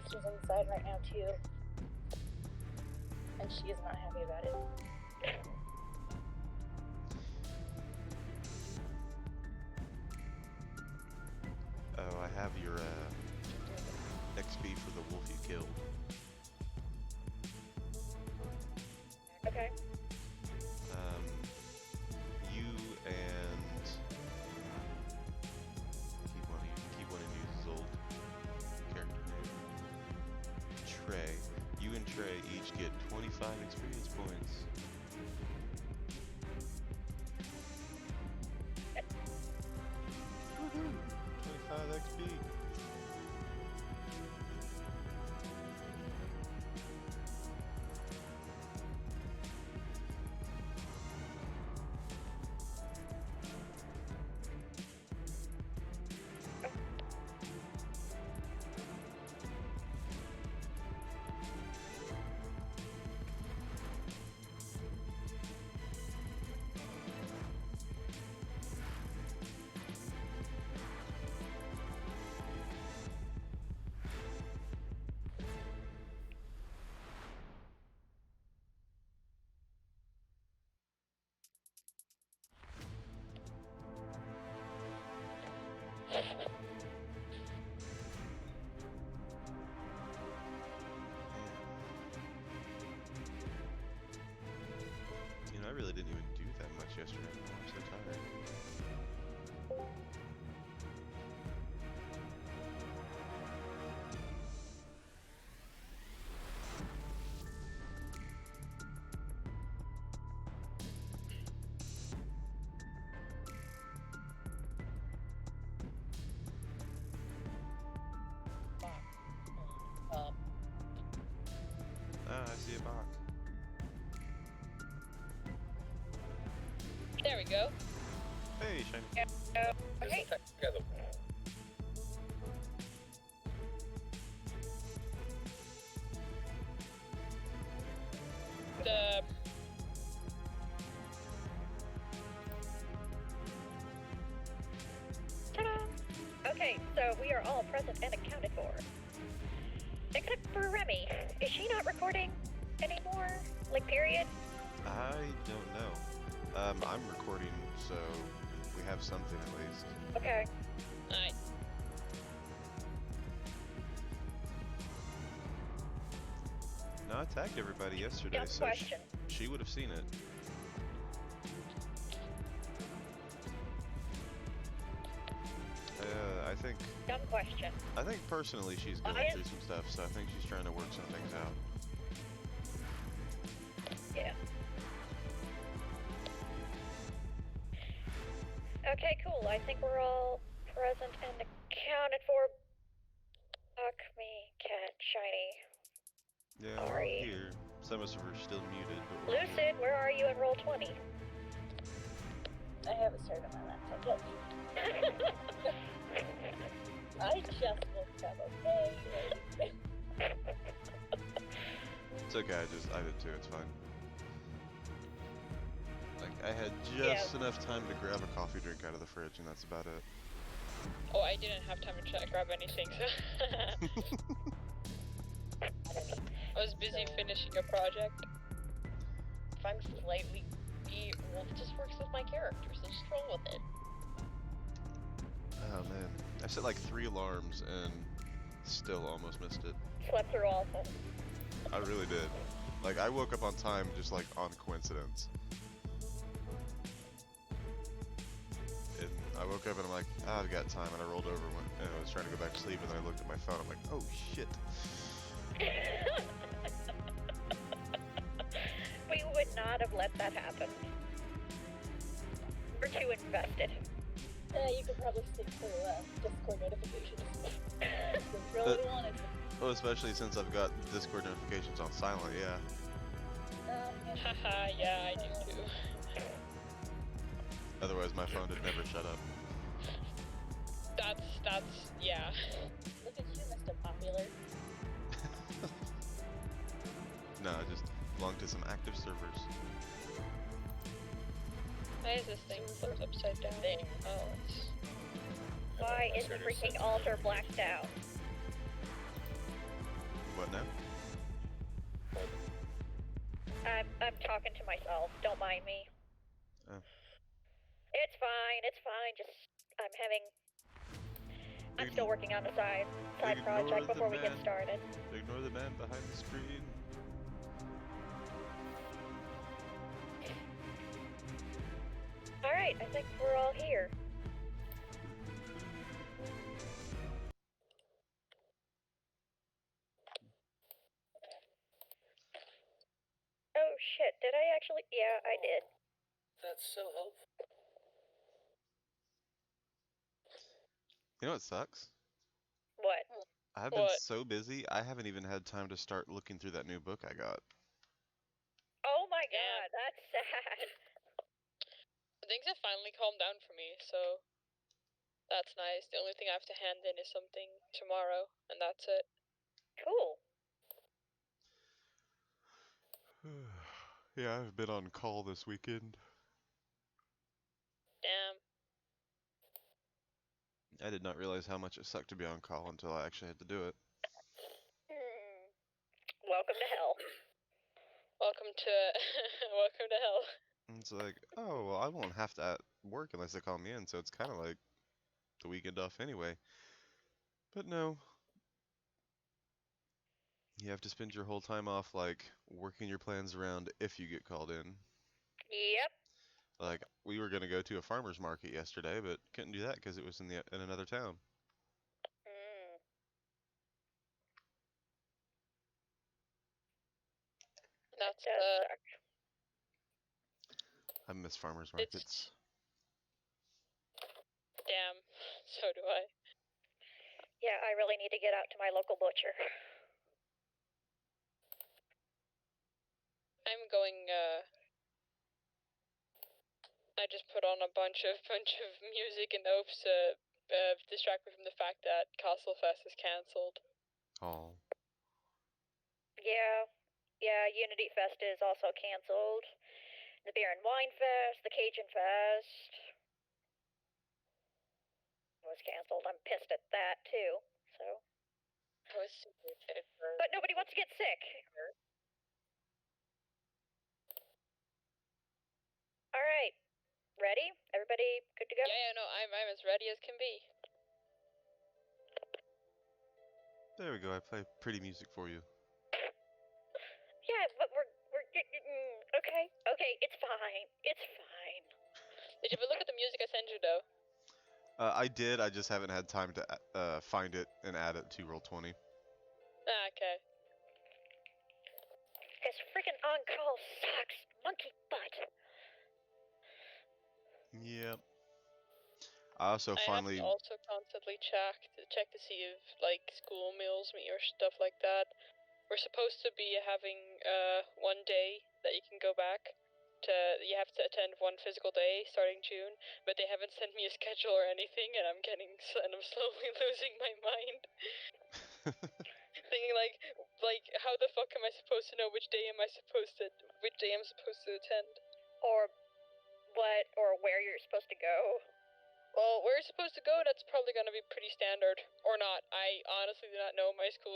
sister's inside right now too. And she is not happy about it. Oh, I have your XP for the wolf you killed. Okay. You and keep wanting to use his old character name. Trey. You and Trey each get 25 experience points. Woohoo! 25 XP. You know, I really didn't even do that much yesterday. I'm so tired. Ah, I see a box. There we go. Hey, Shiny. Okay. The Ta-da! Okay, so we are all present and accounted for. Except for Remy. Is she not recording anymore? Like, period? I don't know. I'm recording, so we have something at least. Okay. alright. No, I tagged everybody yesterday, Dumb so question. she would have seen it. Dumb question. I think personally she's going through some stuff, so I think she's trying to work some things out. Yeah. Okay, cool. I think we're all present and accounted for. Fuck me, cat, shiny. Yeah, we're all Sorry. here. Some of us are still muted, but we're Lucid, here. where are you in roll 20? I haven't started on my laptop yet. I just woke up, okay? It's okay, I did too, it's fine. Like, I had just enough time to grab a coffee drink out of the fridge, and that's about it. Oh, I didn't have time to grab anything, so I was busy finishing a project. If I'm slightly beat, well, it just works with my character, so just roll with it. Oh man, I set like 3 alarms and still almost missed it. Slept through all of them. I really did. Like, I woke up on time just like on coincidence. And I woke up and I'm like, ah, I've got time, and I rolled over and I was trying to go back to sleep, and then I looked at my phone, I'm like, oh shit. We would not have let that happen. We're too invested. You could probably stick to Discord notifications. If you really wanted to. Well, especially since I've got Discord notifications on silent, yeah. Haha, yeah, I do too. Otherwise my phone would never shut up. That's, yeah. Look at you, Mr. Popular. No, I just belong to some active servers. Why is this thing flipped upside down? Oh, it's... Why is the freaking altar blacked out? What now? I'm talking to myself. Don't mind me. Oh. It's fine. Just I'm still working on the side Ignore project the before we get man. started. Ignore the man behind the screen. All right, I think we're all here. Oh shit! Did I actually? Yeah, I did. That's so helpful. You know what sucks? What? I've been What? so busy, I haven't even had time to start looking through that new book I got. Oh my Yeah. god, that's sad. Things have finally calmed down for me, so that's nice. The only thing I have to hand in is something tomorrow, and that's it. Cool. Yeah, I've been on call this weekend. Damn. I did not realize how much it sucked to be on call until I actually had to do it. Welcome to hell. Welcome to welcome to hell. And it's like, oh, well, I won't have to work unless they call me in, so it's kind of like the weekend off anyway. But no. You have to spend your whole time off, like, working your plans around if you get called in. Yep. Like, we were going to go to a farmer's market yesterday, but couldn't do that because it was in another town. That's Does suck. I miss farmer's markets. Damn. So do I. Yeah, I really need to get out to my local butcher. I'm going. I just put on a bunch of music and hopes to distract me from the fact that Castle Fest is cancelled. Oh. Yeah, Unity Fest is also canceled. The Beer and Wine Fest, the Cajun Fest was canceled. I'm pissed at that too. So. I was super excited for. But nobody wants to get sick. All right, ready? Everybody good to go? Yeah, no, I'm as ready as can be. There we go. I play pretty music for you. Yeah, but we're okay. It's fine. It's fine. Did you ever look at the music I sent you though? I did. I just haven't had time to find it and add it to Roll20. Ah, okay. This freaking on-call sucks. Monkey butt. Yep. I also I finally. have to also constantly check to see if like school mails me or stuff like that. We're supposed to be having 1 day that you can go back to. You have to attend 1 physical day starting June, but they haven't sent me a schedule or anything, and I'm slowly losing my mind. Thinking like how the fuck am I supposed to know which day I'm supposed to attend? Or what, or where you're supposed to go. Well, where you're supposed to go, that's probably going to be pretty standard. Or not. I honestly do not know. My school,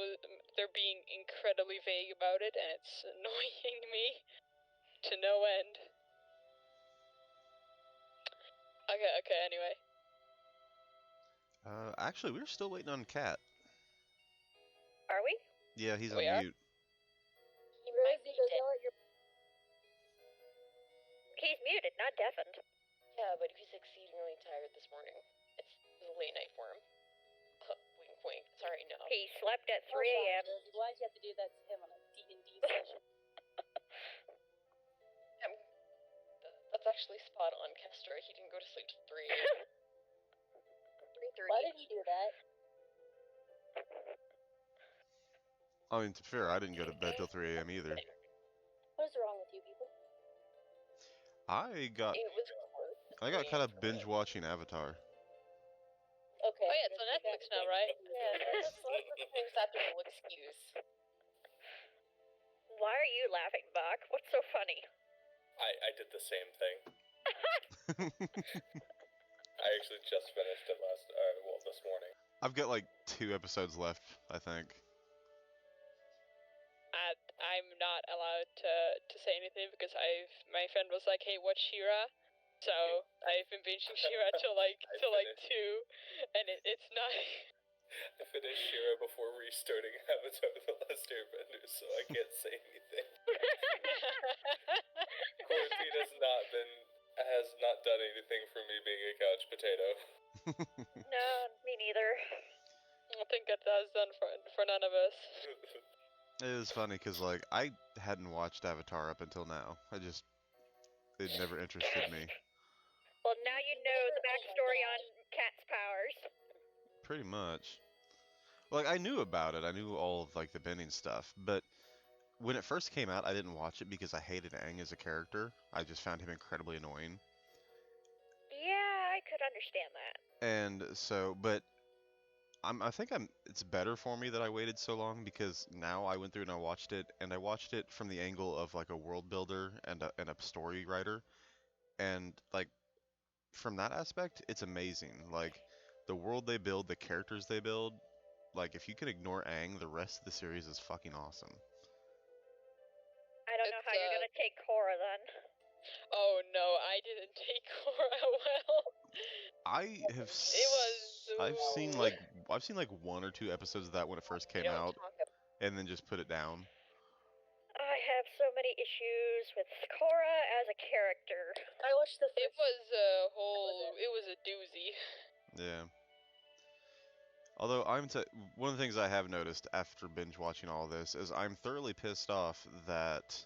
they're being incredibly vague about it, and it's annoying me to no end. Okay, anyway. Actually, we're still waiting on Cat. Are we? Yeah, he's on We are? mute. He's muted, not deafened. Yeah, but he's exceedingly tired this morning. It's a late night for him. Wink, wink. Sorry, no. He slept at 3 a.m. Why'd you have to do that to him on a D&D session? That's actually spot on, Kestra. He didn't go to sleep till 3 3:30. Why did he do that? I mean, to be fair, I didn't go to bed till 3 a.m. either. What is wrong with you people? I got It was caught up binge watching Avatar. Okay. Oh yeah, it's on Netflix now, right? Yeah, let's use that as a little excuse. Why are you laughing, Bach? What's so funny? I did the same thing. I actually just finished it this morning. I've got like 2 episodes left, I think. I'm not allowed to say anything because my friend was like, "Hey, watch She-Ra." So I've been binging She-Ra till like 2, and it's not. I finished She-Ra before restarting Avatar: The Last Airbender, so I can't say anything. Quarantine has not done anything for me being a couch potato. No, me neither. I think that has done for none of us. It was funny because, like, I hadn't watched Avatar up until now. It never interested me. Well, now you know the backstory on Cat's powers. Pretty much. Like, I knew about it. I knew all of, like, the bending stuff. But when it first came out, I didn't watch it because I hated Aang as a character. I just found him incredibly annoying. Yeah, I could understand that. And so, but I think it's better for me that I waited so long because now I went through and I watched it from the angle of like a world builder and a story writer, and like from that aspect, it's amazing. Like the world they build, the characters they build. Like if you can ignore Aang, the rest of the series is fucking awesome. I don't know how you're gonna take Korra then. Oh no, I didn't take Korra well. I've seen like 1 or 2 episodes of that when it first came out, and then just put it down. I have so many issues with Korra as a character. I watched the first. It was a doozy. Yeah. Although one of the things I have noticed after binge watching all this is I'm thoroughly pissed off that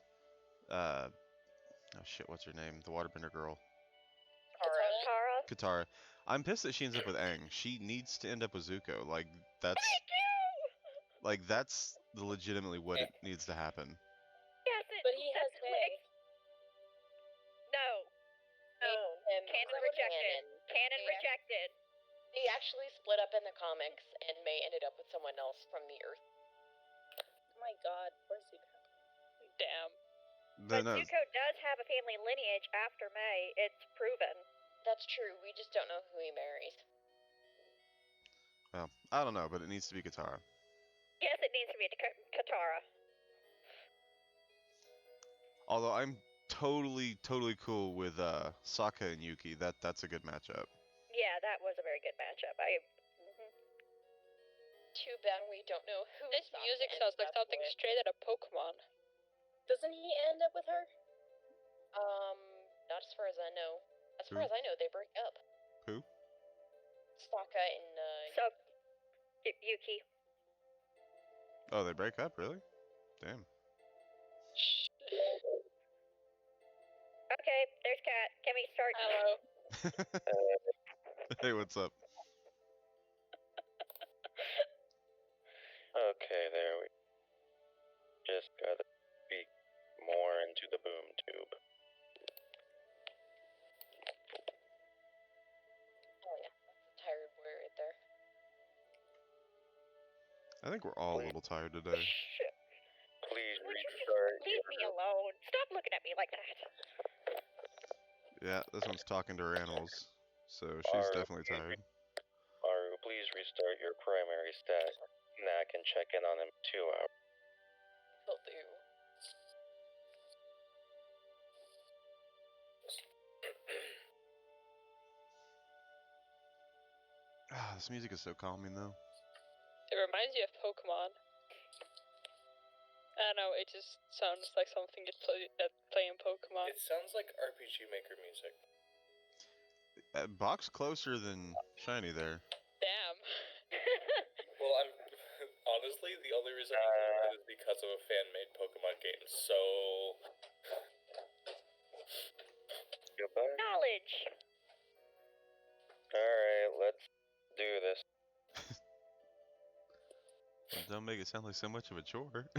oh shit, what's her name? The waterbender girl. Katara. Katara. I'm pissed that she ends up with Aang. She needs to end up with Zuko. Like that's legitimately what it needs to happen. Yes, But he has May. No. Canon rejected. Canon rejected. They actually split up in the comics, and May ended up with someone else from the Earth. Oh my god, poor Zuko. Damn. But Zuko does have a family lineage after May. It's proven. That's true. We just don't know who he marries. Well, I don't know, but it needs to be Katara. Yes, it needs to be Katara. Although I'm totally cool with Sokka and Yuki. That's a good matchup. Yeah, that was a very good matchup. Too bad we don't know who. This music sounds like something straight out of Pokemon. Doesn't he end up with her? Not as far as I know. As far as I know, they break up. Who? Sokka and Yuki. Oh, they break up, really? Damn. Okay, there's Kat. Can we start? Hello. Hey, what's up? Okay, there we just gotta speak more into the boom tube. Oh yeah, that's a tired boy right there. I think we're all a little tired today. Please Would you restart. just leave me alone? Stop looking at me like that. Yeah, this one's talking to her animals, so she's definitely tired. Aru, please restart your primary stat. Nah, I can check in on him 2 hours. Will do. This music is so calming, though. It reminds you of Pokemon. I don't know, it just sounds like something you'd play in Pokemon. It sounds like RPG Maker music. Box closer than Shiny there. Damn. Well, I'm honestly the only reason I know that is because of a fan-made Pokemon game. So Goodbye. Knowledge. Alright, let's do this. Don't make it sound like so much of a chore.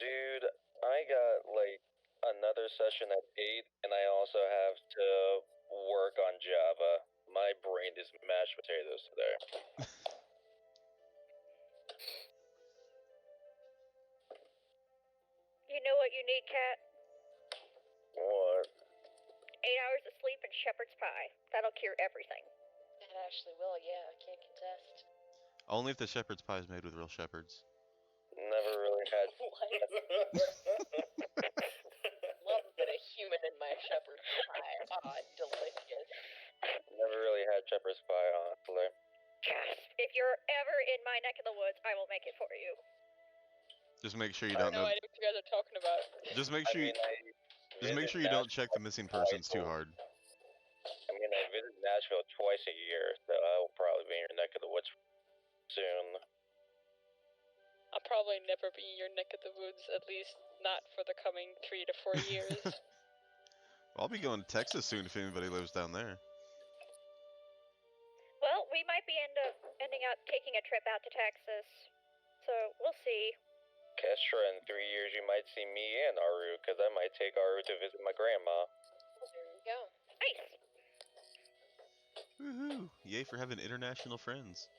Dude, I got like another session at 8, and I also have to work on Java. My brain is mashed potatoes today. You know what you need, Kat? What? 8 hours of sleep and shepherd's pie. That'll cure everything. That actually will, yeah. I can't contest. Only if the shepherd's pie is made with real shepherds. Never really had. Love a bit of human in my shepherd's pie. Ah, delicious. Never really had shepherd's pie, honestly. If you're ever in my neck of the woods, I will make it for you. Just make sure you I have don't no know. idea what you guys are talking about. Just make sure you visit don't Nashville check the missing persons too hard. I visit Nashville twice a year, so I will probably be in your neck of the woods soon. I'll probably never be in your neck of the woods, at least not for the coming 3 to 4 years. I'll be going to Texas soon if anybody lives down there. Well, we might be ending up taking a trip out to Texas, so we'll see. Kestra, in 3 years you might see me and Aru, because I might take Aru to visit my grandma. There you go. Nice. Woohoo! Yay for having international friends.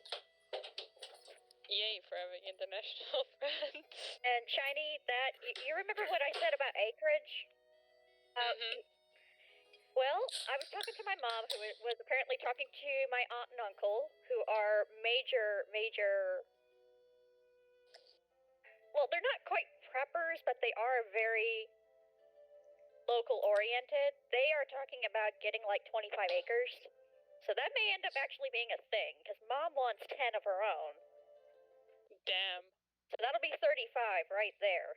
Yay for having international friends. And Shiny, you remember what I said about acreage? Well, I was talking to my mom, who was apparently talking to my aunt and uncle, who are major. Well, they're not quite preppers, but they are very local oriented. They are talking about getting like 25 acres. So that may end up actually being a thing, because Mom wants 10 of her own. Damn. So that'll be 35 right there.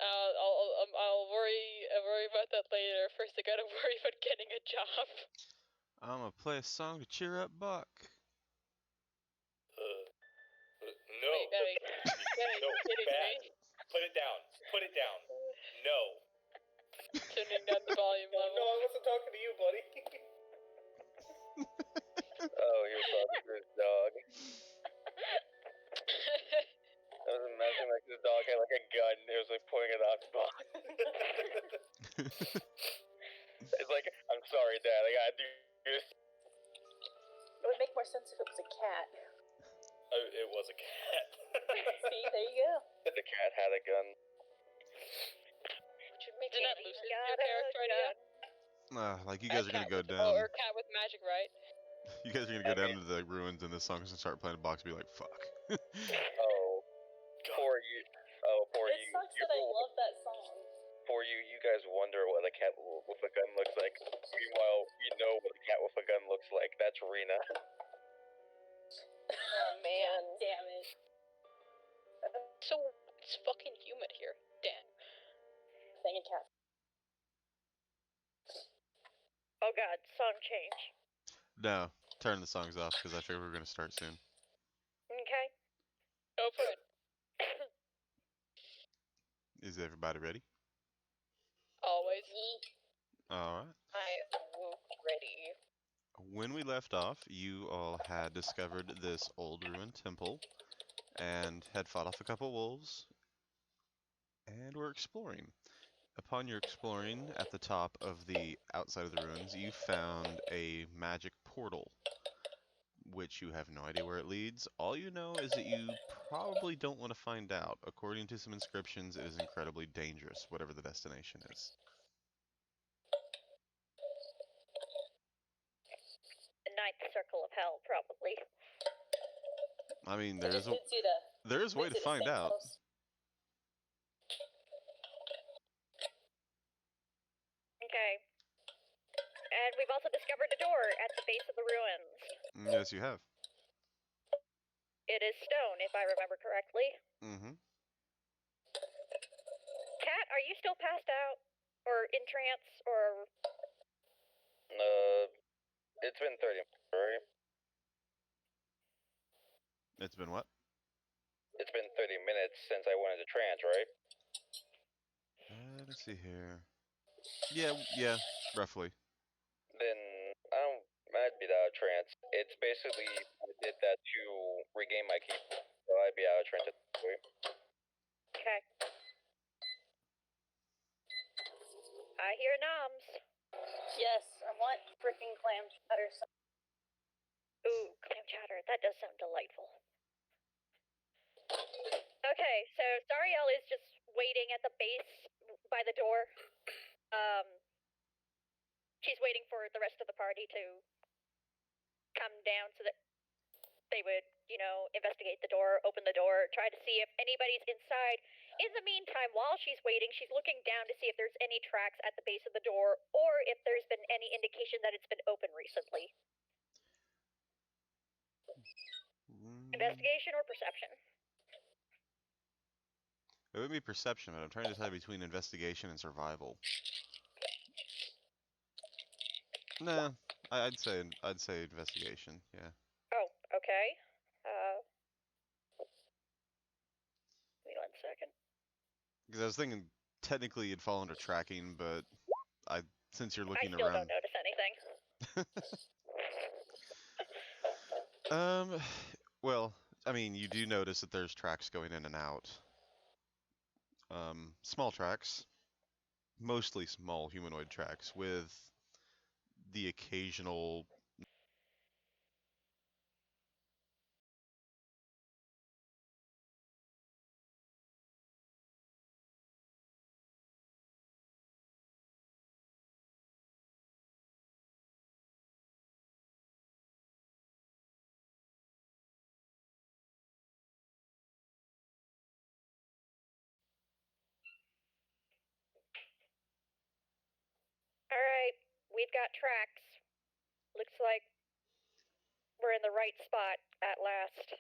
I'll worry about that later. First, I gotta worry about getting a job. I'm gonna play a song to cheer up Buck. No. You gotta be No, kidding bad. me. Put it down. Put it down. No. Turning down the volume No, level. I wasn't talking to you, buddy. Oh, he was talking to his dog. I was imagining like this dog had like a gun. It was like pointing it out. It's like, I'm sorry, Dad. I gotta do this. It would make more sense if it was a cat. It was a cat. See, there you go. The cat had a gun. Should make Isn't that it Lucy's new character idea? Like you guys are gonna go Oh, down. or cat with magic, right? You guys are gonna go down to the ruins in this song and start playing a box and be like, fuck. Oh, poor you. Oh, poor It you. sucks that I love that song. For you guys wonder what a cat with a gun looks like. Meanwhile, we know what a cat with a gun looks like. That's Rena. Oh, man. Damn it. So, it's fucking humid here. Damn. Thing and cat. Oh god, song change. No, turn the songs off because I figure we're gonna start soon. Okay. Go for it. Is everybody ready? Always. Alright. I woke ready. When we left off, you all had discovered this old ruined temple and had fought off a couple wolves and were exploring. Upon your exploring at the top of the outside of the ruins, you found a magic portal, which you have no idea where it leads. All you know is that you probably don't want to find out. According to some inscriptions, it is incredibly dangerous, whatever the destination is. The ninth circle of hell, probably. I mean, I just did see the there is a way to visit find St. out. Paul's. Okay. And we've also discovered a door at the base of the ruins. Yes, you have. It is stone, if I remember correctly. Mm-hmm. Kat, are you still passed out? Or in trance? Or... It's been 30 minutes, right? It's been what? It's been 30 minutes since I went into trance, right? Let's see here. Yeah, roughly. Then I'd be out of trance. It's basically, I did that to regain my key, so I'd be out of trance at this point. Okay. I hear noms. Yes, I want freaking clam chowder. Ooh, clam chowder. That does sound delightful. Okay, so Sariel is just waiting at the base by the door. She's waiting for the rest of the party to come down so that they would, investigate the door, open the door, try to see if anybody's inside. In the meantime, while she's waiting, she's looking down to see if there's any tracks at the base of the door or if there's been any indication that it's been open recently. Investigation or perception? It would be perception, but I'm trying to decide between investigation and survival. Nah, I'd say investigation. Yeah. Oh, okay. Give me 1 second. Because I was thinking technically you'd fall under tracking, but since you're looking I still around. don't notice anything. Well, I mean, you do notice that there's tracks going in and out. Small tracks, mostly small humanoid tracks, with the occasional. Alright, we've got tracks. Looks like we're in the right spot at last.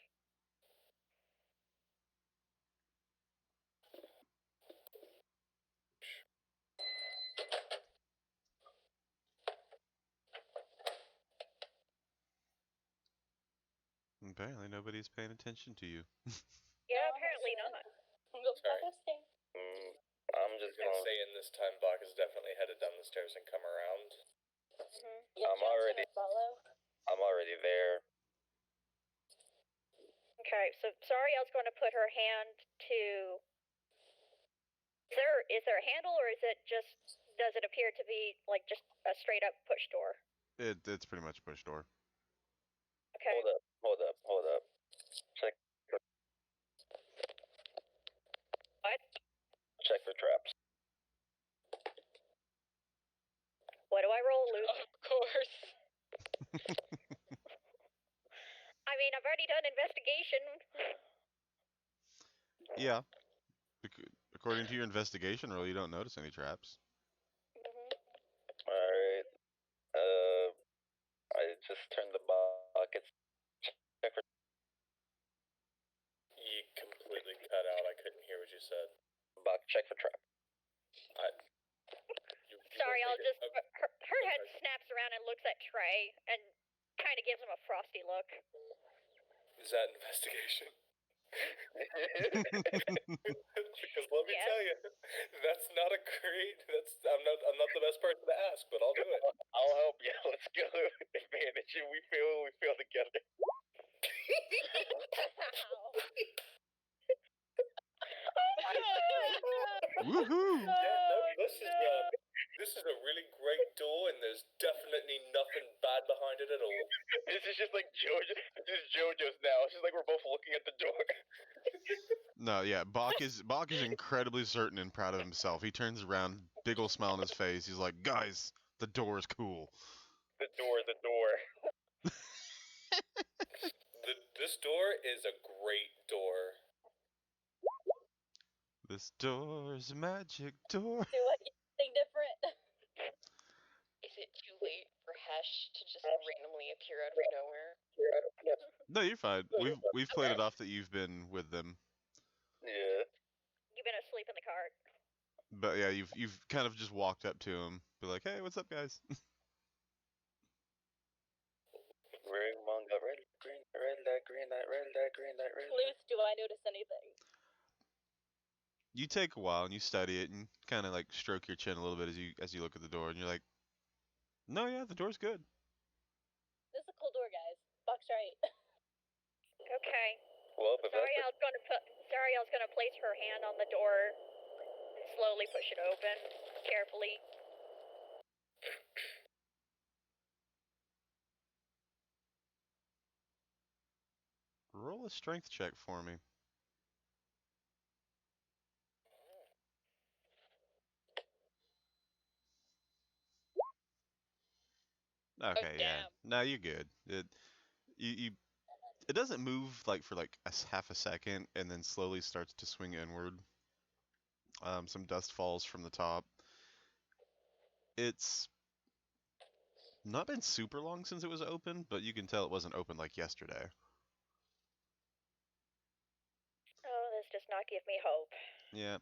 Apparently, nobody's paying attention to you. Yeah, No, apparently I'm not. Sorry. I'm just I was gonna. say in this time, Bach is definitely headed down the stairs and come around. Yeah, I'm John's already- gonna follow. I'm already there. Okay, so Sariel's going to put her hand to. Is there a handle, or is it just? Does it appear to be like just a straight up push door? It's pretty much a push door. Okay. Hold up. Check What? check for traps. What do I roll, Luke? Of course. I mean, I've already done investigation. Yeah. According to your investigation roll, you don't notice any traps. Alright. I just turned the buckets. Check for You completely cut out. I couldn't hear what you said. check for trap. Sariel just. Okay. Her head snaps around and looks at Trey and kind of gives him a frosty look. Is that investigation? Because let me Yes. tell you, that's not a great. I'm not the best person to ask, but I'll do it. I'll help you. Let's go. Advantage. We feel together. Woohoo! Yeah, no, this is a really great door, and there's definitely nothing bad behind it at all. This is just like JoJo. This is JoJo's now. It's just like we're both looking at the door. No, yeah, Bach is incredibly certain and proud of himself. He turns around, big ol' smile on his face. He's like, "Guys, the door is cool." The door. This door is a great door. This door's a magic door. Do anything different. Is it too late for Hesh to just randomly appear out of nowhere? No, you're fine. We've played it off that you've been with them, Yeah. You've been asleep in the cart. but yeah, you've kind of just walked up to him, be like, "Hey, what's up, guys?" Red manga, red light, green light, red light, green light, red light. Luce, do I notice anything? You take a while and you study it and kind of like stroke your chin a little bit as you look at the door, and you're like, "No, yeah, the door's good." This is a cool door, guys. Buck's right. Okay. Well, if that's Sariel's gonna place her hand on the door and slowly push it open, carefully. Roll a strength check for me. Okay, yeah. damn. No, you're good. You it doesn't move like for like half a second and then slowly starts to swing inward. Some dust falls from the top. It's not been super long since it was open, but you can tell it wasn't open like yesterday. Oh, this does not give me hope. Yeah.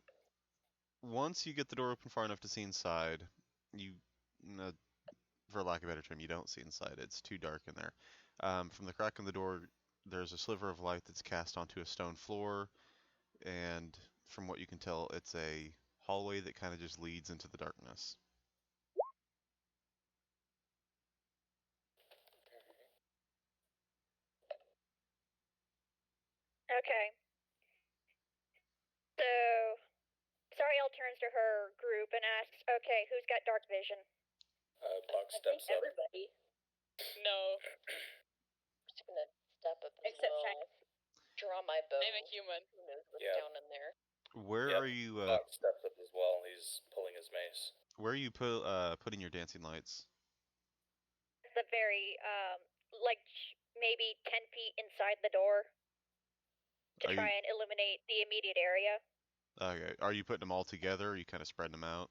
Once you get the door open far enough to see inside, you, for lack of a better term, you don't see inside. It's too dark in there. From the crack in the door, there's a sliver of light that's cast onto a stone floor, and from what you can tell, it's a hallway that kind of just leads into the darkness. Okay. So, Sariel turns to her group and asks, okay, who's got dark vision? Buck I think steps up. everybody. No, I'm just gonna step up as Except well. Shiny. Draw my bow. I'm a human. Who knows what's Yeah. down in there? Where Yep. are you? Buck steps up as well. He's pulling his mace. Where are you putting your dancing lights? The very, like, maybe 10 feet inside the door to Are try you and illuminate the immediate area. okay? Are you putting them all together? Or are you kind of spreading them out?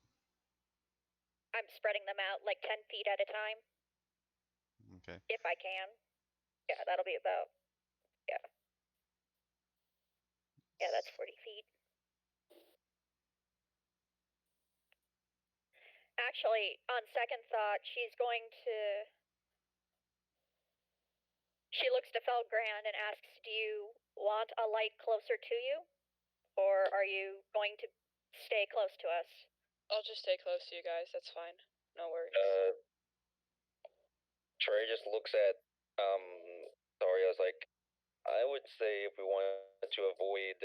I'm spreading them out like 10 feet at a time, Okay. if I can. Yeah, that'll be about, yeah. Yeah, that's 40 feet. Actually, on second thought, she's going to... She looks to Felgrand and asks, do you want a light closer to you? Or are you going to stay close to us? I'll just stay close to you guys. That's fine. No worries. Trey just looks at Sario's like, I would say if we wanted to avoid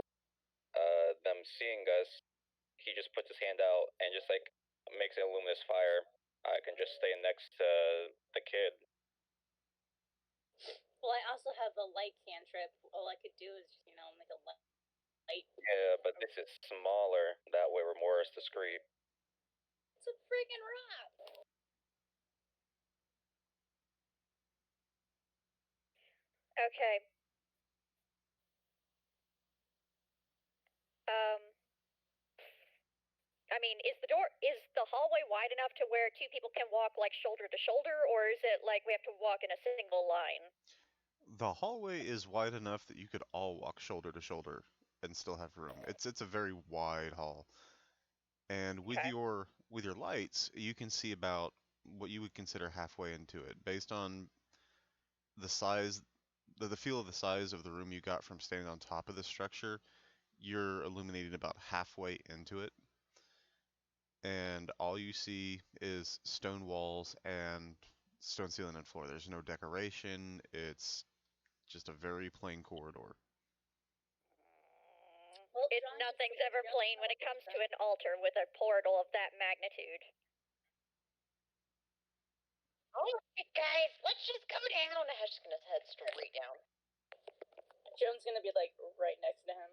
them seeing us, he just puts his hand out and just like makes a luminous fire. I can just stay next to the kid. Well, I also have the light cantrip. All I could do is, make a light. Yeah, but this is smaller. That way we're more discreet. It's a friggin' rock. Okay. I mean, is the hallway wide enough to where two people can walk like shoulder to shoulder, or is it like we have to walk in a single line? The hallway is wide enough that you could all walk shoulder to shoulder and still have room. It's a very wide hall. And with Okay. your lights, you can see about what you would consider halfway into it, based on the size, the feel of the size of the room you got from standing on top of the structure. You're illuminating about halfway into it, and all you see is stone walls and stone ceiling and floor. There's no decoration. It's just a very plain corridor. Well, Nothing's ever plain when it comes to an altar with a portal of that magnitude. Alright, guys, let's just go down. I'm just gonna head straight down. Joan's gonna be like right next to him.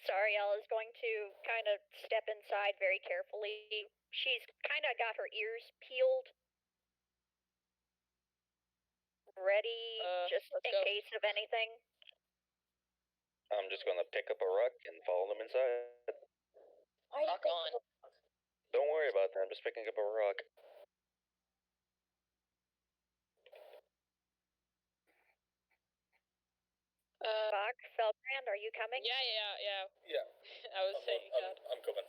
Sariel is going to kind of step inside very carefully. She's kind of got her ears peeled, ready just let's in go. case of anything. I'm just gonna pick up a rock and follow them inside. Rock on. Don't worry about that. I'm just picking up a rock. Bach, Felbrand, are you coming? Yeah. Yeah. I was saying that. I'm coming.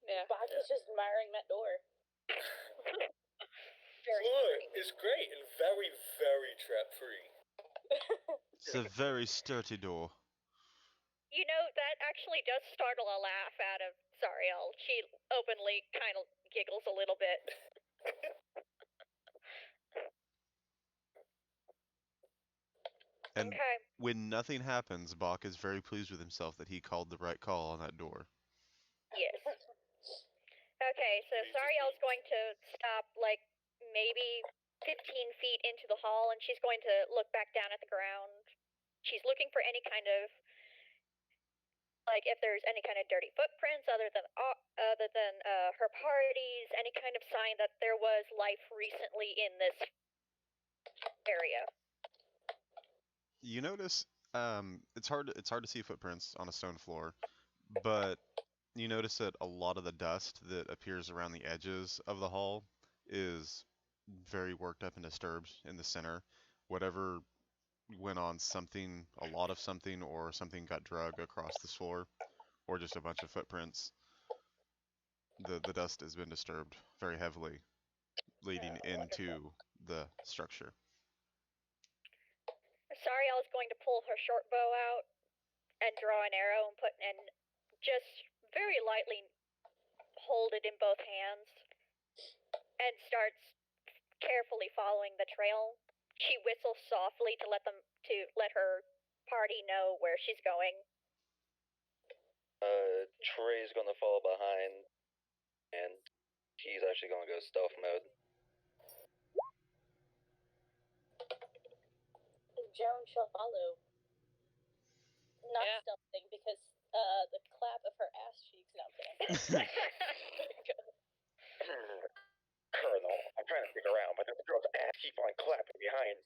Yeah. Bach is just admiring that door. Very Look, it's great and very, very trap-free. It's a very sturdy door. You know, that actually does startle a laugh out of Sariel. She openly kind of giggles a little bit. And Okay. when nothing happens, Bach is very pleased with himself that he called the right call on that door. Yes. Okay, so Sariel's going to stop like maybe 15 feet into the hall, and she's going to look back down at the ground. She's looking for any kind of, like, if there's any kind of dirty footprints other than her parties, any kind of sign that there was life recently in this area. You notice it's hard to see footprints on a stone floor, but you notice that a lot of the dust that appears around the edges of the hall is very worked up and disturbed in the center. Whatever went on something, a lot of something, or something got drug across this floor, or just a bunch of footprints. The dust has been disturbed very heavily, leading Wonderful. into the structure. Sorry, I was going to pull her short bow out and draw an arrow and put and just very lightly hold it in both hands and starts carefully following the trail. She whistles softly to let her party know where she's going. Trey's gonna follow behind, and he's actually gonna go stealth mode. Joan shall follow. Not Yeah. stealthing because the clap of her ass cheeks. No, I'm kidding. Colonel, I'm trying to stick around, but the girl's ass keep on clapping behind.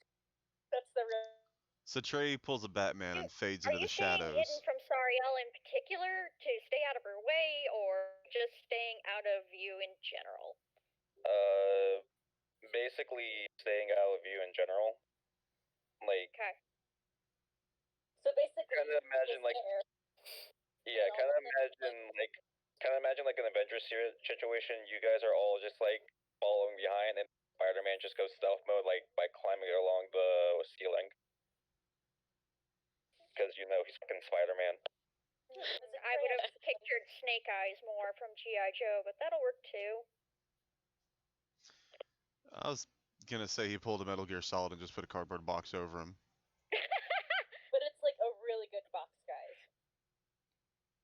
That's the real. So Trey pulls a Batman and fades Are into you the staying shadows. hidden from Sariel in particular to stay out of her way, or just staying out of view in general? Basically staying out of view in general. Like, Okay. So basically, kind of imagine just like, there. yeah, And kind all of of a sudden, imagine like an Avengers situation. You guys are all just like following behind, and Spider-Man just goes stealth mode, like by climbing along the ceiling. Because you know he's fucking Spider-Man. I would have pictured Snake Eyes more from G.I. Joe, but that'll work too. I was gonna say he pulled a Metal Gear Solid and just put a cardboard box over him. But it's like a really good box, guys.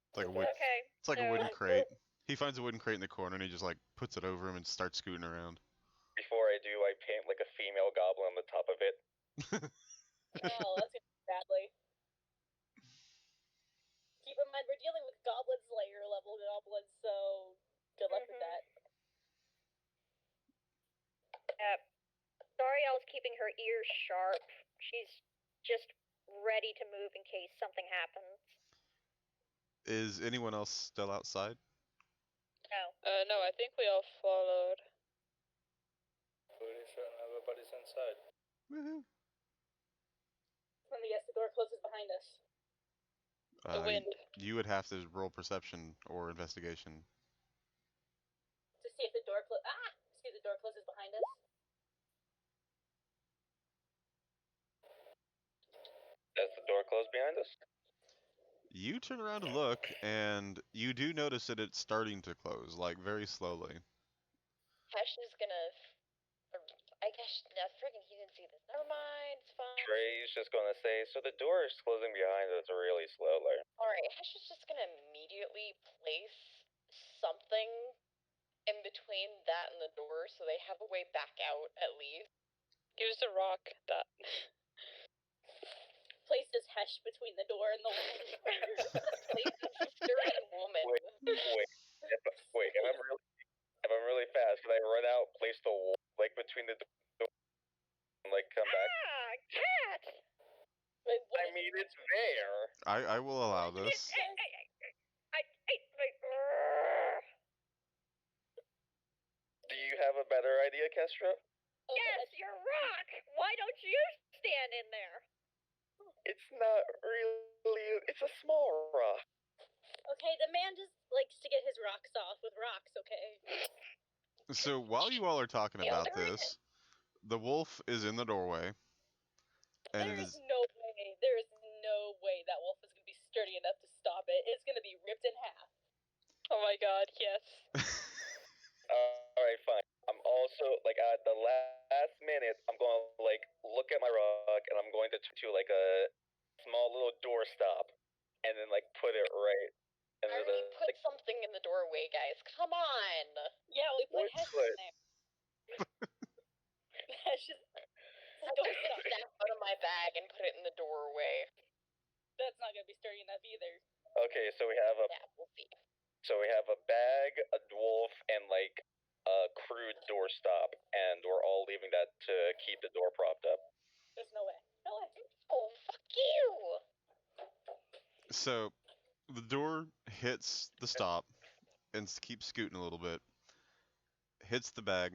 It's like a wood, Okay. it's like a so- wooden crate. He finds a wooden crate in the corner and he just like puts it over him and starts scooting around. Before I do, I paint like a female goblin on the top of it. Oh, that's gonna be badly. Keep in mind, we're dealing with Goblin Slayer level goblins, so good luck with that. Sariel's keeping her ears sharp. She's just ready to move in case something happens. Is anyone else still outside? No. No, I think we all followed. Pretty certain everybody's inside. Woohoo! Let me guess, the door closes behind us. The wind. You would have to roll perception or investigation. To see if the door see if the door closes behind us. Does the door close behind us? You turn around to look, and you do notice that it's starting to close, like very slowly. Hesh is gonna. I guess no, friggin' he didn't see this. Never mind, it's fine. Trey's just gonna say, so the door is closing behind us really slowly. Alright, Hesh is just gonna immediately place something in between that and the door so they have a way back out at least. Use the rock that. Places Hesh between the door and the wall. Place a sturdy woman. Wait. If I'm really fast, can I run out, place the wall like between the door, and like come back? Ah, cat! Wait, what I mean, it's there. I will allow this. Do you have a better idea, Kestra? Yes, you're rock! Why don't you stand in there? It's not really. It's a small rock. Okay, the man just likes to get his rocks off with rocks, okay? So while you all are talking Yeah, about there is this, the wolf is in the doorway, and There it is is no way that wolf is gonna be sturdy enough to stop it. It's gonna be ripped in half. Oh my god, yes. Alright, fine. I'm also, like, at the last minute, I'm going to, like, look at my rock, and I'm going to like a small little door stop, and then, like, put it right. And I already put something in the doorway, guys. Come on. Yeah, we put Which Hesh foot? in there. Hesh is... I took the staff out of my bag and put it in the doorway. That's not gonna be sturdy enough either. Okay, so we have That will be. a bag, a dwarf, and like a crude door stop, and we're all leaving that to keep the door propped up. There's no way. No way. Oh, fuck you! So the door hits the stop and keeps scooting a little bit, hits the bag,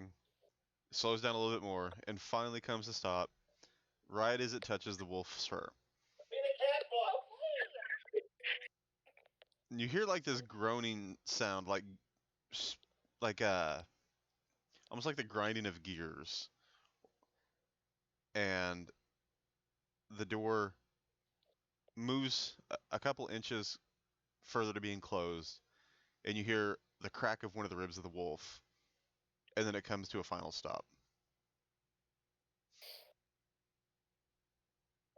slows down a little bit more, and finally comes to stop right as it touches the wolf's fur. And you hear like this groaning sound, like almost like the grinding of gears, and the door moves a couple inches further to being closed, and you hear the crack of one of the ribs of the wolf, and then it comes to a final stop.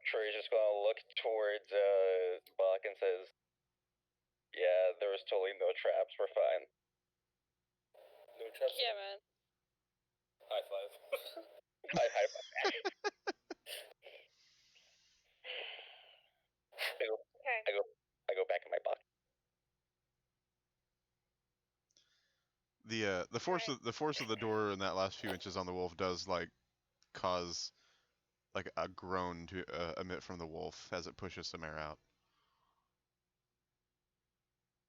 Trey's just gonna look towards Bach and says, "Yeah, there was totally no traps. We're fine." No traps. Yeah, man. High five. I Okay. I go back in my box. The force of the door in that last few inches on the wolf does like cause like a groan to emit from the wolf as it pushes some air out.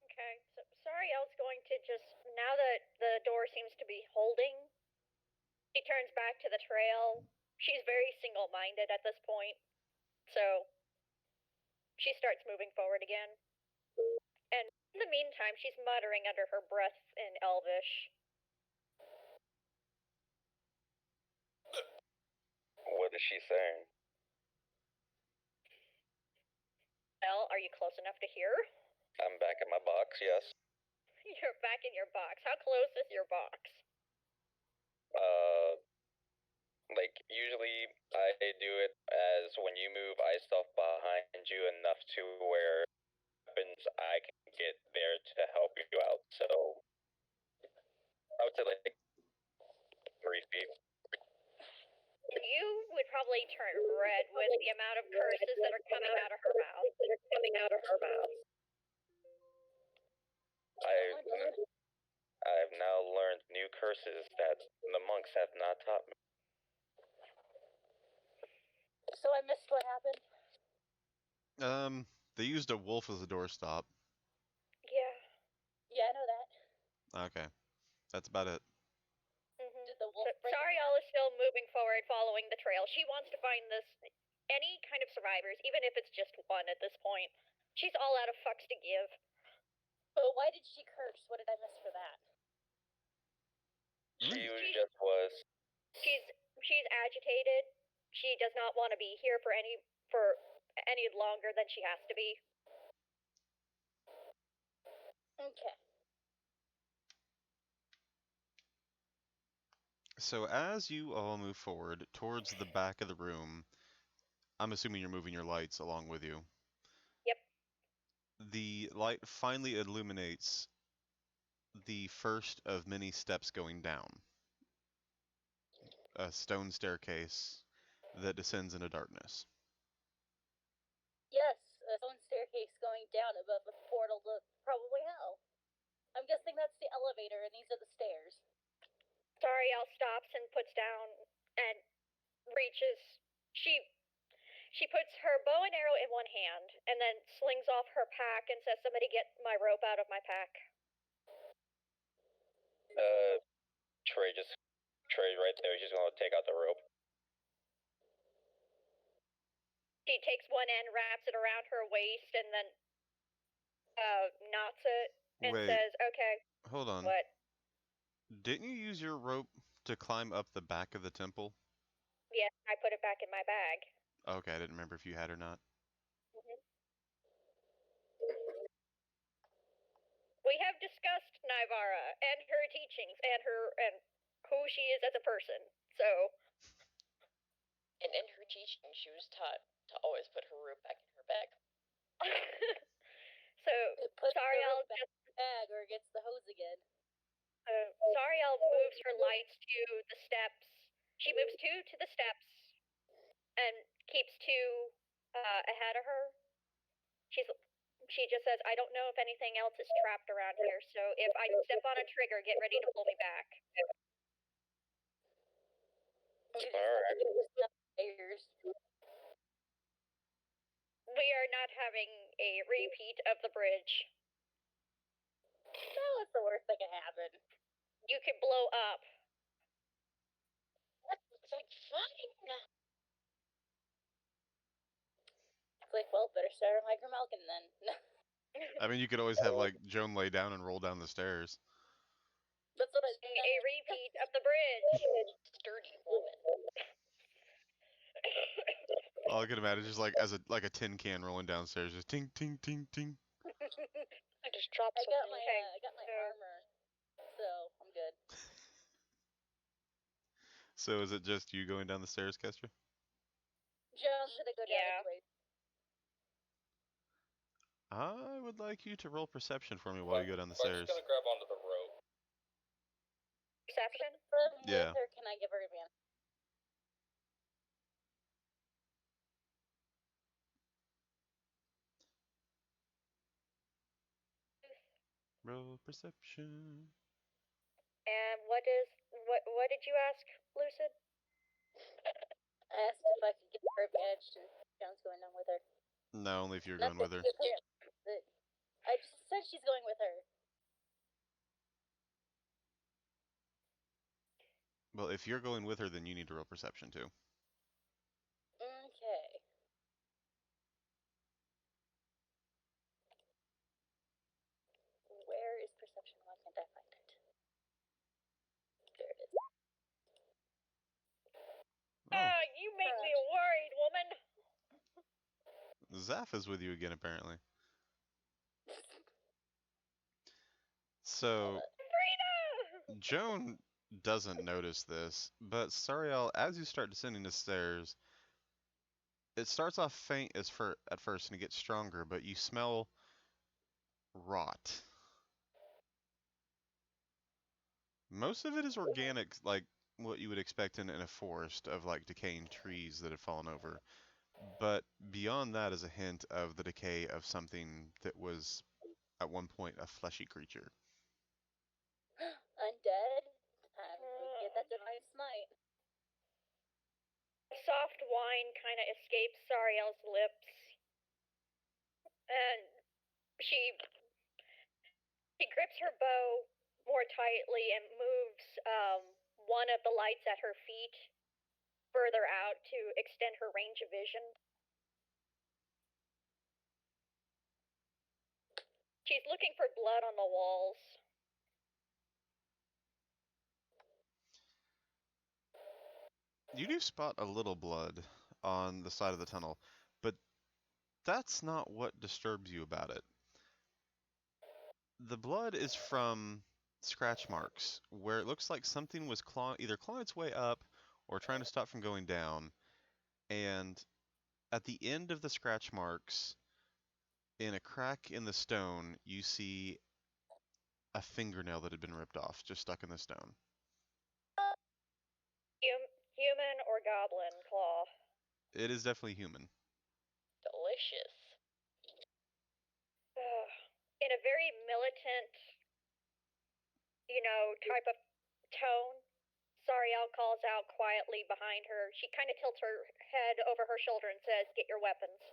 Okay. So Sariel's going to just, now that the door seems to be holding, she turns back to the trail. She's very single-minded at this point, so she starts moving forward again. And in the meantime, she's muttering under her breath in Elvish. What is she saying? Elle, are you close enough to hear? I'm back in my box. Yes. You're back in your box. How close is your box? Like usually I do it as when you move, I stuff behind you enough to where weapons I can get there to help you out. So I would say like 3 feet. You would probably turn red with the amount of curses that are coming out of her mouth. I've now learned new curses that the monks have not taught me. So I missed what happened. They used a wolf as a doorstop. Yeah. Yeah, I know that. Okay, that's about it. Mm-hmm. Did the wolf break Sariel is still moving forward, following the trail. She wants to find any kind of survivors, even if it's just one at this point. She's all out of fucks to give. But why did she curse? What did I miss for that? She just was. She's agitated. She does not want to be here for any longer than she has to be. Okay. So as you all move forward towards the back of the room, I'm assuming you're moving your lights along with you. Yep. The light finally illuminates the first of many steps going down. A stone staircase that descends into darkness. Yes, a stone staircase going down above a portal to probably hell. I'm guessing that's the elevator and these are the stairs. Sariel stops and puts down and reaches. She puts her bow and arrow in one hand and then slings off her pack and says, "Somebody get my rope out of my pack." Trey right there. She's gonna take out the rope. She takes one end, wraps it around her waist, and then knots it and Wait. says, "Okay." Hold on. What? Didn't you use your rope to climb up the back of the temple? Yes, I put it back in my bag. Okay, I didn't remember if you had or not. Mm-hmm. We have discussed Nivara and her teachings and who she is as a person. So. And in her teaching, she was taught to always put her rope back in her bag. So Put Sariel back in the bag or it gets the hose again. Sariel moves her lights to the steps. She moves two to the steps and keeps two ahead of her. She just says, "I don't know if anything else is trapped around here, so if I step on a trigger, get ready to pull me back." Alright. we are not having a repeat of the bridge. That was the worst that could happen. You could blow up. It's like, fine. It's like, well, better start a micro-malkin then. I mean, you could always have like Joan lay down and roll down the stairs. That's what I A repeat of the bridge. Sturdy woman. All I can imagine is just like as a tin can rolling downstairs, just ting ting ting ting. I just dropped I got something. my, I got my armor, so I'm good. So is it just you going down the stairs, Kestra? Joan's gonna go down Yeah. anyway. I would like you to roll perception for me while you go down the I'm stairs. just gonna grab onto the rope. Perception? Yeah. Or can I give her advantage? Roll perception. And what did you ask, Lucid? I asked if I could give her advantage since Joan's going down with her. No, only if you're Not going with her. that she appears- I just said she's going with her. Well, if you're going with her, then you need to roll perception too. Okay. Where is perception? Why can't I find it? There it is. Ah, you make me worried, woman. Zaf is with you again, apparently. So, Frida! Joan doesn't notice this, but Sariel, as you start descending the stairs, it starts off faint at first and it gets stronger, but you smell rot. Most of it is organic, like what you would expect in a forest of like decaying trees that have fallen over. But beyond that is a hint of the decay of something that was at one point a fleshy creature. Undead? Time to get that divine smite. Soft whine kind of escapes Sariel's lips. And she grips her bow more tightly and moves one of the lights at her feet further out to extend her range of vision. She's looking for blood on the walls. You do spot a little blood on the side of the tunnel, but that's not what disturbs you about it. The blood is from scratch marks, where it looks like something was either clawing its way up or trying to stop from going down. And at the end of the scratch marks, in a crack in the stone, you see a fingernail that had been ripped off, just stuck in the stone. Human or goblin claw? It is definitely human. Delicious. In a very militant, type of tone, Sariel calls out quietly behind her. She kind of tilts her head over her shoulder and says, "Get your weapons.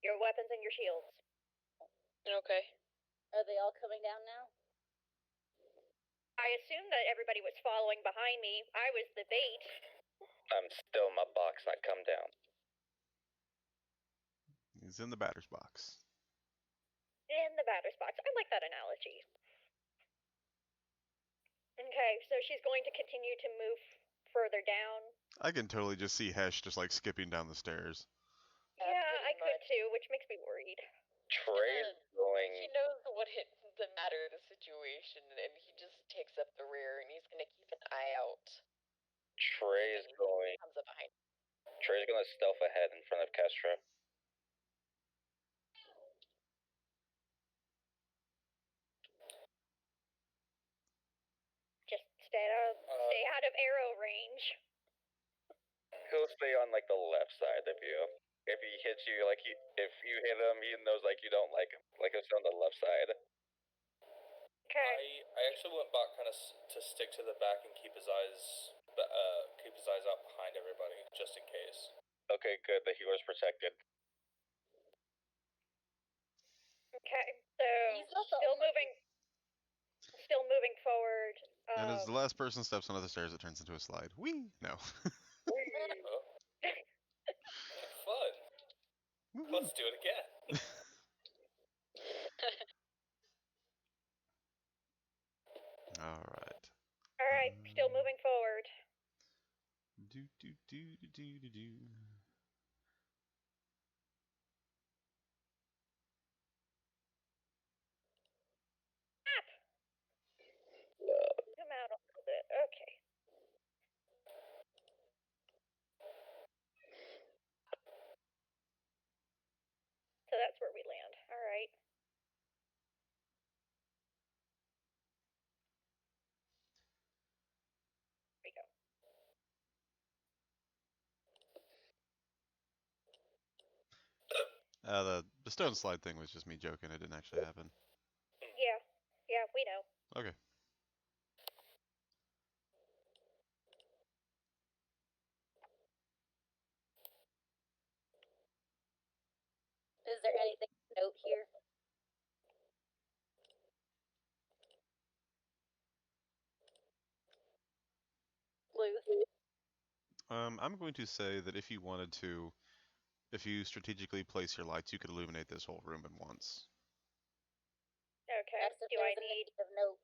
Your weapons and your shields." Okay. Are they all coming down now? I assumed that everybody was following behind me. I was the bait. I'm still in my box, not come down. He's in the batter's box. In the batter's box. I like that analogy. Okay, so she's going to continue to move further down. I can totally just see Hesh just like skipping down the stairs. Yeah, I pretty could much. too, which makes me worried. Trey's going. He knows the matter of the situation, and he just takes up the rear, and he's gonna keep an eye out. Trey's going. Comes up behind. Trey's gonna stealth ahead in front of Kestra. Just stay out of arrow range. He'll stay on like the left side of you. If he hits you, if you hit him, he knows like you don't like him. Like he'll stay on the left side. Okay. I actually went back kind of to stick to the back and keep his eyes out behind everybody, just in case. Okay, good. The healer's protected. Okay, so He's not the still only- moving forward. And as the last person steps onto the stairs, it turns into a slide. Whee! No. Oh, fun. Woohoo. Let's do it again. Alright. Alright, still moving forward. Do do do do do do do. Zoom out a little bit. Okay. So that's where we land. Alright. There we go. The stone slide thing was just me joking. It didn't actually happen. Yeah, we know. Okay. Is there anything to note here? Luth? I'm going to say that if you wanted to, if you strategically place your lights, you could illuminate this whole room at once. Okay. Asked if Do there I was need... anything of note.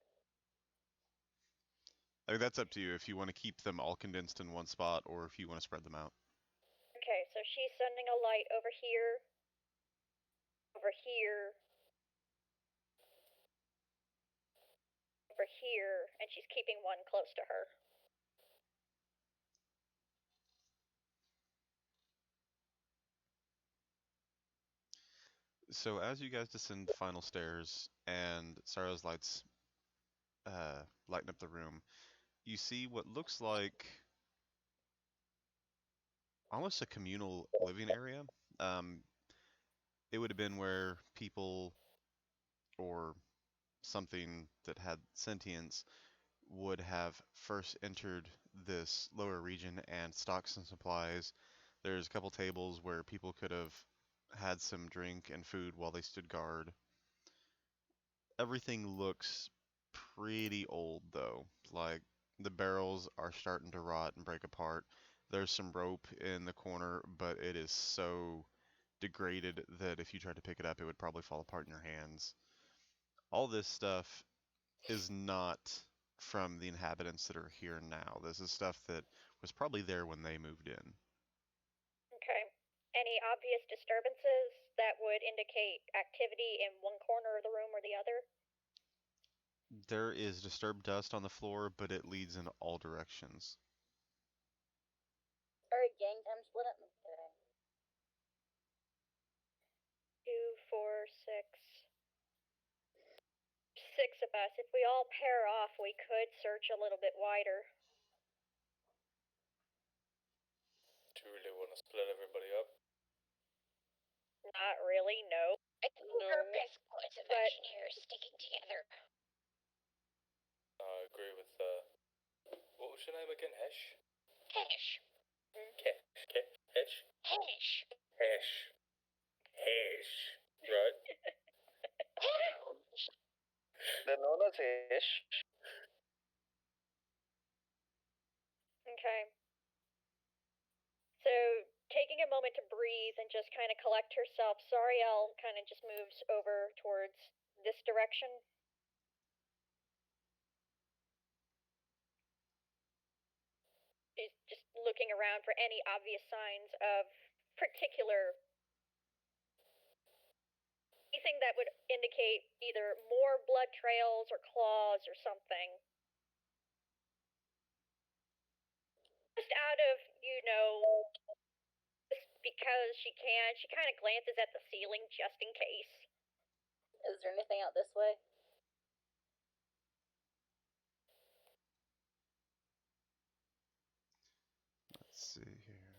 I mean, that's up to you if you want to keep them all condensed in one spot or if you want to spread them out. Okay, so she's sending a light over here, over here, over here, and she's keeping one close to her. So as you guys descend the final stairs and Sarah's lights lighten up the room, you see what looks like almost a communal living area. It would have been where people or something that had sentience would have first entered this lower region and stocked some supplies. There's a couple tables where people could have had some drink and food while they stood guard. Everything looks pretty old though. Like the barrels are starting to rot and break apart. There's some rope in the corner, but it is so degraded that if you tried to pick it up, it would probably fall apart in your hands. All this stuff is not from the inhabitants that are here now. This is stuff that was probably there when they moved in. Okay. Any obvious disturbances that would indicate activity in one corner of the room or the other? There is disturbed dust on the floor, but it leads in all directions. Alright, gang, time to split up. Okay. 2, 4, 6. 6 of us. If we all pair off, we could search a little bit wider. Do you really want to split everybody up? Not really, no. I think our best course of action here is sticking together. I agree with, what was your name again? Hesh? Hesh. Hesh? Hesh. Hesh. Hesh. Right? They're known as Ish. Okay. So, taking a moment to breathe and just kind of collect herself, Sariel kind of just moves over towards this direction. She's just looking around for any obvious signs of particular... anything that would indicate either more blood trails or claws or something. Just out of, just because she can, she kind of glances at the ceiling just in case. Is there anything out this way? Let's see here.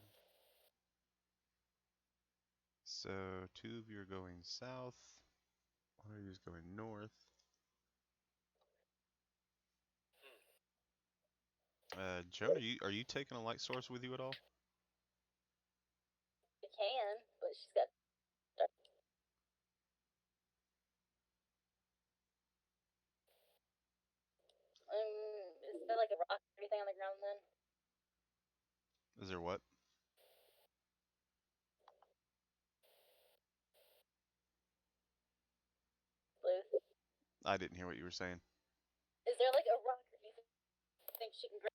So, two of you are going south, one of you is going north. Joan, are you taking a light source with you at all? I can, but she's got... there like a rock or anything on the ground then? Is there what? Blue. I didn't hear what you were saying. Is there like a rock or anything she can grab?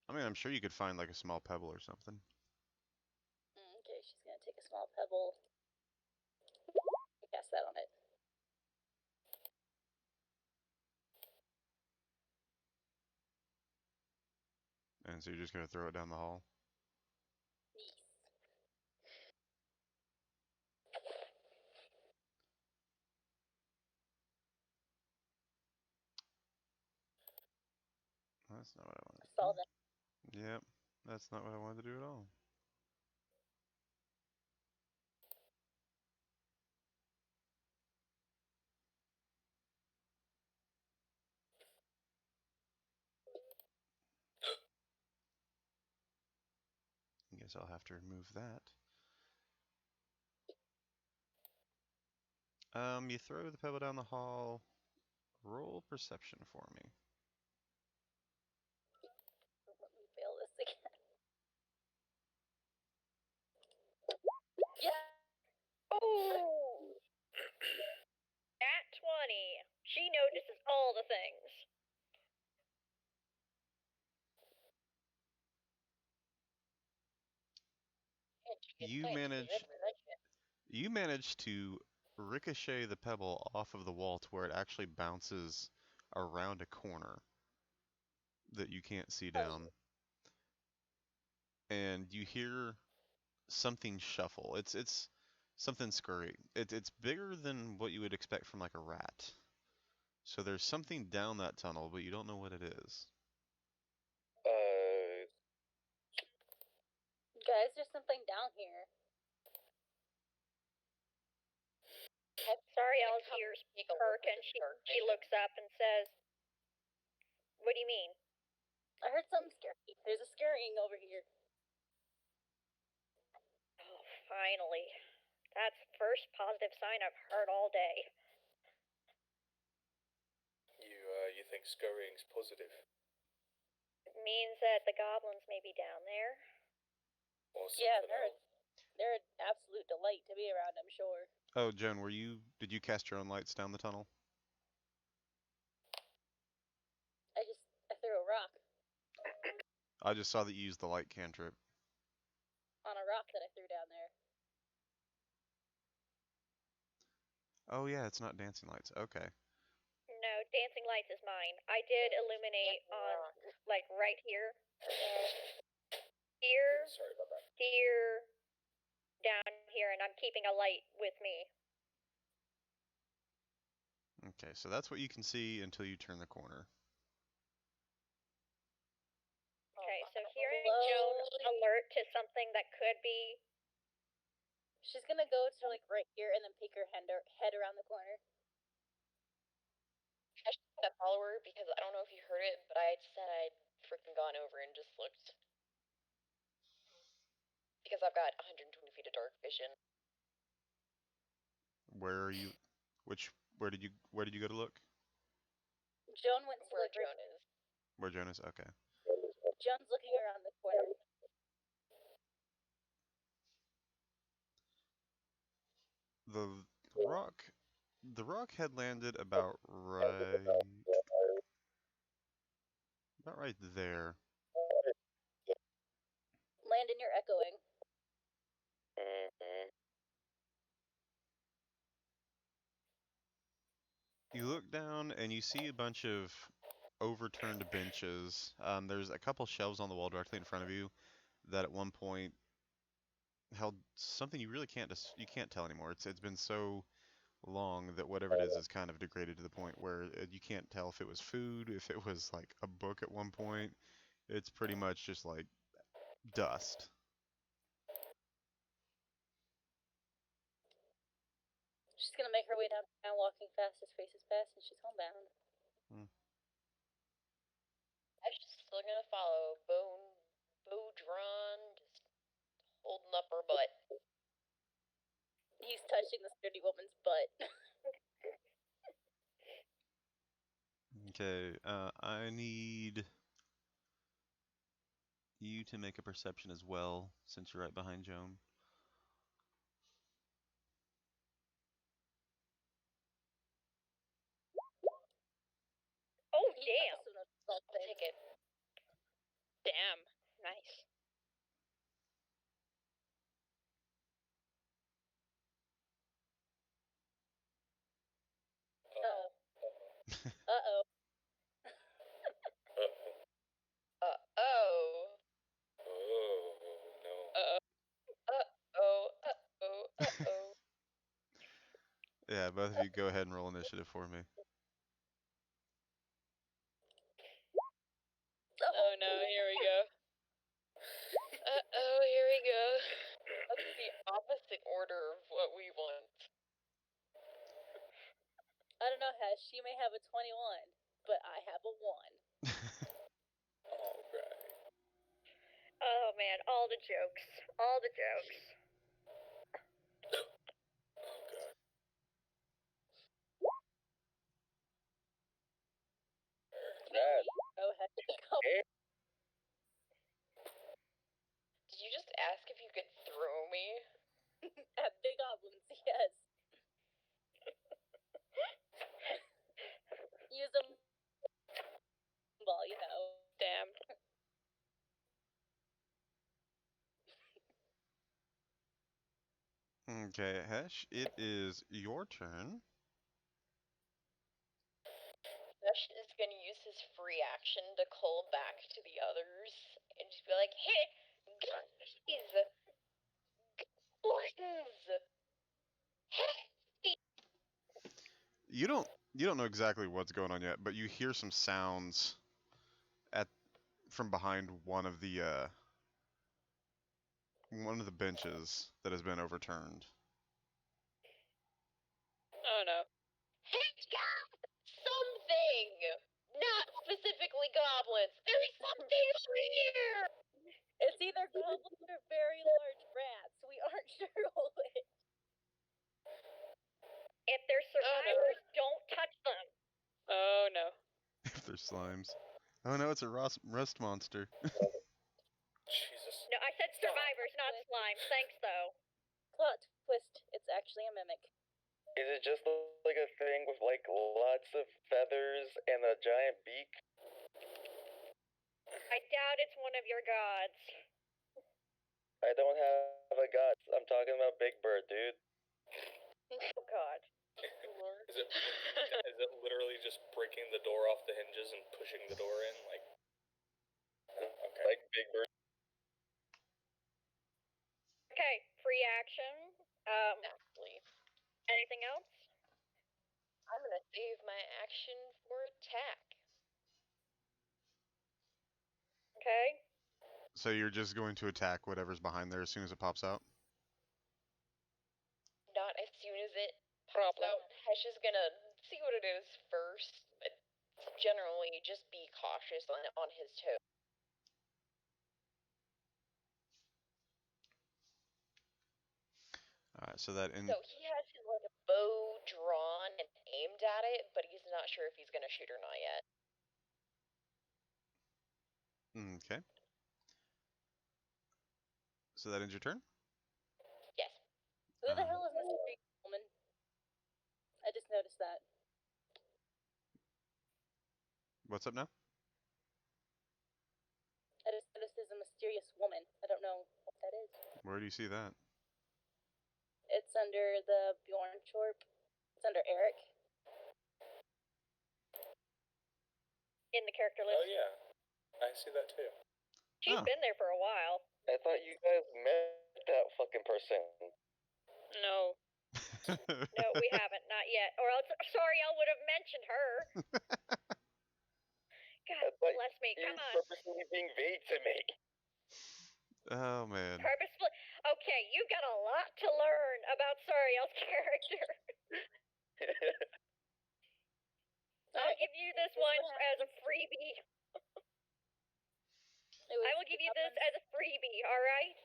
I mean, I'm sure you could find like a small pebble or something. Okay, she's gonna take a small pebble. Cast that on it. And so you're just gonna throw it down the hall? Yes. That's not what I wanted. Saw that. Yep, that's not what I wanted to do at all. I guess I'll have to remove that. You throw the pebble down the hall. Roll perception for me. Let me fail this again. Yeah. Oh! At 20. She notices all the things. You manage to ricochet the pebble off of the wall to where it actually bounces around a corner that you can't see down. And you hear something shuffle. It's something scurry. It's bigger than what you would expect from like a rat. So there's something down that tunnel, but you don't know what it is. Guys, there's something down here. Sariel's ears perk and she looks up and says, "What do you mean?" I heard something scary. There's a scurrying over here. Oh, finally. That's the first positive sign I've heard all day. You think scurrying's positive? It means that the goblins may be down there. Or Yeah, something else? they're an absolute delight to be around, I'm sure. Oh, Joan, did you cast your own lights down the tunnel? I threw a rock I just saw that you used the light cantrip. on a rock that I threw down there. Oh yeah, it's not dancing lights. Okay. No, dancing lights is mine. I did illuminate on, like, right here. Here, Sorry about that. here, down here, and I'm keeping a light with me. Okay, so that's what you can see until you turn the corner. Okay, so hearing Joan alert to something that could be... She's gonna go to like right here and then peek her head around the corner. I should have follow her because I don't know if you heard it, but I said I'd freaking gone over and just looked. Because I've got 120 feet of dark vision. Where are you? Where did you go to look? Joan went to Where like Joan is. Where Joan is? Okay. Joan's looking around the corner. The rock had landed about right there. Landon, you're echoing. You look down and you see a bunch of overturned benches. There's a couple shelves on the wall directly in front of you that at one point held something you really you can't tell anymore. It's been so long that whatever it is kind of degraded to the point where you can't tell if it was food, if it was like a book at one point. It's pretty much just like dust. She's gonna make her way down, walking fast as faces pass, and she's homebound. I'm just still gonna follow. Bow drawn, just holding up her butt. He's touching the sturdy woman's butt. Okay, I need you to make a perception as well, since you're right behind Joan. Oh, damn. I'll take it. Damn. Nice. Uh-oh. Uh-oh. Oh. Oh no. Uh-oh. Yeah, both of you go ahead and roll initiative for me. Oh no, here we go. Uh-oh, here we go. That's the opposite order of what we want. I don't know, Hesh. You may have a 21, but I have a 1. Alright. Oh, man. All the jokes. All the jokes. Oh god. That Go ahead. Go. Did you just ask if you could throw me? At big goblins, yes. Use them ball, you know. Damn. Okay, Hesh, it is your turn. Dash is gonna use his free action to call back to the others and just be like, "Hey, guys, goblins! Hey!" You don't know exactly what's going on yet, but you hear some sounds at from behind one of the benches that has been overturned. Oh no. Hey, something! Not specifically goblins. There's something over here! It's either goblins or very large rats. We aren't sure which. If they're survivors, don't touch them. Oh no. If they're slimes. Oh no, it's a rust monster. Jesus. No, I said survivors, not slimes. Thanks, though. Plot twist. It's actually a mimic. is it just like a thing with like lots of feathers and a giant beak? I doubt it's one of your gods. I don't have a guts. I'm talking about Big Bird, dude. Oh, God. Is it literally just breaking the door off the hinges and pushing the door in? Like, okay. Like Big Bird. Okay, free action. Exactly. Anything else? I'm gonna save my action for attack. Okay. So you're just going to attack whatever's behind there as soon as it pops out? Not as soon as it pops out. Hesh is gonna see what it is first, but generally just be cautious on his toes. Alright, so that in So he has his like bow drawn and aimed at it, but he's not sure if he's gonna shoot or not yet. okay. So that ends your turn? Yes. Who the hell is this mysterious woman? I just noticed that. What's up now? I just noticed there's a mysterious woman. I don't know what that is. Where do you see that? It's under the Bjorn Chorp. It's under Eric. In the character Oh list. yeah, I see that too. She's Oh. been there for a while. I thought you guys met that fucking person. No. No, we haven't. Not yet. Or else, sorry, I would have mentioned her. God I thought bless me. you Come were on. purposely being vague to me. Oh man. Purposefully. Okay, you got a lot to learn about Sariel's character. I'll give you this one as a freebie. I will give you this as a freebie, alright?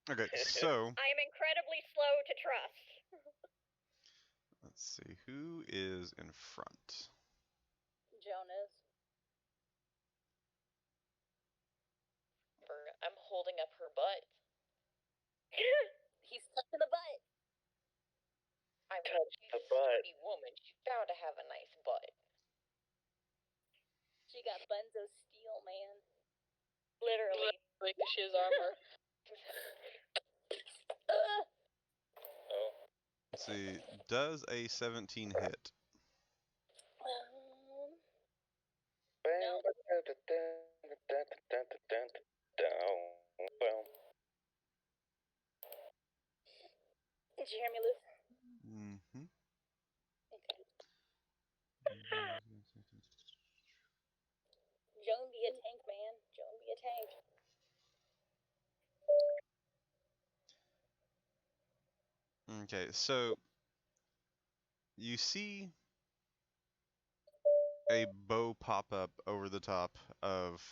Okay, so I am incredibly slow to trust. let's see who is in front. Joan. down is. I'm holding up her butt. He's touching the butt. I mean, Touch she's the a butt. sturdy woman. She's bound to have a nice butt. She got Bunzo steel, man. Literally. Like, she has armor. Oh. Let's see. Does a 17 hit? No. Did you hear me, Luke? Mm-hmm. Okay. Joan be a tank, man. Joan be a tank. Okay, so you see a bow pop up over the top of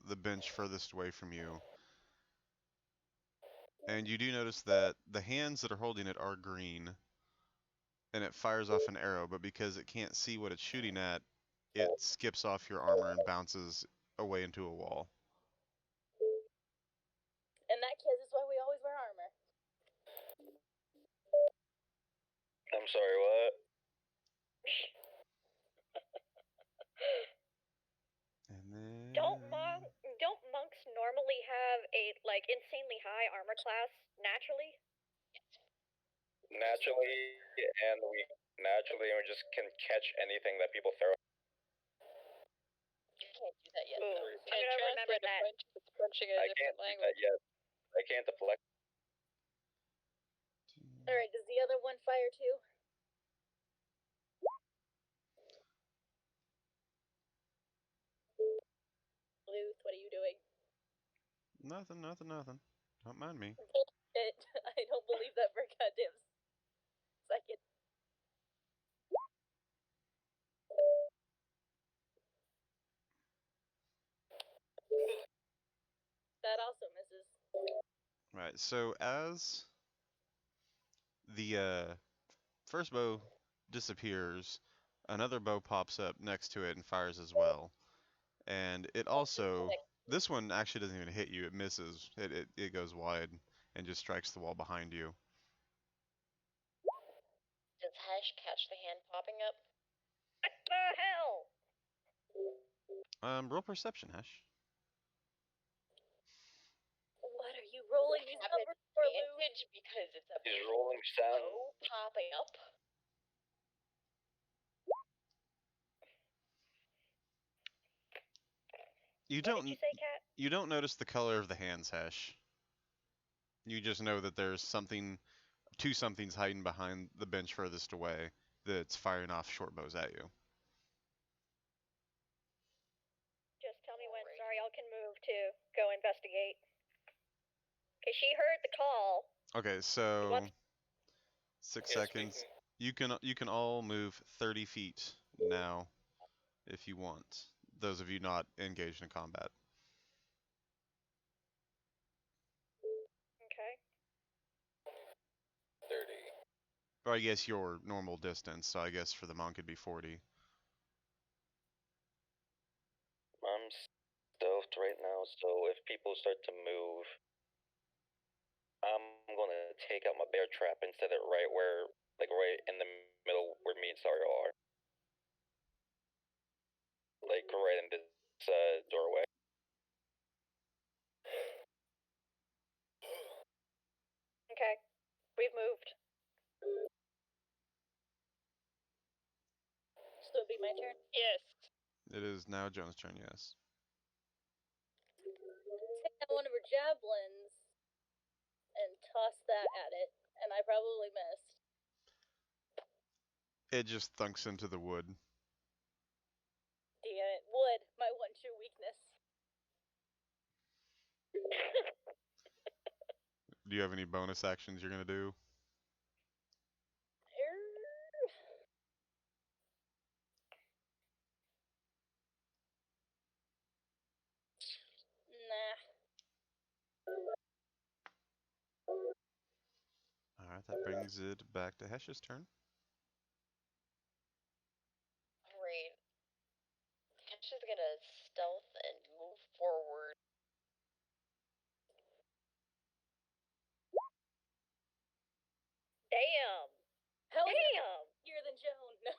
the bench furthest away from you. And you do notice that the hands that are holding it are green, and it fires off an arrow, but because it can't see what it's shooting at, it skips off your armor and bounces away into a wall. In that case, that's why we always wear armor. I'm sorry, what? And then Don't monks normally have a like insanely high armor class naturally? Naturally, and we just can catch anything that people throw. You can't do that yet, Ooh. though. I'm gonna remember Translate a that. punch if it's punching in a I can't different do language. that yet. I can't deflect. Alright, does the other one fire too? Luth, what are you doing? nothing. Don't mind me. I don't believe that for a goddamn second. That also misses. Right. So as the first bow disappears, another bow pops up next to it and fires as well. And it also, this one actually doesn't even hit you. It misses. It goes wide and just strikes the wall behind you. Does Hesh catch the hand popping up? What the hell? Roll perception, Hash. What are you rolling these Have numbers for, Luth? advantage because it's a He's rolling sound. bow popping up. You What don't did you say, Kat? you don't notice the color of the hands, Hash. You just know that there's two somethings hiding behind the bench furthest away that's firing off short bows at you. Just tell me when Alright. Zariel can move to go investigate. Cause she heard the call. Okay, so What? 6 Yes, we seconds. can- You can all move 30 feet now, if you want. Those of you not engaged in combat. Okay. 30. Or I guess your normal distance. So I guess for the monk it'd be 40. I'm stealthed right now, so if people start to move, I'm gonna take out my bear trap and set it right in the middle where me and Sario are. Like right in this doorway. Okay. We've moved. So it'd be my turn. Yes. It is now Joan's turn, yes. Take out one of her javelins and toss that at it, and I probably missed. It just thunks into the wood. Damn it. Wood, my one true weakness. Do you have any bonus actions you're gonna do? Nah. Alright, that brings it back to Hesh's turn. Great. Hash is gonna stealth and move forward. Damn. How is that Damn. easier than Joan? No.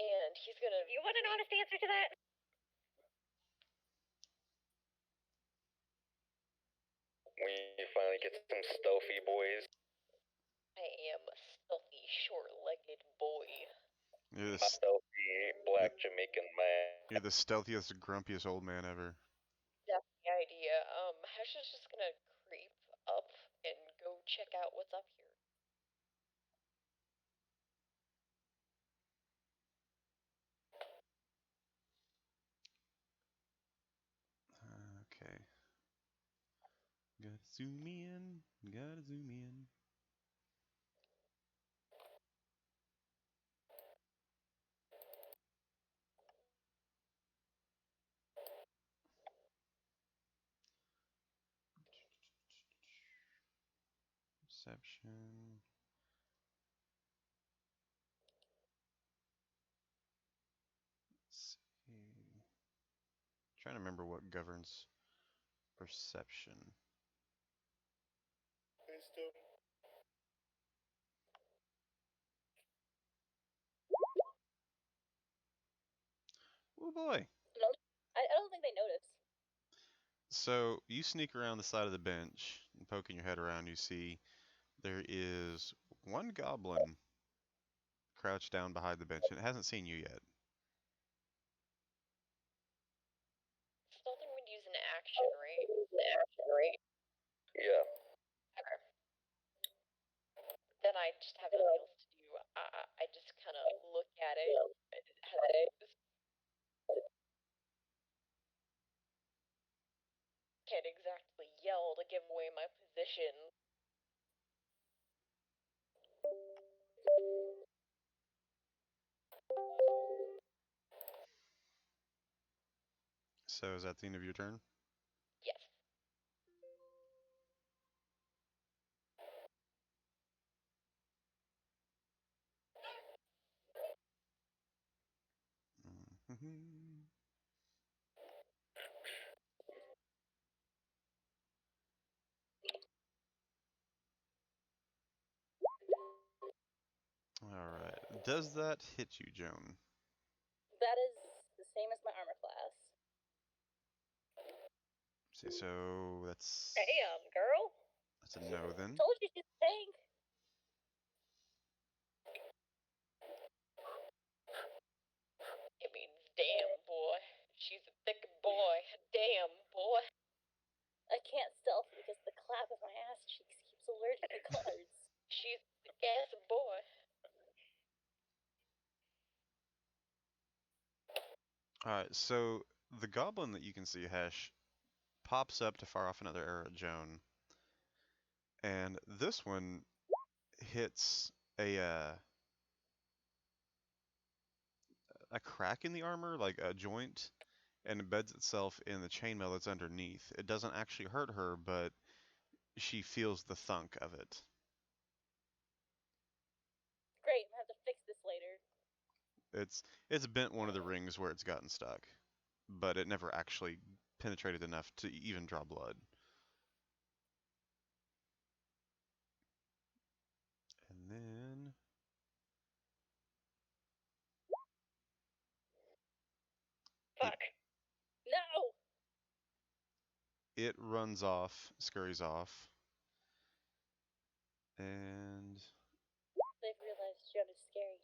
And he's gonna. You want an honest answer to that? We finally get some stealthy boys. I am a stealthy, short-legged boy. You're the, A stealthy black Jamaican man. you're the stealthiest, grumpiest old man ever. That's the idea. Hash is just gonna creep up and go check out what's up here. Okay. Gotta zoom in. Gotta zoom in. Perception. Let's see. Trying to remember what governs perception. Wisdom. Oh boy. I don't think they noticed. So you sneak around the side of the bench and poking your head around, you see there is one goblin crouched down behind the bench and it hasn't seen you yet. Stealthing would use an action, right? Yeah. Okay. Then I just have nothing else to do. I just kind of look at it. Can't exactly yell to give away my position. So is that the end of your turn? Yes. Mhm. Alright. Does that hit you, Joan? That is the same as my armor class. See, so that's Damn, girl. that's a no then. Told you she's a tank. It means damn, boy. She's a thick boy. Damn, boy. I can't stealth because the clap of my ass cheeks keeps alerting the guards. She's a thick ass boy. Alright, so the goblin that you can see, Hesh, pops up to fire off another arrow at Joan. And this one hits a crack in the armor, like a joint, and embeds itself in the chainmail that's underneath. It doesn't actually hurt her, but she feels the thunk of it. Great, I'm gonna have to fix this later. It's bent one of the rings where it's gotten stuck, but it never actually penetrated enough to even draw blood. And then Fuck. No! it runs off, scurries off, and They've realized Joan is scary.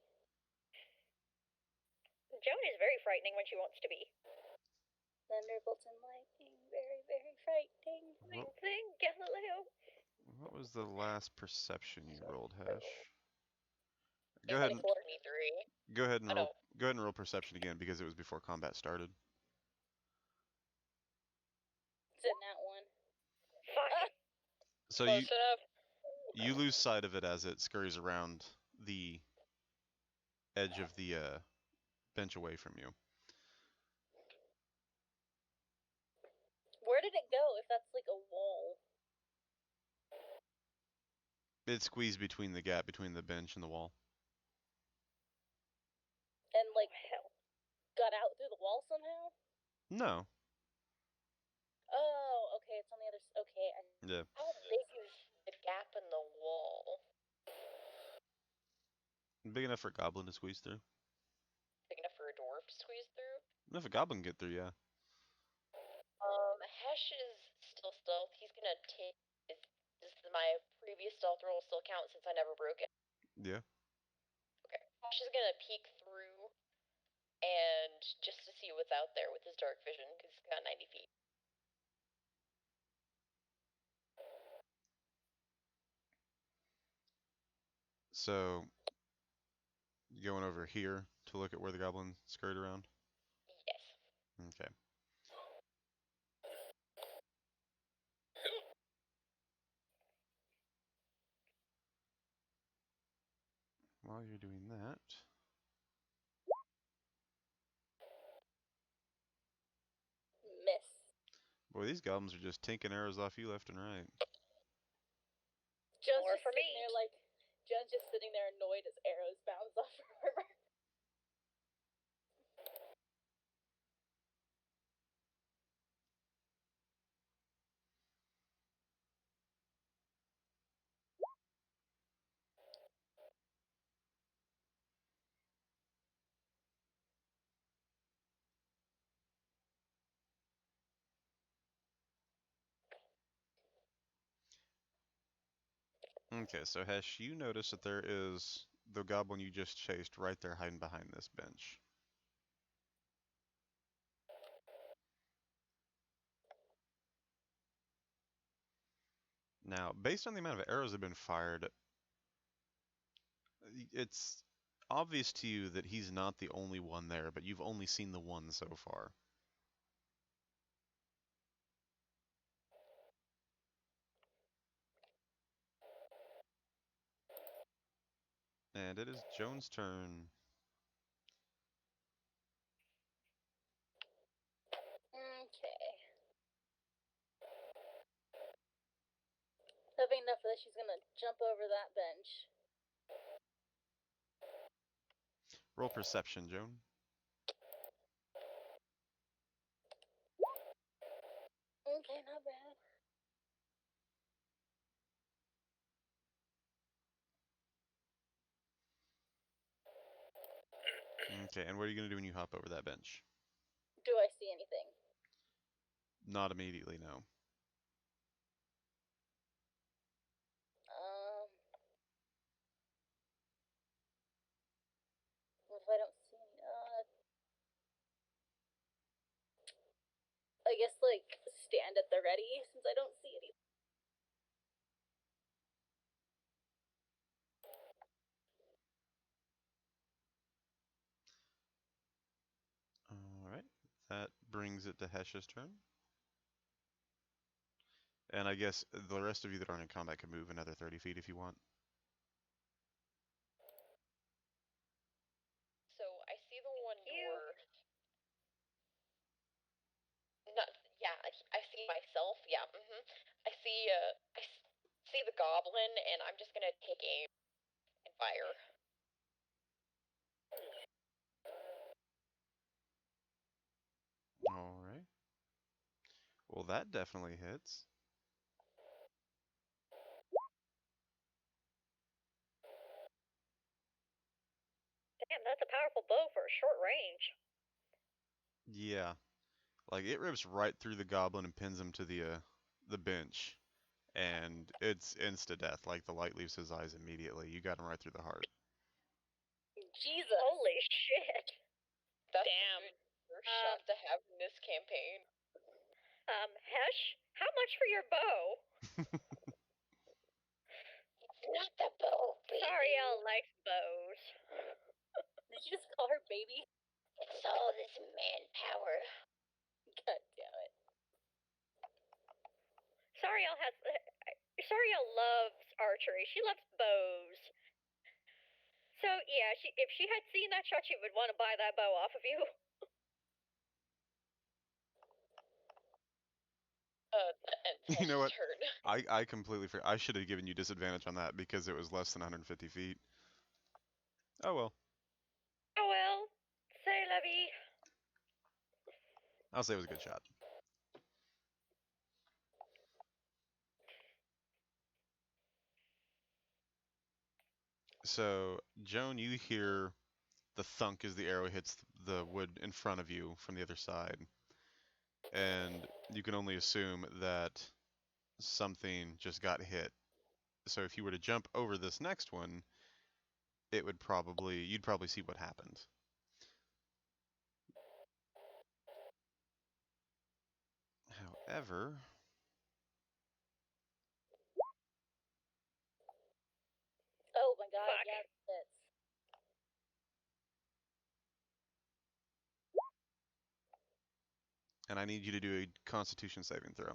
Joan is very frightening when she wants to be. Thunderbolts and lightning, very, very frightening. what, Thing, Galileo. what was the last perception you rolled, Hash? Go ahead and 23. go ahead and I roll. know. Go ahead and roll perception again because it was before combat started. It's in that one. Fuck. So Close enough. you lose sight of it as it scurries around the edge of the bench away from you. Where did it go if that's like a wall? It squeezed between the gap between the bench and the wall. And like Hell. got out through the wall somehow? No. Oh, okay, it's on the other side. Okay, Yeah. How big is the gap in the wall? Big enough for a goblin to squeeze through. Big enough for a dwarf to squeeze through? If a goblin can get through, yeah. Hesh is still stealth. He's gonna take. Does my previous stealth roll still count since I never broke it? Yeah. Okay. Hesh is gonna peek through and just to see what's out there with his dark vision because he's got 90 feet. So, you going over here to look at where the goblin scurried around? Yes. Okay. While you're doing that, miss. boy, these goblins are just tinking arrows off you left and right. John's More just for sitting me. there like John's just sitting there annoyed as arrows bounce off her. Okay, so Hesh, you notice that there is the goblin you just chased right there hiding behind this bench. Now, based on the amount of arrows that have been fired, it's obvious to you that he's not the only one there, but you've only seen the one so far. And it is Joan's turn. Okay. Having enough of this, she's gonna jump over that bench. Roll perception, Joan. Okay, not bad. Okay, and what are you going to do when you hop over that bench? Do I see anything? Not immediately, no. What if I don't see any? I guess like stand at the ready since I don't see any. Alright, that brings it to Hesh's turn. And I guess the rest of you that aren't in combat can move another 30 feet if you want. So I see the one you. dwarf. Not, yeah, I see myself. Yeah. I see. See the goblin, and I'm just gonna take aim and fire. Alright. Well, that definitely hits. Damn, that's a powerful bow for a short range. Yeah. Like, it rips right through the goblin and pins him to the bench. And it's insta-death. Like, the light leaves his eyes immediately. You got him right through the heart. Jesus. Holy shit. That's Damn. a good first shot to have in this campaign. Hesh, how much for your bow? It's not the bow, baby. Sariel likes bows. Did you just call her baby? It's all this manpower. God damn it. Sariel loves archery. She loves bows. So yeah, if she had seen that shot, she would want to buy that bow off of you. And You know what? turn. I completely forgot. I should have given you disadvantage on that because it was less than 150 feet. Oh well. Oh well, I'll say it was a good shot. So, Joan, you hear the thunk as the arrow hits the wood in front of you from the other side. And you can only assume that something just got hit. So if you were to jump over this next one, you'd probably see what happened. However, Oh my god, Fuck. yeah, that's. and I need you to do a Constitution saving throw.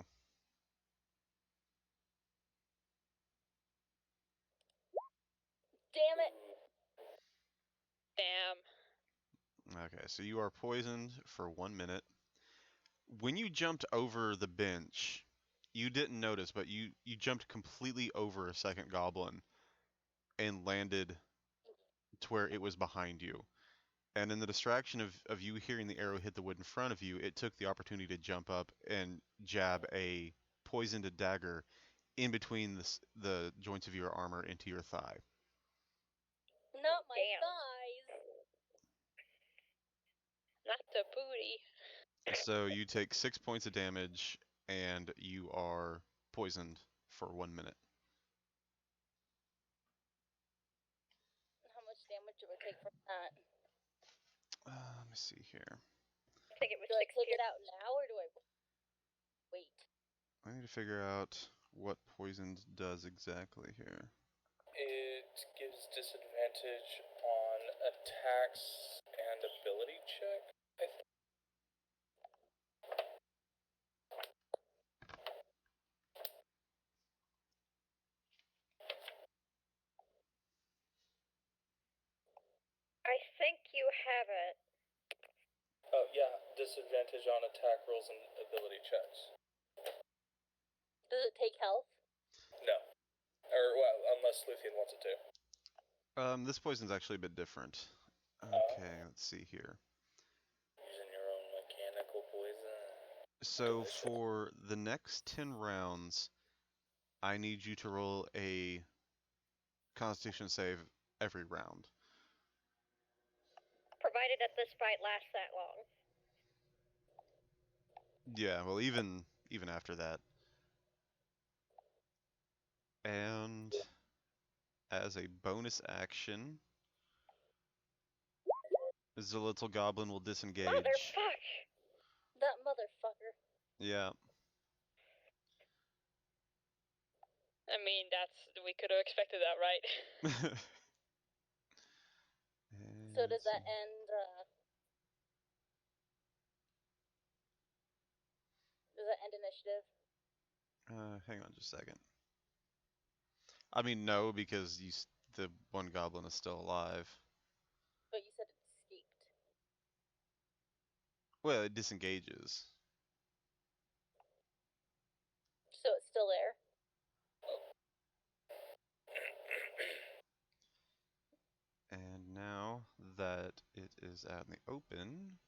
Damn it! Damn. Okay, so you are poisoned for 1 minute. When you jumped over the bench, you didn't notice, but you jumped completely over a second goblin and landed to where it was behind you. And in the distraction of you hearing the arrow hit the wood in front of you, it took the opportunity to jump up and jab a poisoned dagger in between the joints of your armor into your thigh. Not my Damn. thighs! Not the booty. So you take 6 points of damage, and you are poisoned for 1 minute. How much damage do I take from that? Let me see here. I think it was Do I 6 take it out now, or do I wait? I need to figure out what poisoned does exactly here. It gives disadvantage on attacks and ability check. I think. I think you have it. Oh yeah, disadvantage on attack rolls and ability checks. Does it take health? No, or well, unless Luthien wants it to. This poison's actually a bit different. Okay, let's see here. Using your own mechanical poison. So for the next 10 rounds, I need you to roll a Constitution save every round. Provided that this fight lasts that long. Yeah, well, even after that. And as a bonus action, the little goblin will disengage. Motherfuck! That motherfucker. Yeah. I mean, we could have expected that, right? So does that And end, does that end initiative? hang on just a second. I mean, no, because the one goblin is still alive. But you said it escaped. Well, it disengages. So it's still there? And now that it is out in the open,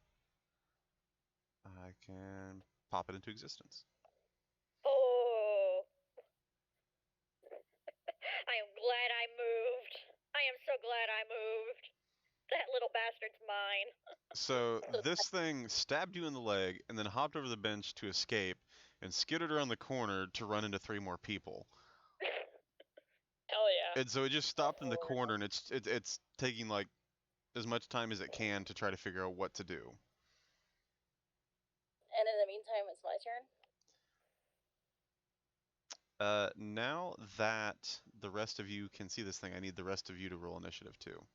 I can pop it into existence. Oh. I am glad I moved. I am so glad I moved. That little bastard's mine. So this thing stabbed you in the leg and then hopped over the bench to escape and skidded around the corner to run into 3 more people. Hell yeah. And so it just stopped in the corner, and it's taking like as much time as it can to try to figure out what to do. And in the meantime, it's my turn? Now that the rest of you can see this thing, I need the rest of you to roll initiative too.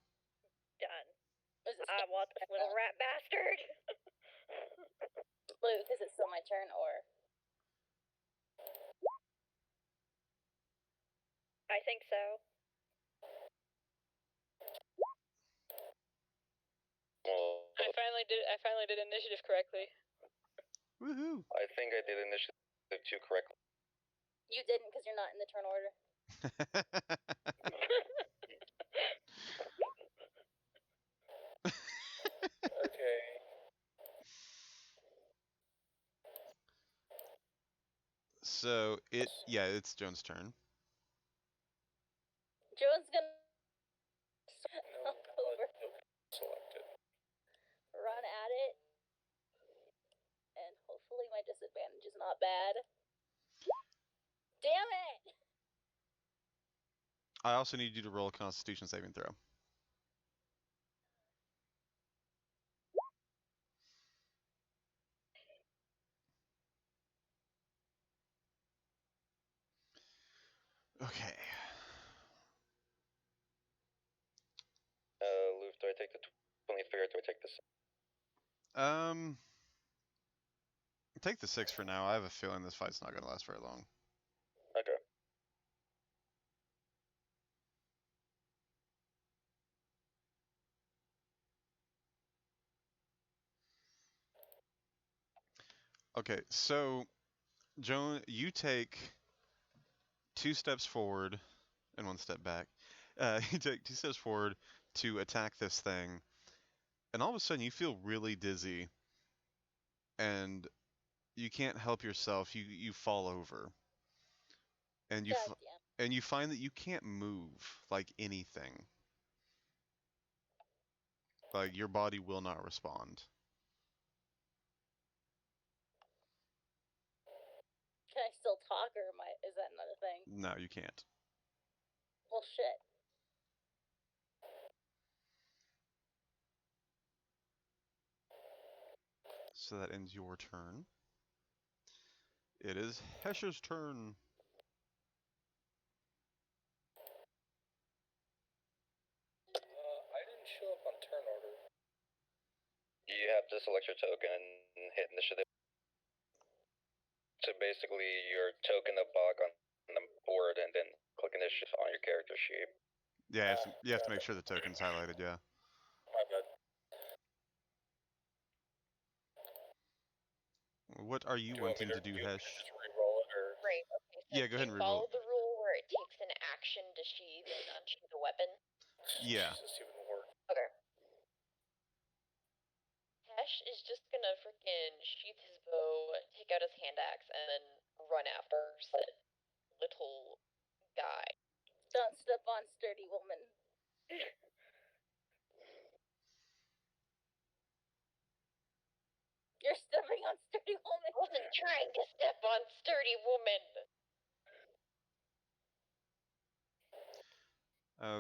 Done. Is it I want this little rat bastard. Luke, is it still my turn, or? I think so. I finally did initiative correctly. Woohoo! I think I did initiative 2 correctly. You didn't, because you're not in the turn order. Okay. So it's Joan's turn. Joan's gonna No, over, selected. run at it, and hopefully my disadvantage is not bad. Damn it! I also need you to roll a Constitution saving throw. Okay. Luke, do I take the 23 or do I take the 6? Take the 6 for now. I have a feeling this fight's not gonna last very long. Okay. Okay, so Joan, you take 2 steps forward and 1 step back. You take 2 steps forward to attack this thing, and all of a sudden you feel really dizzy, and you can't help yourself. You fall over, and you find that you can't move like anything. Like your body will not respond. Can I still talk, or is that another thing? No, you can't. Well, shit. So that ends your turn. It is Hesh's turn. I didn't show up on turn order. You have to select your token and hit initiative. So basically, your token the block on the board and then click initiative on your character sheet. Yeah, you have to make sure the token's highlighted, yeah. My bad. What are you Do you want me wanting to do, do you want me Hesh? to just re-roll it, or? Right, okay, so Yeah, go ahead do and you reroll. follow the rule where it takes an action to sheathe and unsheathe a weapon? Yeah. Jesus, even worse. Okay. Hesh is just gonna freaking sheath his bow, take out his hand axe, and then run after said little guy. Don't step on sturdy woman. You're stepping on sturdy woman. I wasn't trying to step on sturdy woman.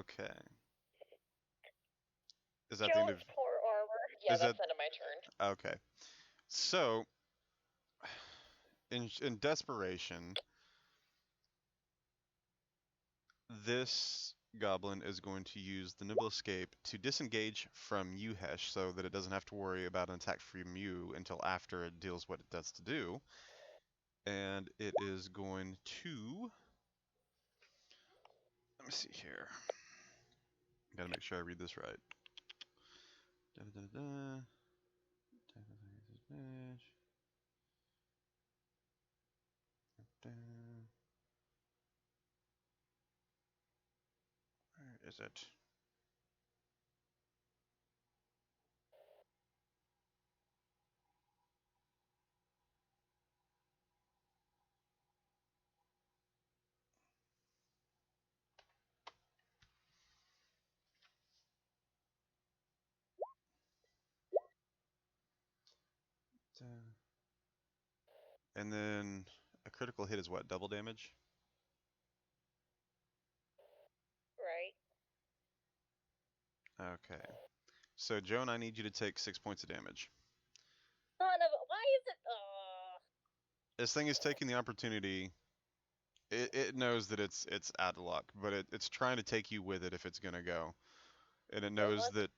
Okay. Is that the end of... Joan's poor armor. Yeah, Is that's that- the end of my turn. Okay. So, in desperation, this goblin is going to use the Nimble Escape to disengage from you, Hesh, so that it doesn't have to worry about an attack from you until after it deals what it does to do. And it is going to... Let me see here. Gotta make sure I read this right. Da-da-da-da. Where is it? And then a critical hit is what? Double damage? Right. Okay. So, Joan, I need you to take 6 points of damage. Son of a. Why is it. This thing is taking the opportunity. It knows that it's out of luck, but it's trying to take you with it if it's gonna go. And it knows that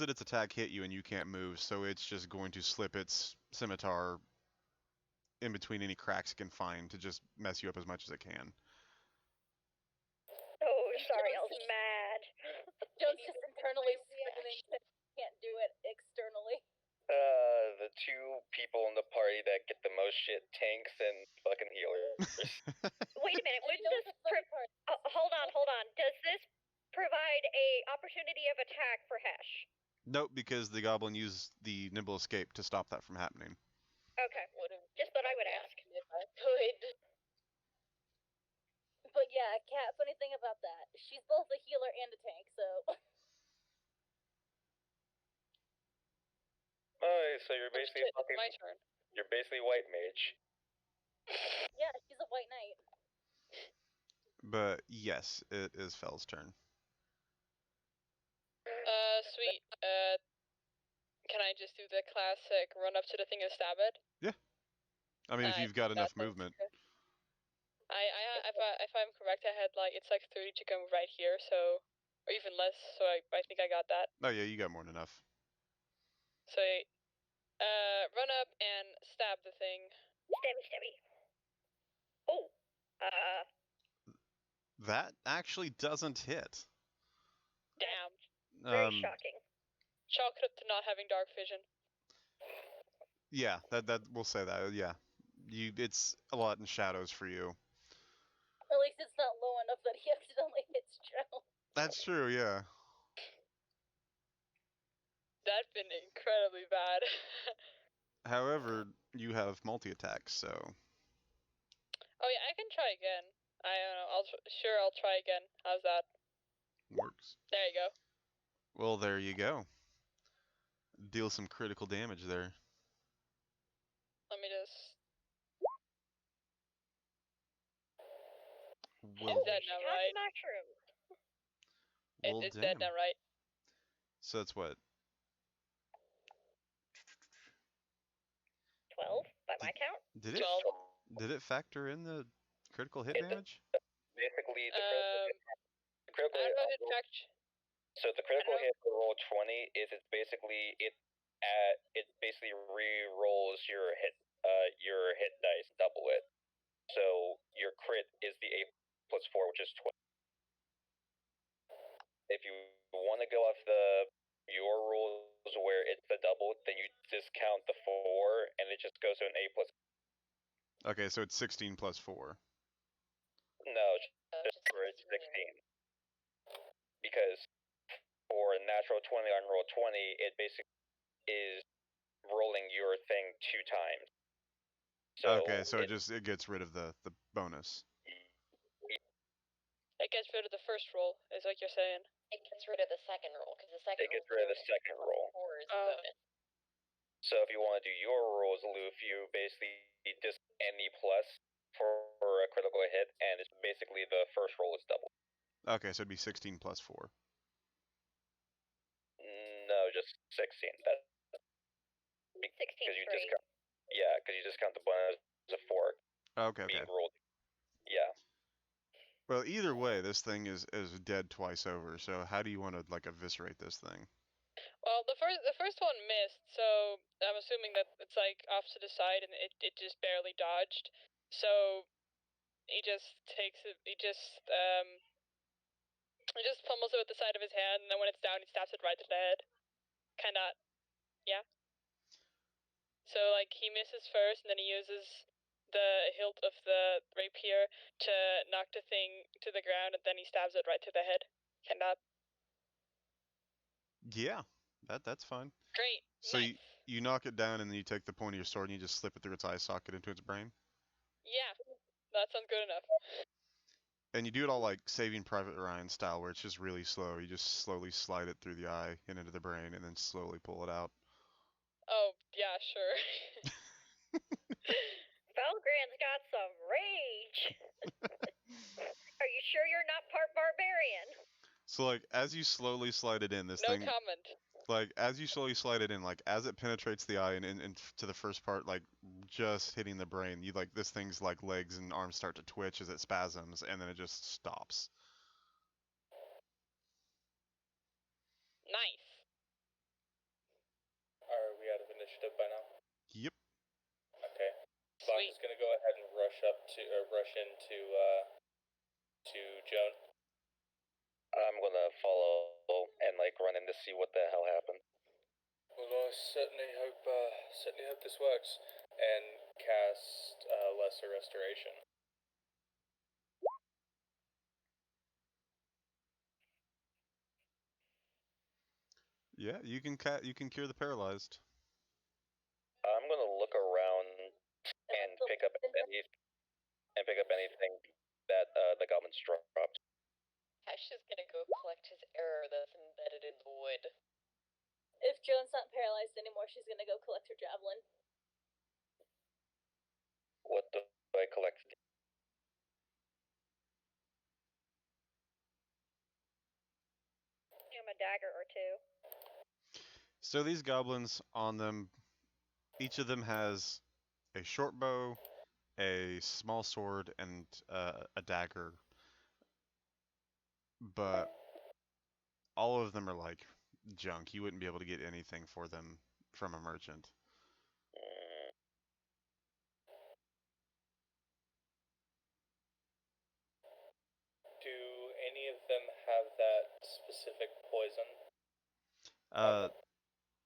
its attack hit you and you can't move, so it's just going to slip its scimitar in between any cracks it can find to just mess you up as much as it can. Oh, sorry, I was mad. Joan's just internally screaming that she can't do it externally. The two people in the party that get the most shit, tanks and fucking healers. Wait a minute, wouldn't Joan's this... the funny part. hold on. Does this provide a opportunity of attack for Hesh? Nope, because the goblin used the Nimble Escape to stop that from happening. Okay. Would've Just thought I would ask. if Good. But yeah, Cat, funny thing about that, she's both a healer and a tank, so Alright, so you're basically Shit, it's my turn. you're basically white mage. yeah, she's a white knight. But yes, it is Fell's turn. Sweet. Can I just do the classic run up to the thing and stab it? I mean, if you've got enough That sounds movement. good. If I'm correct, I had like it's like 30 to come right here, so or even less. So I think I got that. Oh yeah, you got more than enough. So run up and stab the thing. Stabby, stabby. Oh, That actually doesn't hit. Damn. very shocking. Chalk it up to not having dark vision. Yeah, that we'll say that. Yeah, it's a lot in shadows for you. At least it's not low enough that he accidentally hits Joe. That's true. Yeah. That'd been incredibly bad. However, you have multi attacks, so Oh yeah, I can try again. I don't know. I'll try again. How's that? works. There you go. Well, there you go. Deal some critical damage there. Let me just. Well, It's dead now, right? Mushroom. well, It's damn. dead now, right? So that's what? 12 by my count. Did it? 12. Did it factor in the critical hit It did. damage? Basically, the I critical don't hit. know if it fact. So the critical I don't hit for roll 20 is it's basically it basically re-rolls your hit dice, double it. So your crit is the 8+4, which is 20. If you want to go off your rules where it's the double, then you discount the 4, and it just goes to an 8+. Okay, so it's 16 plus 4. No, just for 16. Because for a natural 20 on roll 20, it basically is rolling your thing 2 times. So Okay, so it gets rid of the bonus. It gets rid of the first roll, is what you're saying. It gets rid of the second roll, because the second It gets rid of the second roll. 4 is Oh. bonus. So if you want to do your rules, Loof, you basically just any plus for a critical hit, and it's basically the first roll is double. Okay, so it'd be 16 plus 4. No, just 16. That's 16 because you straight. discount. Yeah, because you discount the bonus of 4 Okay, being okay. rolled. Yeah. Well, either way, this thing is dead twice over. So how do you want to like eviscerate this thing? Well, the first one missed, so I'm assuming that it's like off to the side and it just barely dodged. So he just takes it. He just pummels it with the side of his hand, and then when it's down, he stabs it right to the head. Kinda, yeah. So like he misses first, and then he uses the hilt of the rapier to knock the thing to the ground, and then he stabs it right to the head. Kinda. Yeah, that's fine. Great. So nice. you knock it down and then you take the point of your sword and you just slip it through its eye socket into its brain. Yeah, that sounds good enough. And you do it all like Saving Private Ryan style, where it's just really slow. You just slowly slide it through the eye and into the brain, and then slowly pull it out. Oh yeah, sure. Felgran's got some rage. Are you sure you're not part barbarian? So like as you slowly slide it in, this No thing, comment. like as you slowly slide it in, like as it penetrates the eye and to the first part, like just hitting the brain, you like this thing's like legs and arms start to twitch as it spasms, and then it just stops. Nice. Are we out of initiative by now? Yep. Okay. Bach Sweet. is gonna go ahead and rush into Joan. I'm gonna follow and like run in to see what the hell happened. Well, I certainly hope this works, and cast Lesser Restoration. Yeah, you can cure the paralyzed. I'm gonna look around and pick pick up anything that the goblins dropped. Ash is gonna go collect his arrow that's embedded in the wood. If Joan's not paralyzed anymore, she's gonna go collect her javelin. What do I collect? Give him a dagger or two. So these goblins on them, each of them has a short bow, a small sword, and a dagger. But all of them are like junk. You wouldn't be able to get anything for them from a merchant. Do any of them have that specific poison?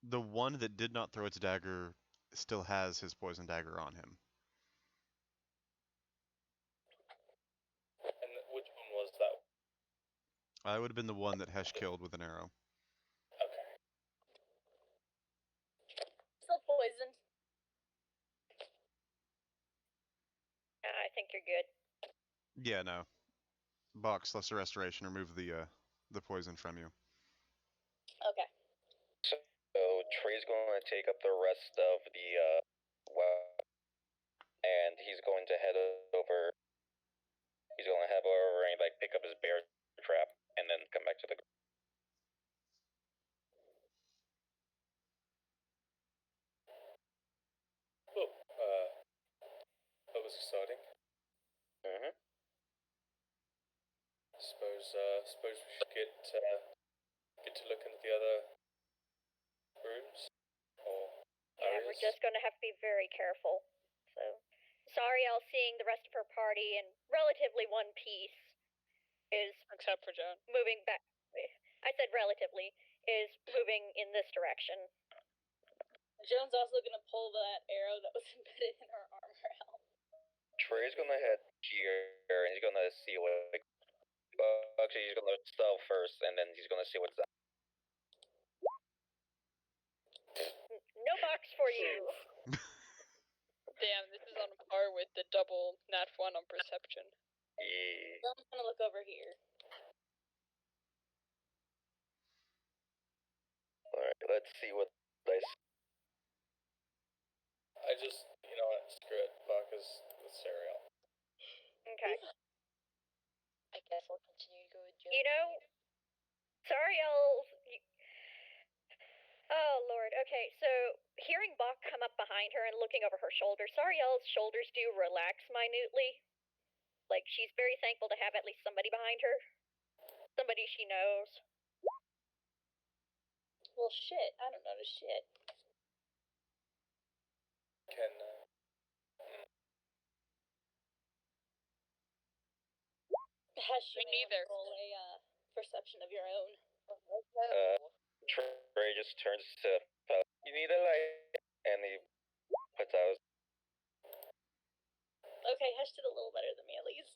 The one that did not throw its dagger still has his poison dagger on him. And which one was that? I would have been the one that Hesh killed with an arrow. Okay. Still poisoned. I think you're good. Yeah, no. Box, lesser restoration, remove the poison from you. Okay. So Trey's going to take up the rest of the and he's going to head over. He's going to head over and like pick up his bear trap and then come back to the. Oh, that was exciting. Mm-hmm. Suppose we should get to look into the other rooms or Yeah, areas. we're just gonna have to be very careful. So, Sariel, seeing the rest of her party in relatively one piece, is Except for Joan. moving back. I said relatively, is moving in this direction. Joan's also gonna pull that arrow that was embedded in her armor out. Trey's going to head here and he's going to see what. Actually, he's going to stealth first and then he's going to see what's that. No box for you. Damn, this is on par with the double nat 1 on perception. Yeah. So I'm gonna look over here. Alright, let's see what dice. I just, you know what, screw it. Baka's with cereal. Okay. I guess I'll continue to go with Joan. You know, Sariel's. Oh Lord. Okay, so hearing Bach come up behind her and looking over her shoulder, Sariel's shoulders do relax minutely. Like she's very thankful to have at least somebody behind her, somebody she knows. Well, shit. I don't notice shit. Can, Has she Me neither. roll a perception of your own? Trey just turns to. You need a light, and he puts out. Okay, Hesh did a little better than me at least.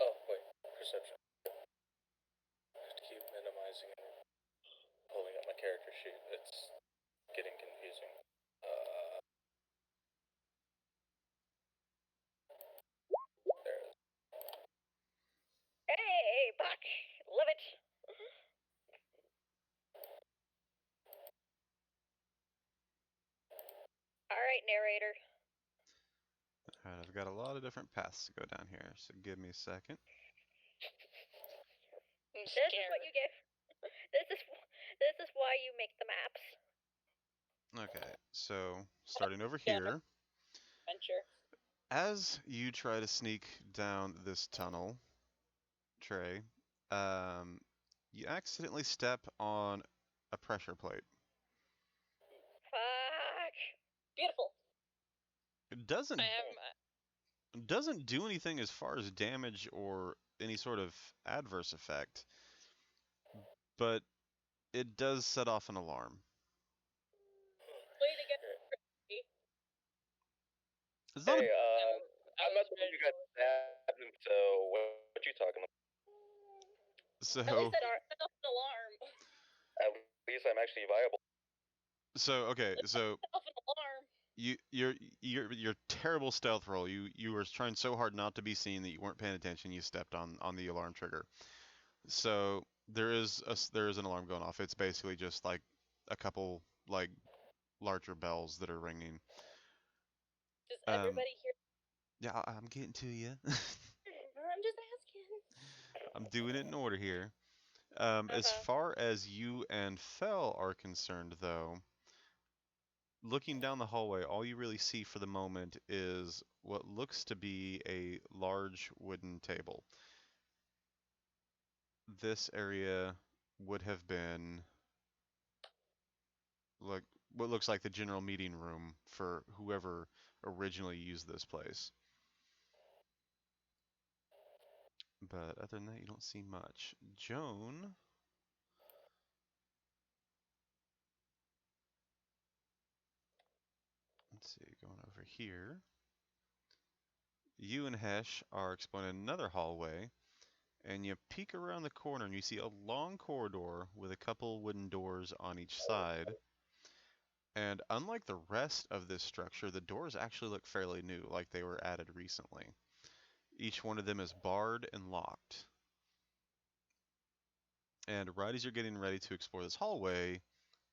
oh, wait, perception. I have to keep minimizing and pulling up my character sheet. It's getting confusing. There it is. Hey, Bach, love it. All right, narrator. Alright, I've got a lot of different paths to go down here, so give me a second. I'm This is scared. what you get. This is why you make the maps. Okay, so starting over Yeah. here, Venture. as you try to sneak down this tunnel, Trey, you accidentally step on a pressure plate. Fuck. Beautiful. It doesn't I am. doesn't do anything as far as damage or any sort of adverse effect, but it does set off an alarm. Way to get pretty. It's not Hey, a, I'm not the one who got stabbed, and so what you talking about? so At least I set off an alarm. At least I'm actually viable. so okay, so Set off an alarm. your terrible stealth roll. You were trying so hard not to be seen that you weren't paying attention. You stepped on the alarm trigger. So there is an alarm going off. It's basically just like a couple like larger bells that are ringing. Does Um, everybody hear? yeah, I'm getting to you. I'm just asking. I'm doing it in order here. As Uh-huh. far as you and Fell are concerned, though, looking down the hallway, all you really see for the moment is what looks to be a large wooden table. This area would have been like what looks like the general meeting room for whoever originally used this place. But other than that, you don't see much. Joan, let's see, going over here. You and Hesh are exploring another hallway, and you peek around the corner and you see a long corridor with a couple wooden doors on each side. And unlike the rest of this structure, the doors actually look fairly new, like they were added recently. Each one of them is barred and locked. And right as you're getting ready to explore this hallway,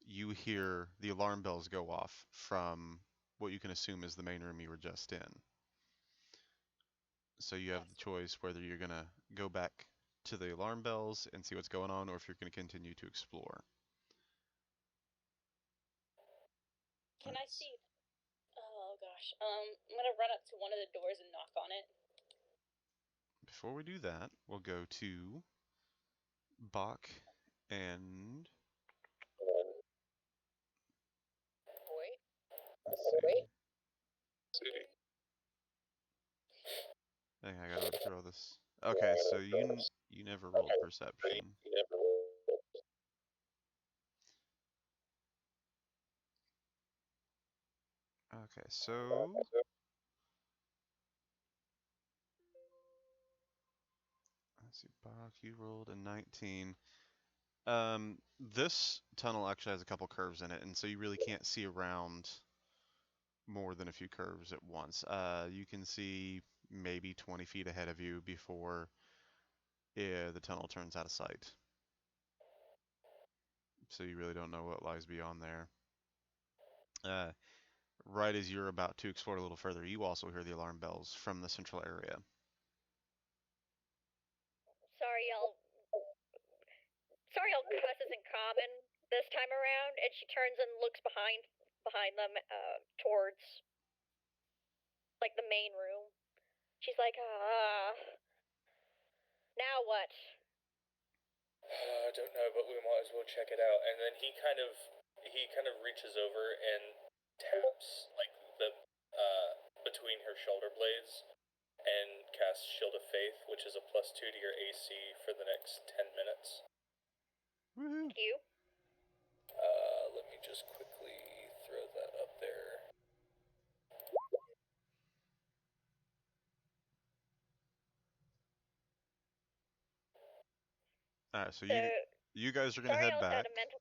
you hear the alarm bells go off from what you can assume is the main room you were just in. So you have the choice whether you're going to go back to the alarm bells and see what's going on, or if you're going to continue to explore. Can I see? Oh gosh. I'm gonna run up to one of the doors and knock on it. Before we do that, we'll go to Bach and Boy. let's see. I think I gotta look through all this. Okay, so you never rolled perception. Okay, so let's see, Bach, you rolled a 19. This tunnel actually has a couple curves in it, and so you really can't see around more than a few curves at once. You can see maybe 20 feet ahead of you before the tunnel turns out of sight. So you really don't know what lies beyond there. Right as you're about to explore a little further, you also hear the alarm bells from the central area. Sorry, y'all cusses in common this time around, and she turns and looks behind them, towards like the main room. She's like, now what? I don't know, but we might as well check it out. And then he kind of reaches over and taps like the between her shoulder blades and casts Shield of Faith, which is a +2 to your AC for the next 10 minutes. Woohoo! You? Let me just quickly throw that up there. All right, so you guys are gonna sorry, head I also back. had a mental.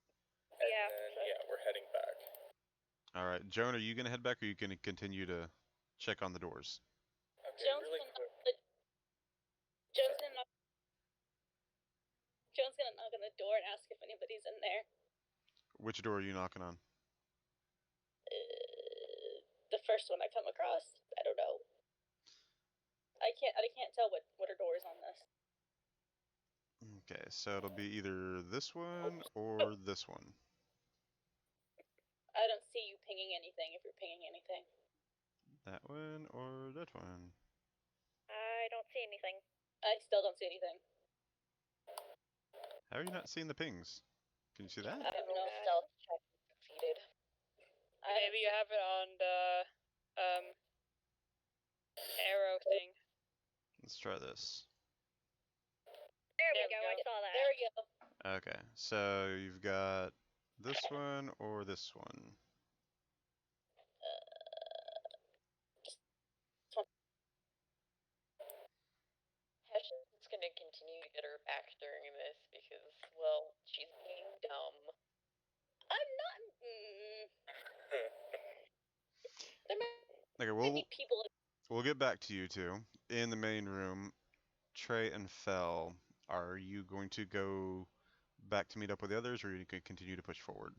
And Yeah, then, so- yeah, we're heading back. All right, Joan, are you gonna head back, or are you gonna continue to check on the doors? Okay, Jones really gonna quick. Jones gonna knock. Jones gonna knock on the door and ask if anybody's in there. Which door are you knocking on? The first one I come across. I don't know. I can't tell what are doors on this. Okay, so it'll be either this one or this one. I don't see you pinging anything. If you're pinging anything. That one or that one. I don't see anything. I still don't see anything. How are you not seeing the pings? Can you see that? I don't know. Stealth check succeeded. Maybe you have it on the arrow thing. Let's try this. There we There we go. I go. saw that. There we go. Okay, so you've got this one or this one. Hesh is going to continue to get her back during this because, well, she's being dumb. I'm not. Okay, Maybe people. we'll get back to you two in the main room. Trey and Fell, are you going to go back to meet up with the others, or are you going to continue to push forward?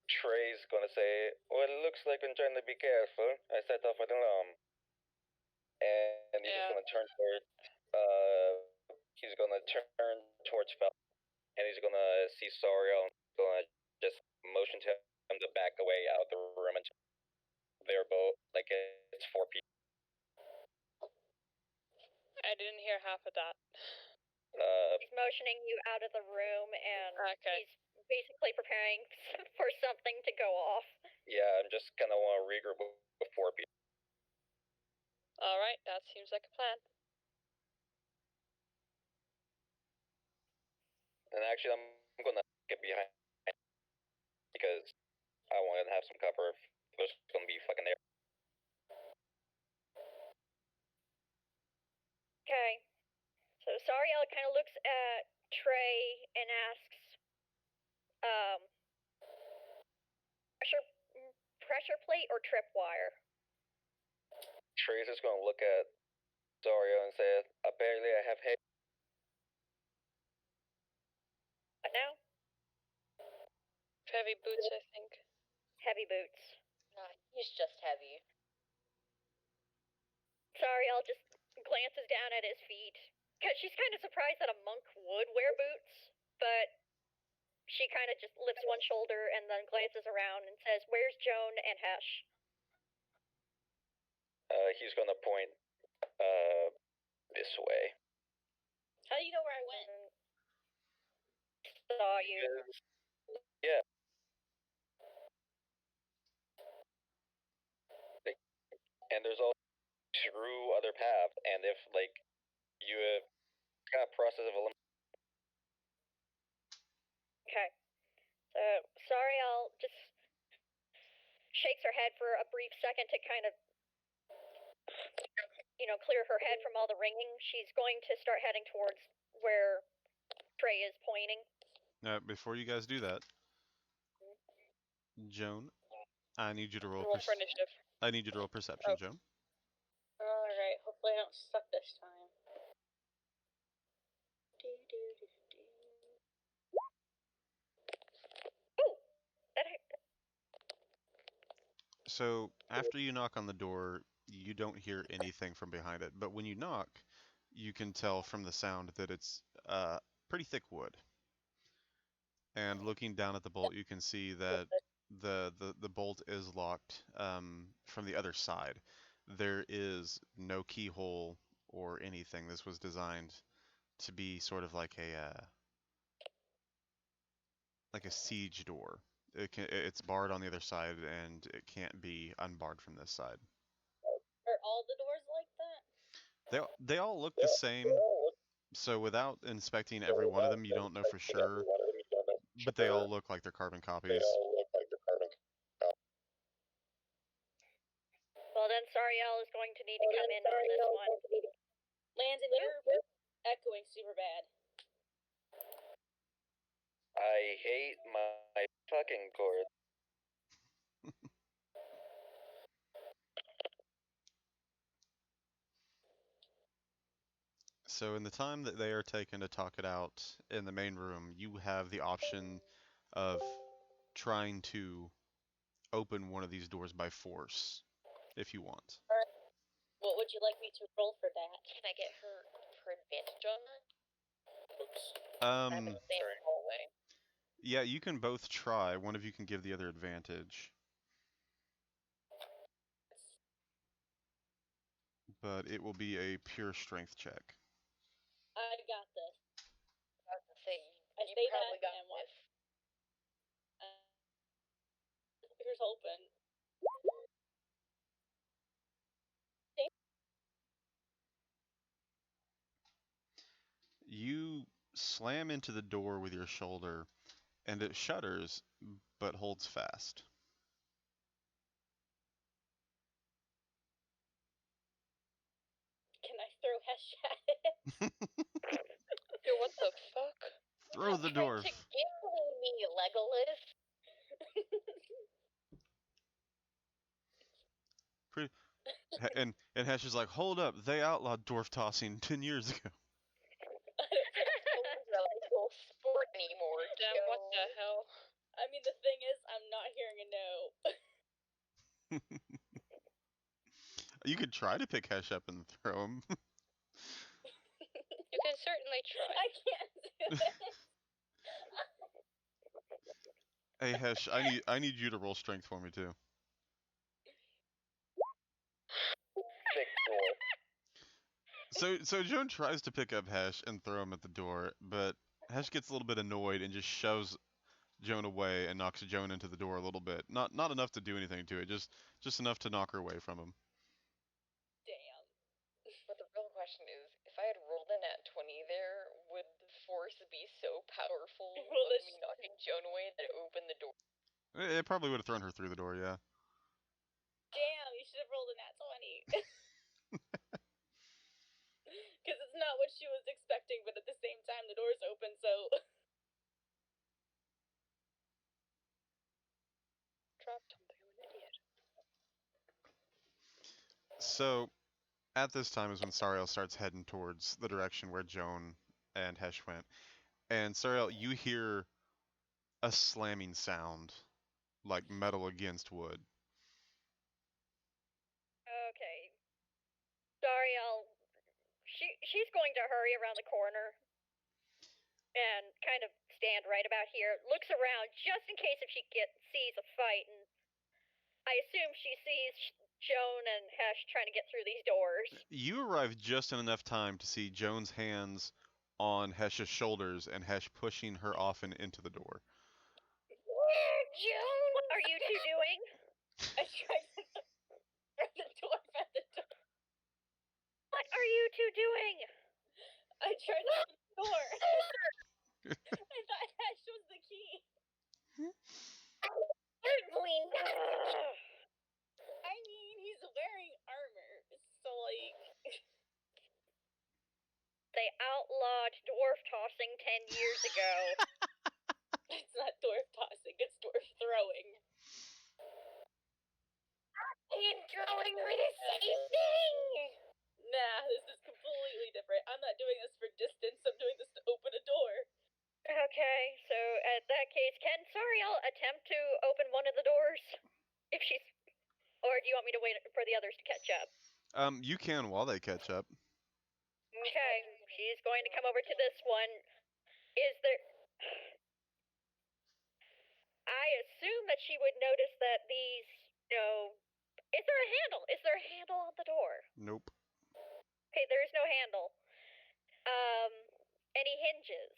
Trey's gonna say, "Well, it looks like I'm trying to be careful. I set off an alarm," and he's just Yeah. gonna turn towards. He's gonna turn towards Fel, and he's gonna see Sariel, and gonna just motion to him to back away out of the room into their boat. Like it's 4 people. I didn't hear half of that. He's motioning you out of the room, and Okay. he's basically preparing for something to go off. Yeah, I'm just kind of want to regroup with 4 people. Alright, that seems like a plan. And actually, I'm gonna get behind because I want to have some cover if there's gonna be fucking there. Okay. So Sariel kind of looks at Trey and asks, pressure plate or tripwire? Trey's just gonna look at Dario and say, "Apparently, I have head." What now? Heavy boots, I think. Heavy boots. He's just heavy. Sariel just glances down at his feet, because she's kind of surprised that a monk would wear boots, but she kind of just lifts one shoulder and then glances around and says, "Where's Joan and Hesh?" He's gonna point this way. How do you know where I went? Saw you. Yeah. And there's all true other paths, and if like you have kind of process of elimination. Okay. So Sariel just shakes her head for a brief second to kind of, clear her head from all the ringing. She's going to start heading towards where Trey is pointing. Before you guys do that, Joan, I need you to roll. Roll for initiative. I need you to roll perception, Joan. Alright, hopefully I don't suck this time. Oh! So after you knock on the door, you don't hear anything from behind it, but when you knock, you can tell from the sound that it's pretty thick wood. And looking down at the bolt, you can see that the bolt is locked from the other side. There is no keyhole or anything. This was designed to be sort of like a siege door. It's barred on the other side, and it can't be unbarred from this side. Are all the doors like that? They all look the same. So without inspecting every one of them, you don't know for sure. But they all look like they're carbon copies. Well, then Sariel is going to need to come in on this one. Landon, you're echoing super bad. I hate my fucking cord. So in the time that they are taken to talk it out in the main room, you have the option of trying to open one of these doors by force, if you want. What would you like me to roll for that? Can I get her for advantage on that? Oops. I'm in the same hallway. Yeah, you can both try. One of you can give the other advantage. But it will be a pure strength check. I got this. I was gonna say, I you say probably that got and what? this. Here's hoping. You slam into the door with your shoulder, and it shudders, but holds fast. Can I throw Hesh at it? Yo, what the fuck? Throw the dwarf. To give me Legolas. And Hesh is like, hold up, they outlawed dwarf tossing 10 years ago. I don't think shoulders are a legal sport anymore. Damn, what the Joe. hell? I mean, the thing is, I'm not hearing a no. You could try to pick Hesh up and throw him. You can certainly try. I can't do it. Hey Hesh, I need you to roll strength for me too. Big door. So Joan tries to pick up Hesh and throw him at the door, but Hesh gets a little bit annoyed and just shoves Joan away and knocks Joan into the door a little bit. Not enough to do anything to it, just enough to knock her away from him. Damn. But the real question is, if I had rolled in at 20 there, would the force be so powerful Well, of that's me knocking Joan away that it opened the door? It probably would have thrown her through the door, yeah. Damn, you should have rolled a nat 20. Because it's not what she was expecting, but at the same time, the door's open, so. Dropped something, I'm an idiot. So at this time is when Sariel starts heading towards the direction where Joan and Hesh went. And Sariel, you hear a slamming sound, like metal against wood. Okay. She's going to hurry around the corner and kind of stand right about here. Looks around just in case if she sees a fight, and I assume she sees Joan and Hesh trying to get through these doors. You arrive just in enough time to see Joan's hands on Hesh's shoulders and Hesh pushing her off and into the door. Joan, what are you two doing? I tried to throw the door at the door. What are you two doing? I tried to open the door. I thought Hesh was the key. Certainly not. I mean, he's wearing armor, so like. They outlawed dwarf tossing 10 years ago. It's not dwarf tossing, it's dwarf throwing. And throwing are the same thing. Nah, this is completely different. I'm not doing this for distance, I'm doing this to open a door. Okay, so at that case, can Sariel attempt to open one of the doors? If she's... Or do you want me to wait for the others to catch up? You can while they catch up. Okay, she's going to come over to this one. Is there... I assume that she would notice that these, is there a handle? Is there a handle on the door? Nope. Okay, there is no handle. Any hinges?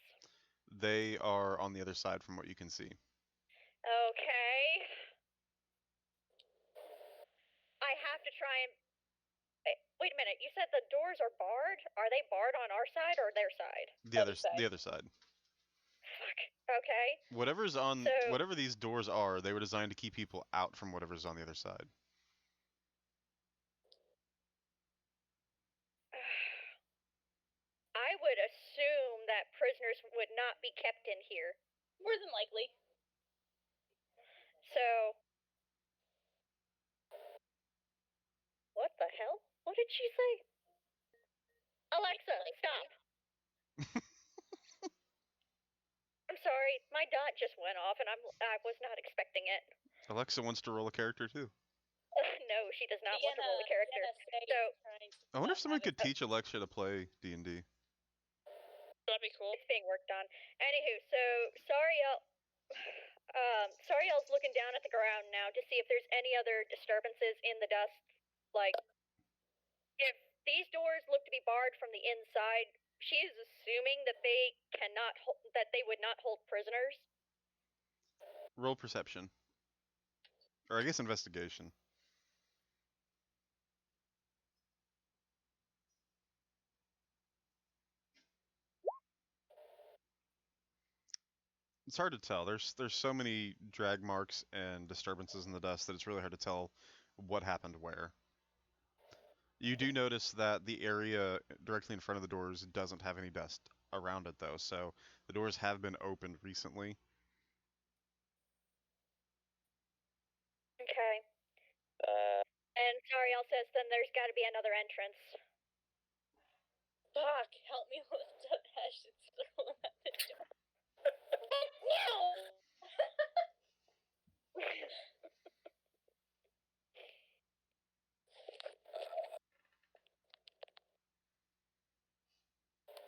They are on the other side from what you can see. Okay. I have to try and... Wait a minute, you said the doors are barred? Are they barred on our side or their side? The Other other side. Fuck. Okay. Whatever these doors are, they were designed to keep people out from whatever's on the other side. I would assume that prisoners would not be kept in here. More than likely. So... What the hell? What did she say? Alexa, stop. I'm sorry, my dot just went off and I was not expecting it. Alexa wants to roll a character too. No, she does not want to roll a character. I wonder if someone could teach Alexa to play D&D. That'd be cool. It's being worked on. Anywho, so Sariel's looking down at the ground now to see if there's any other disturbances in the dust. Like, if these doors look to be barred from the inside, she is assuming that they would not hold prisoners. Roll perception. Or I guess investigation. It's hard to tell. There's so many drag marks and disturbances in the dust that it's really hard to tell what happened where. You do notice that the area directly in front of the doors doesn't have any dust around it though, so the doors have been opened recently. Okay. And Sariel says then there's got to be another entrance. Fuck, help me lift up Ash and throw him at the door. No!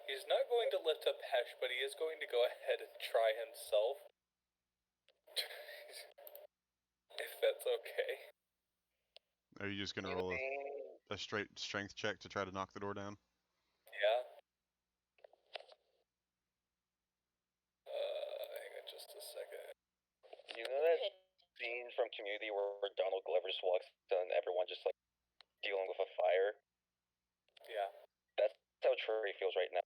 He's not going to lift up Hesh, but he is going to go ahead and try himself. If that's okay. Are you just gonna roll a straight strength check to try to knock the door down? Yeah. Hang on just a second. You know that scene from Community where Donald Glover just walks in and everyone just like dealing with a fire? Yeah. That's how Trey feels right now.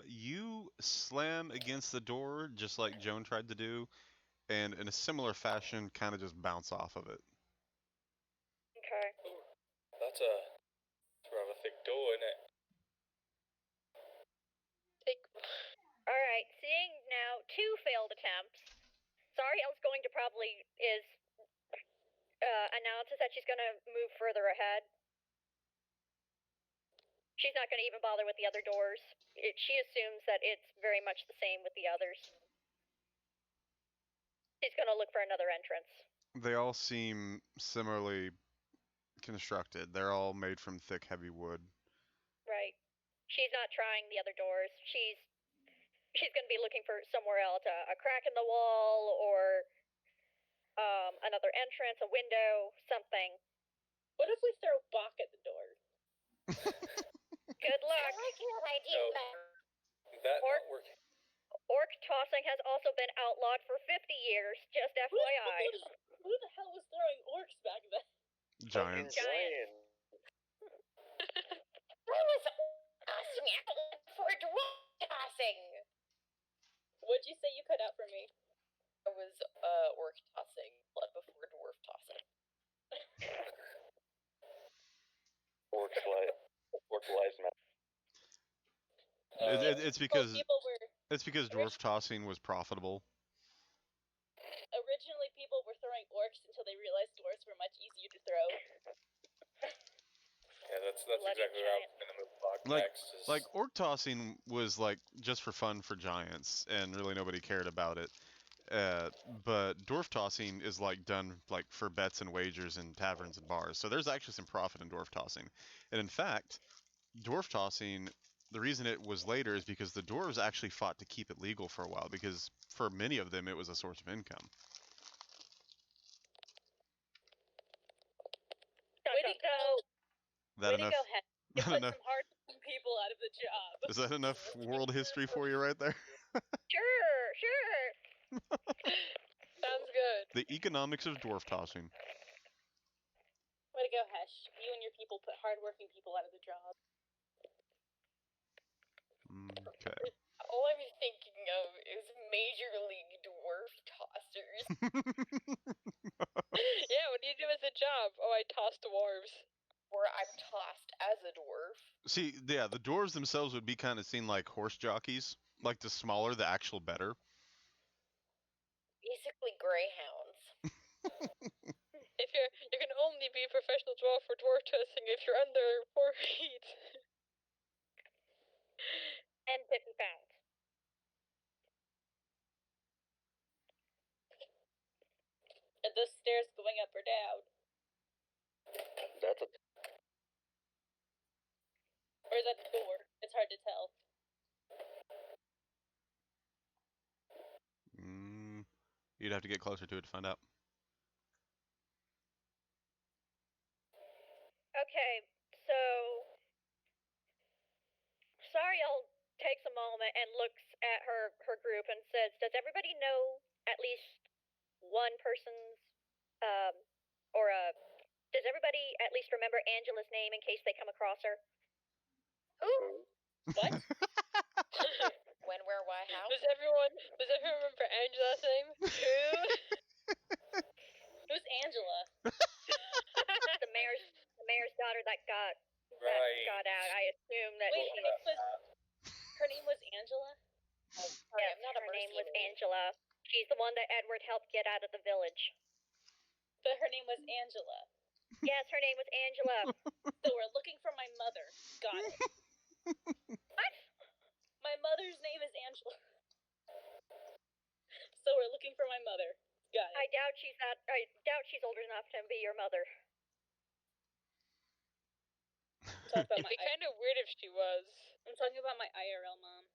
You slam against the door just like Joan tried to do, and in a similar fashion, kind of just bounce off of it. Okay. That's a rather thick door, isn't it? Alright, seeing now 2 failed attempts, Sariel's going to probably announces that she's going to move further ahead. She's not going to even bother with the other doors. She assumes that it's very much the same with the others. She's going to look for another entrance. They all seem similarly constructed. They're all made from thick, heavy wood. Right. She's not trying the other doors. She's going to be looking for somewhere else, a crack in the wall or another entrance, a window, something. What if we throw Bach at the door? Good luck. I like that idea No. better. That not working. Orc tossing has also been outlawed for 50 years, just FYI. Who the hell was throwing orcs back then? Giants. Giants. I was tossing for dwarf tossing. What'd you say you cut out for me? I was orc tossing before dwarf tossing. Orc lives matter. It's because People were dwarf tossing was profitable. originally people were throwing orcs until they realized dwarves were much easier to throw. Yeah, that's Bloody exactly where I was giant. going to move Bog Like- next. is- Like orc tossing was like just for fun for giants, and really nobody cared about it. But dwarf tossing is like done like for bets and wagers in taverns and bars. So there's actually some profit in dwarf tossing. And in fact, dwarf tossing, the reason it was later is because the dwarves actually fought to keep it legal for a while, because for many of them it was a source of income. Way to go! That Way enough? to go, Heck. You That put enough? some hard-working people out of the job. Is that enough world history for you right there? Sure. Sounds good. The economics of dwarf tossing. Way to go, Hesh. You and your people put hard-working people out of the job. Okay. All I'm thinking of is Major League Dwarf Tossers. Yeah, what do you do as a job? Oh, I toss dwarves. Where I'm tossed as a dwarf. See, yeah, the dwarves themselves would be kind of seen like horse jockeys. Like the smaller, the actual better. Basically greyhounds. If you can only be a professional dwarf for dwarf tossing if you're under 4 feet. And 50 pounds. Are those stairs going up or down? That's a Or is that the door? It's hard to tell. You'd have to get closer to it to find out. Okay, so Sariel takes a moment and looks at her group and says, "Does everybody know at least one person's does everybody at least remember Angela's name in case they come across her?" Ooh. What? When, where, why, how? Does everyone remember Angela's name? Who? Who's Angela? the mayor's daughter that got Right. out. I assume that Wait, she this was Her name was Angela? Oh, sorry, Yes, I'm not a her name mercy was moon. Angela. She's the one that Edward helped get out of the village. But her name was Angela. Yes, her name was Angela. So we're looking for my mother. Got it. What? My mother's name is Angela. So we're looking for my mother. Got it. I doubt she's old enough to be your mother. I'm talking about It'd my be kind of weird if she was. I'm talking about my IRL mom.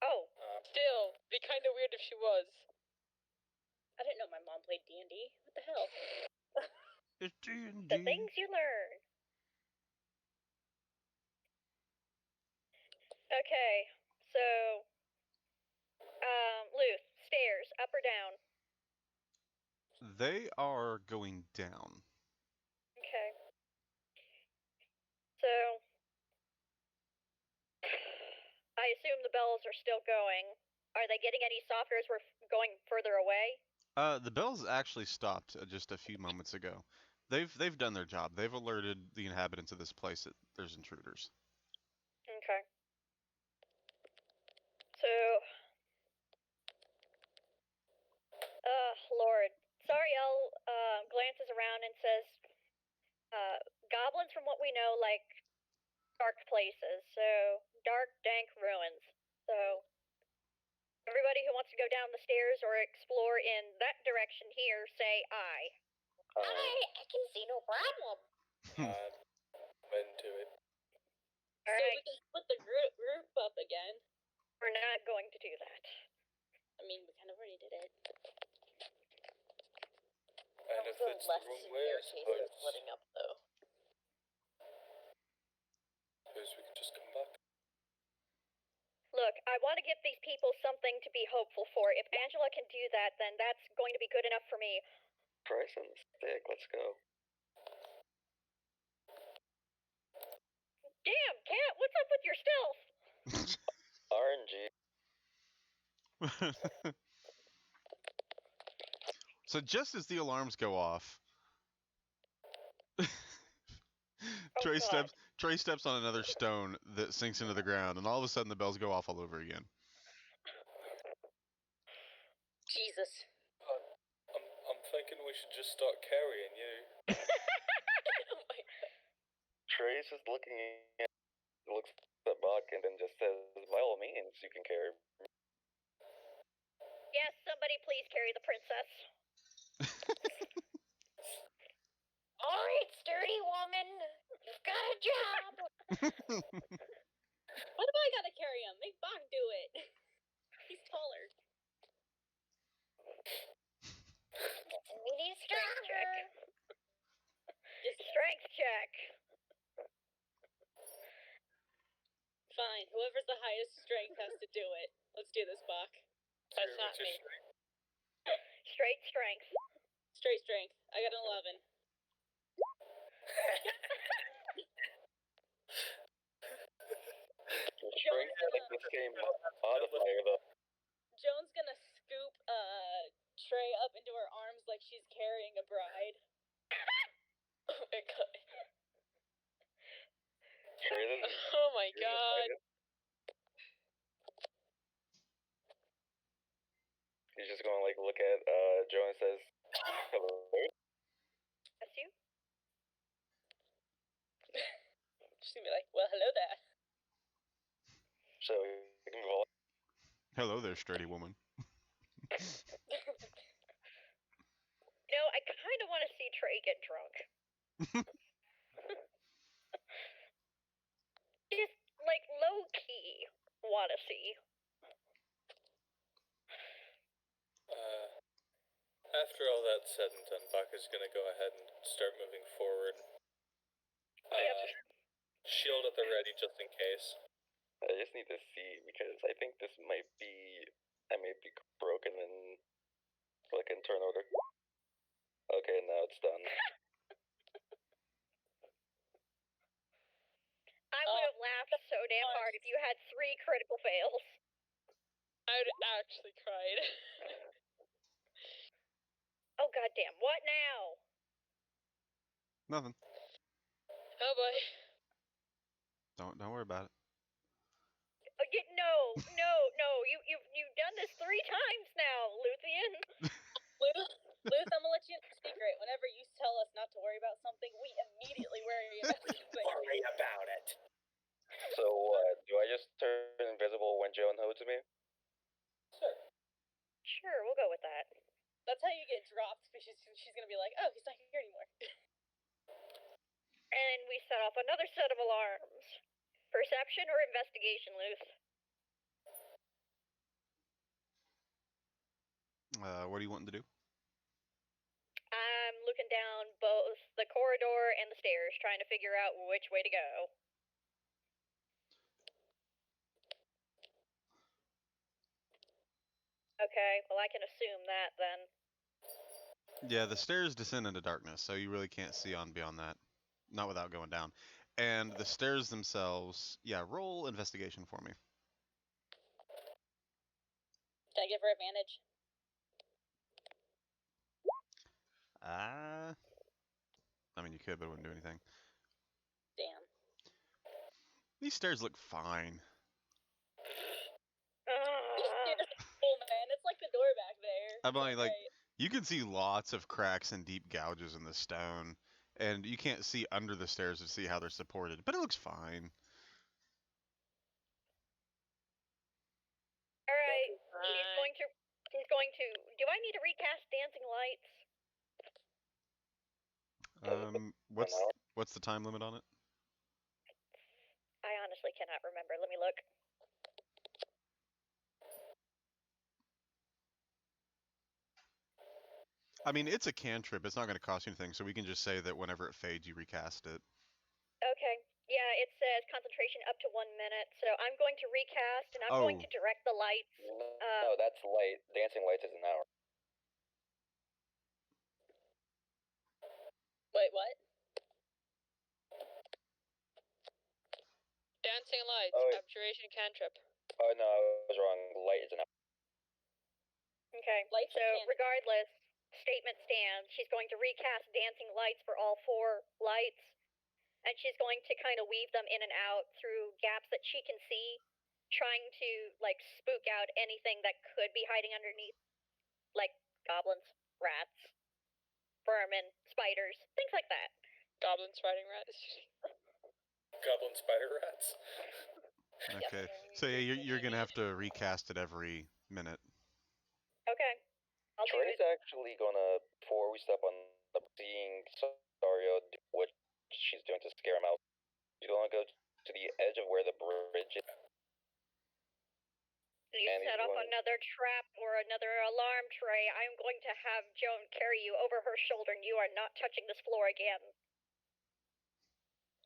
Oh, Still, it'd be kind of weird if she was. I didn't know my mom played D&D. What the hell? It's D&D. the things you learn. Okay, so, Luth, stairs, up or down? They are going down. Okay. So, I assume the bells are still going. Are they getting any softer as we're going further away? The bells actually stopped just a few moments ago. They've done their job. They've alerted the inhabitants of this place that there's intruders. Okay. So, Lord. Sariel glances around and says, goblins, from what we know, like dark places. So, dark, dank ruins. So, everybody who wants to go down the stairs or explore in that direction here, say aye. I can see no problem. I'm into it. So we Alright, can split the group up again. we're not going to do that. I mean, we kind of already did it. And if That was it's a the less wrong way, I severe case of suppose, splitting up, though. suppose we could just come back. Look, I want to give these people something to be hopeful for. If Angela can do that, then that's going to be good enough for me. Price and stick, let's go. Damn, Cat, what's up with your stealth? RNG. So just as the alarms go off, Trey God. steps on another stone that sinks into the ground, and all of a sudden the bells go off all over again. Jesus. I'm thinking we should just start carrying you. Oh my god. Trey's just looks at Buck and then just says, by all means, you can carry. Yes, somebody please carry the princess. Alright, sturdy woman. You've got a job. Why do I gotta carry him? Make Bach do it. He's taller. We need stronger. Strength check. Fine. Whoever's the highest strength has to do it. Let's do this, Bach. That's not me. Straight strength. Straight strength. I got an 11. Strength like the same modifier though. Joan's gonna scoop Trey up into her arms like she's carrying a bride. Oh my god. Trey doesn't. Oh my god. He's just gonna like look at Joe and says, "Hello." That's you? She's gonna be like, well, hello there. So we can move on. Hello there, sturdy woman. You know, I kind of want to see Trey get drunk. Just, like, low-key want to see. After all that's said and done, Baka's gonna go ahead and start moving forward. Shield at the ready just in case. I just need to see because I think this might be. I may be broken in like in turn order. Okay, now it's done. I would have laughed so damn hard if you had 3 critical fails. I'd actually cried. Oh, goddamn. What now? Nothing. Oh boy. Don't worry about it. Oh, no. You've done this 3 times now, Luthien. Luth, I'm gonna let you in a secret. Whenever you tell us not to worry about something, we immediately worry about something. Worry about it. So, do I just turn invisible when Joan holds me? Sure. Sure, we'll go with that. That's how you get dropped, because she's gonna be like, oh, he's not here anymore. And we set off another set of alarms. Perception or investigation, Luth? What are you wanting to do? I'm looking down both the corridor and the stairs, trying to figure out which way to go. Okay, well, I can assume that then. Yeah, the stairs descend into darkness, so you really can't see on beyond that. Not without going down. And the stairs themselves, yeah, roll investigation for me. Did I give her advantage? I mean, you could, but it wouldn't do anything. Damn. These stairs look fine. Oh man, it's like the door back there. I'm like, Right. you can see lots of cracks and deep gouges in the stone, and you can't see under the stairs to see how they're supported, but it looks fine. All right, he's going to. Do I need to recast dancing lights? What's the time limit on it? I honestly cannot remember. Let me look. I mean, it's a cantrip. It's not going to cost you anything, so we can just say that whenever it fades, you recast it. Okay. Yeah, it says concentration up to 1 minute, so I'm going to recast, and I'm going to direct the lights. No, that's light. Dancing lights is an hour. Wait, what? Dancing lights, Oh, wait. abjuration cantrip. Oh no, I was wrong. Light is an hour. Okay, Lights so are cantrip. regardless, statement stands. She's going to recast dancing lights for all 4 lights, and she's going to kind of weave them in and out through gaps that she can see, trying to, like, spook out anything that could be hiding underneath, like goblins, rats, vermin, spiders, things like that. Goblin spider rats. Goblin spider rats. Okay, so yeah, you're gonna have to recast it every minute. Okay, I'll do Trey's it. actually gonna, before we step on the seeing Sario do what she's doing to scare him out, she's gonna go to the edge of where the bridge is. You And set he's off going- another trap or another alarm tray. I'm going to have Joan carry you over her shoulder, and you are not touching this floor again.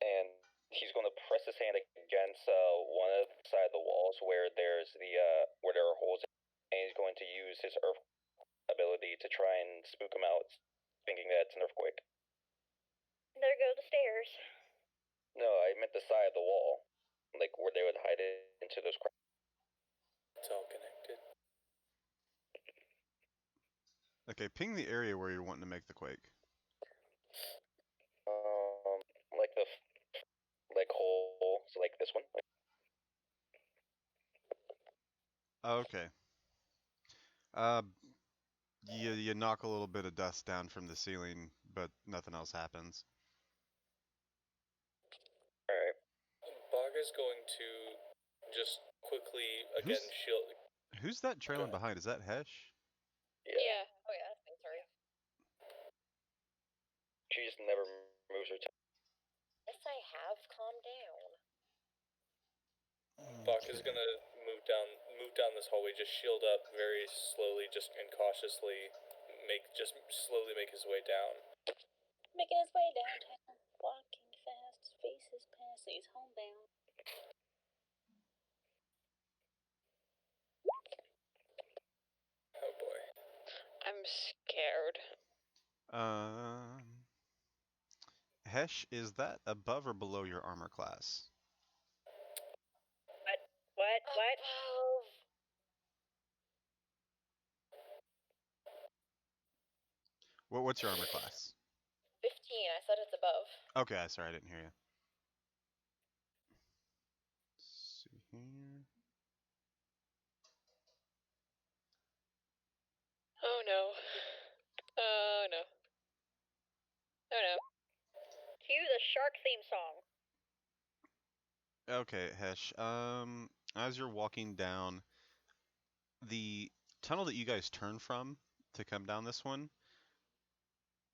And he's gonna press his hand against one of the side of the walls where there's the where there are holes, and he's going to use his earth ability to try and spook him out, thinking that it's an earthquake. There go the stairs. No, I meant the side of the wall, like where they would hide it into those cracks. It's all connected. Okay, ping the area where you're wanting to make the quake. Like the hole, so like this one. Okay. You knock a little bit of dust down from the ceiling, but nothing else happens. Alright. Baga's going to just quickly again shield. Who's that trailing behind? Is that Hesh? Yeah. Oh yeah, I'm sorry. She just never moves her Yes, I have. Calm down. Baga's gonna move down this hallway, just shield up very slowly, just and cautiously slowly make his way down. Making his way downtown, walking fast, faces past, he's homebound. Oh boy. I'm scared. Hesh, is that above or below your armor class? What? Above. What's your armor class? 15. I said it's above. Okay, sorry, I didn't hear you. Let's see here. no. Oh no. Oh no. Cue the shark theme song. Okay, Hesh. As you're walking down the tunnel that you guys turn from to come down this one,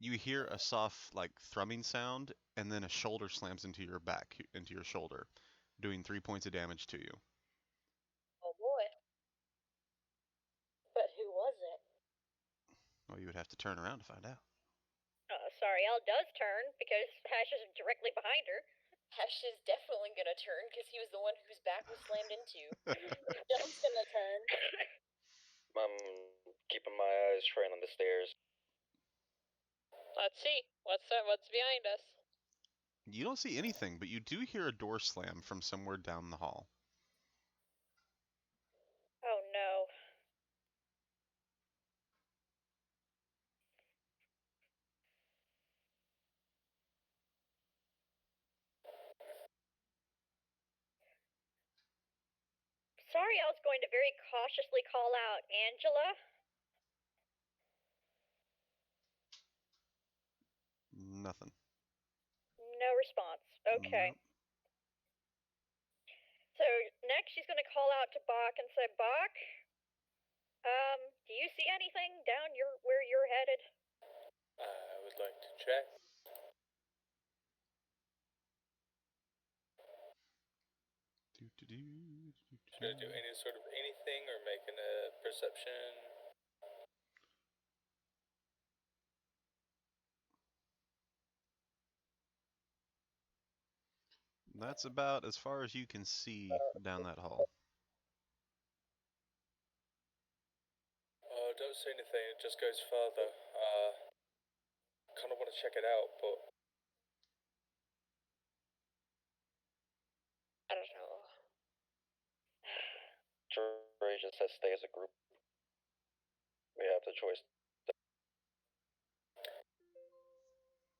you hear a soft, like, thrumming sound, and then a shoulder slams into your back, into your shoulder, doing 3 points of damage to you. Oh boy. But who was it? Well, you would have to turn around to find out. Sariel does turn because Hash is directly behind her. Hesh is definitely gonna turn because he was the one whose back was slammed into. Jones gonna turn. I'm keeping my eyes trained on the stairs. Let's see. What's behind us? You don't see anything, but you do hear a door slam from somewhere down the hall. Oh no. Sariel's going to very cautiously call out, Angela? Nothing. No response. Okay. Nope. So next she's going to call out to Bach and say, Bach, do you see anything down where you're headed? I would like to check. Should I do any sort of anything or making a perception? That's about as far as you can see down that hall. Oh, don't say anything, it just goes further. Kind of want to check it out, but I don't know. Trey just says stay as a group. We have the choice.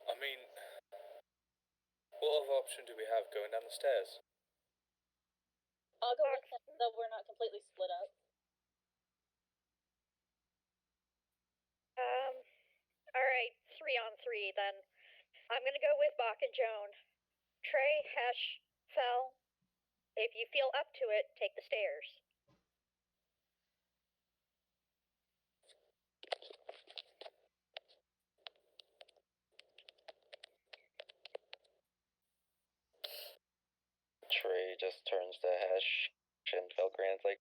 I mean, what other option do we have going down the stairs? I'll go with him, though we're not completely split up. Alright, 3-on-3 then. I'm gonna go with Bach and Joan. Trey, Hesh, Fel, if you feel up to it, take the stairs. Trey just turns to Hesh and Felgran's like,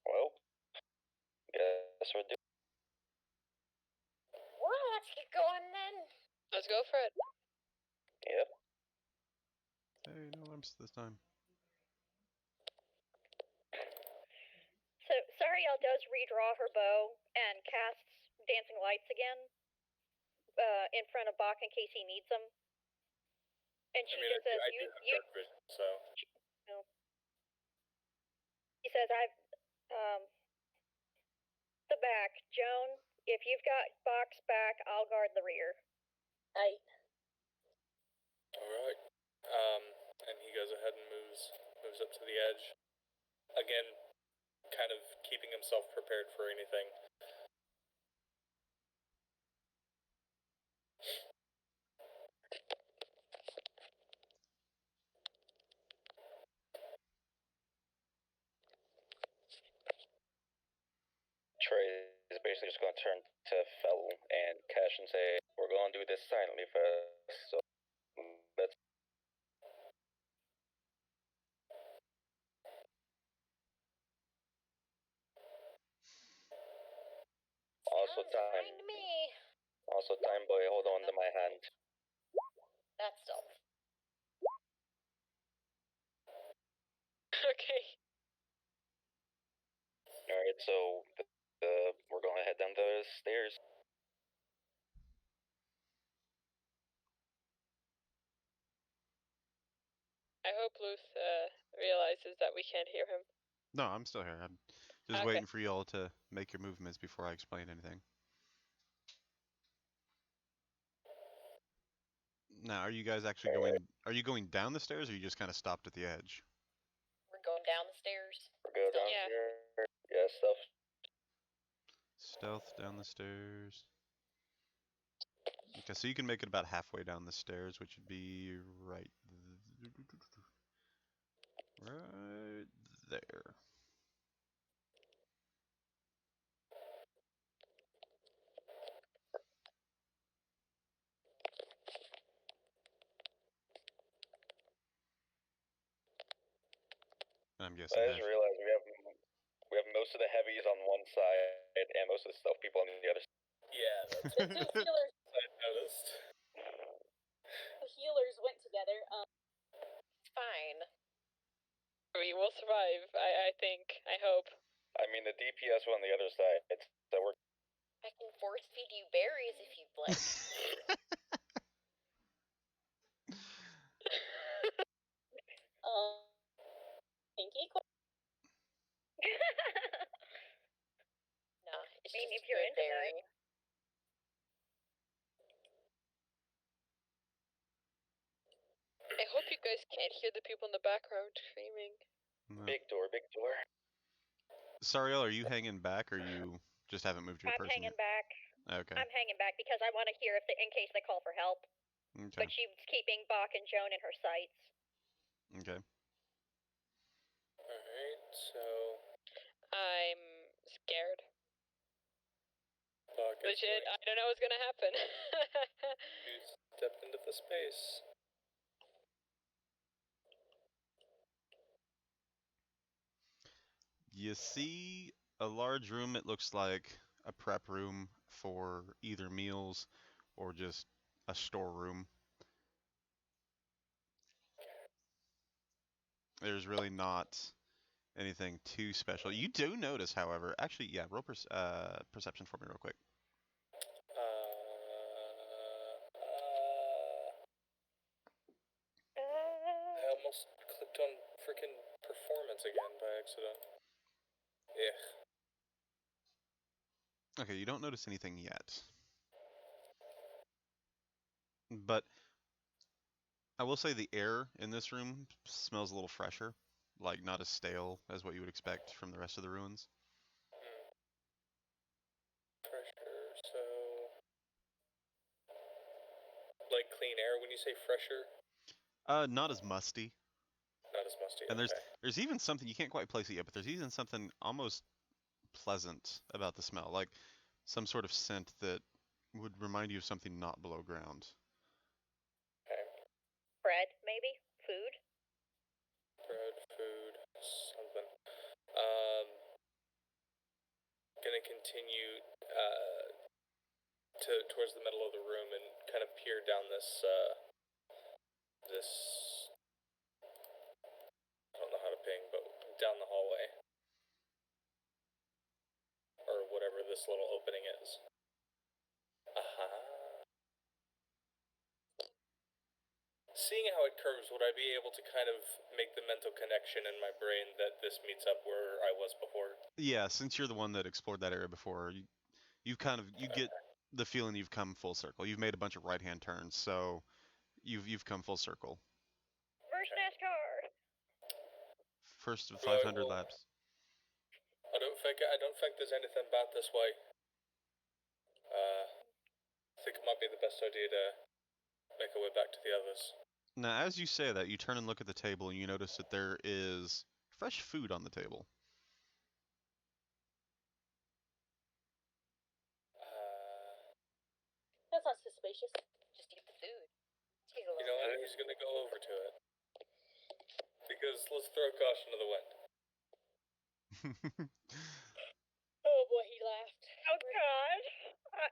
well, guess we're doing. Well, let's get going then. Let's go for it. Yep. Hey, no alarms this time. So Sariel does redraw her bow and casts dancing lights again in front of Bach in case he needs them. And she just says, I do have dark vision, so... He says, the back. Joan, if you've got Bach's back, I'll guard the rear. Aight. Alright. And he goes ahead and moves up to the edge. Again, kind of keeping himself prepared for anything. Trey is basically just going to turn to Fel and Cash and say, we're going to do this silently first, so let's... Also time. Fine to me. Also time, boy, hold on to my hand. That's stealth. Okay. Alright, so we're going to head down the stairs. I hope Luth realizes that we can't hear him. No, I'm still here. I'm just Okay. waiting for you all to make your movements before I explain anything. Now, are you guys actually going? Are you going down the stairs, or you just kind of stopped at the edge? We're going down the stairs. We're going down Yeah. here. Yeah, stuff. Stealth down the stairs. Okay, so you can make it about halfway down the stairs, which would be right there. I'm guessing. I just realized we have most of the heavies on one side and most of the stealth people on the other side. Yeah, that's The two healers, what I noticed. the healers went together. It's fine. We will survive, I think. I hope. I mean, the DPS were on the other side, so we're. I can force feed you berries if you'd like. Pinky. No, it's I mean, just if you're good into that. berry. I hope you guys can't hear the people in the background screaming. No. Big door, big door. Sariel, are you hanging back, or you just haven't moved your I'm person hanging yet? back. Okay. I'm hanging back because I want to hear if in case they call for help. Okay. But she's keeping Bach and Joan in her sights. Okay. Alright, so I'm scared. Buck is Legit, going I don't know what's gonna happen. to step into the space. You see a large room. It looks like a prep room for either meals or just a storeroom. There's really not anything too special. You do notice, however, actually, yeah, roll perception for me real quick. I almost clicked on freaking performance again by accident. Yeah. Okay, you don't notice anything yet. But I will say the air in this room smells a little fresher, like not as stale as what you would expect from the rest of the ruins. Fresher, so like clean air when you say fresher? Not as musty. Not as musty. And okay. there's even something you can't quite place it yet, but there's even something almost pleasant about the smell, like some sort of scent that would remind you of something not below ground. Okay. Bread, maybe? Food? Bread, food, something. Gonna continue towards the middle of the room and kind of peer down this I don't know how to ping, but down the hallway. Or whatever this little opening is. Seeing how it curves, would I be able to kind of make the mental connection in my brain that this meets up where I was before? Yeah, since you're the one that explored that area before, you get the feeling you've come full circle. You've made a bunch of right-hand turns, so you've come full circle. First NASCAR! First of Right, 500 well, laps. I don't think there's anything about this way. I think it might be the best idea to make our way back to the others. Now, as you say that, you turn and look at the table, and you notice that there is fresh food on the table. That's not suspicious. Just eat the food. Take a You little know what? food. He's gonna go over to it. Because let's throw caution to the wind. Oh boy, he laughed. Oh god!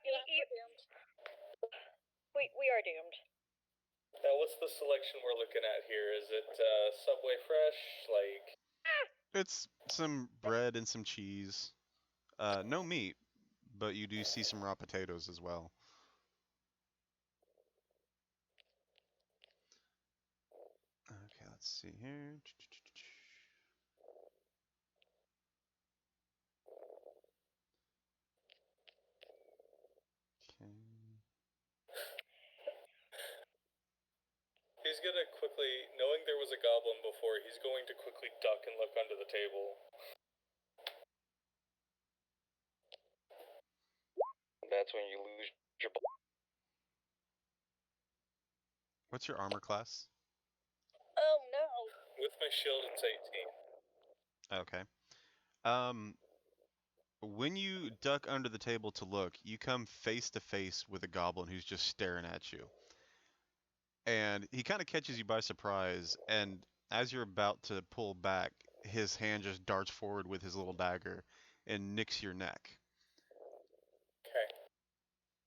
He laughed. We're doomed. We are doomed. Now, what's the selection we're looking at here? Is it Subway Fresh? Like, It's some bread and some cheese. No meat, but you do see some raw potatoes as well. Okay, let's see here. Okay. he's gonna quickly, knowing there was a goblin before, he's going to quickly duck and look under the table. That's when you lose your. What's your armor class? Oh no. With my shield, it's 18. Okay. When you duck under the table to look, you come face to face with a goblin who's just staring at you. And he kind of catches you by surprise, and as you're about to pull back, his hand just darts forward with his little dagger and nicks your neck. Okay.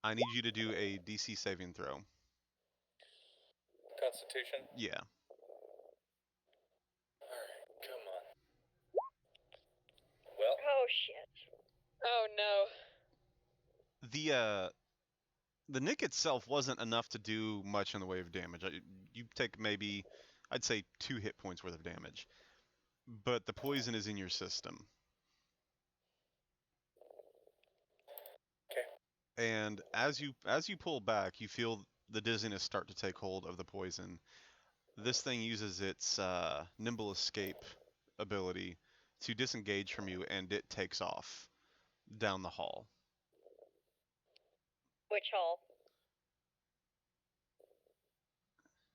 I need you to do a DC saving throw. Constitution? Yeah. Alright, come on. Well, Oh shit. Oh no. The nick itself wasn't enough to do much in the way of damage. You take maybe, I'd say 2 hit points worth of damage, but the poison is in your system. okay. And as you pull back, you feel the dizziness start to take hold of the poison. This thing uses its nimble escape ability to disengage from you, and it takes off down the hall. Which hall?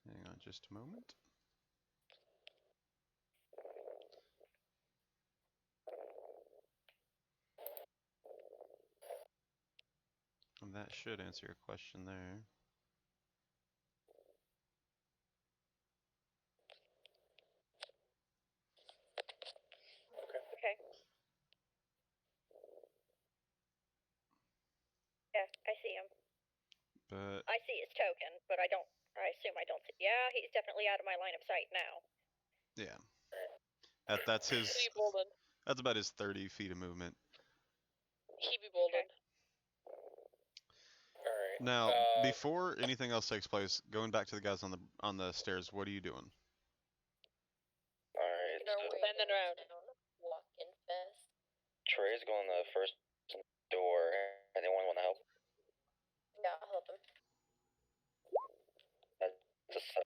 Hang on just a moment. And that should answer your question there. Okay. Yeah, I see him. But I see his token, but I assume I don't see. Yeah, he's definitely out of my line of sight now. yeah, that's his. He be bolden. That's about his 30 feet of movement. He be bolden. Alright. Now, before anything else takes place, going back to the guys on the stairs, what are you doing? Alright, Making our so way Bending around. down, walking fast. Trey's going to the first door. Anyone want to help? Yeah, I'll help him. That's a 7.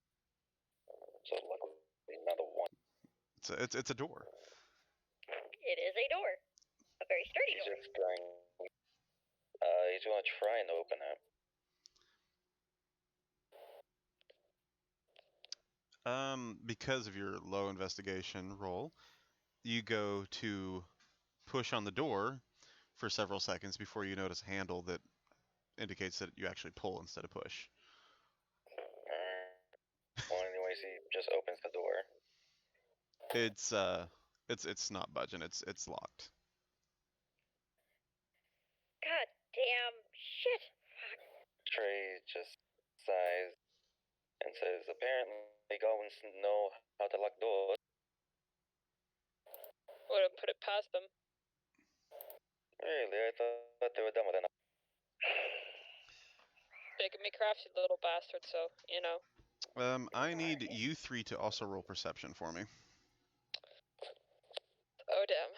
So luckily another 1. It's a door. It is a door. A very sturdy He's door. just going. He's going to try and open it. Because of your low investigation roll, you go to push on the door for several seconds before you notice a handle that indicates that you actually pull instead of push. Well, anyways, he just opens the door. It's not budging. It's locked. God damn shit. Fuck. Trey just sighs and says, "Apparently, goblins know how to lock doors." Wouldn't put it past them. Really, I thought they were done with it. Making me crafty little bastard, so, you know. I need you 3 to also roll perception for me. Oh, damn.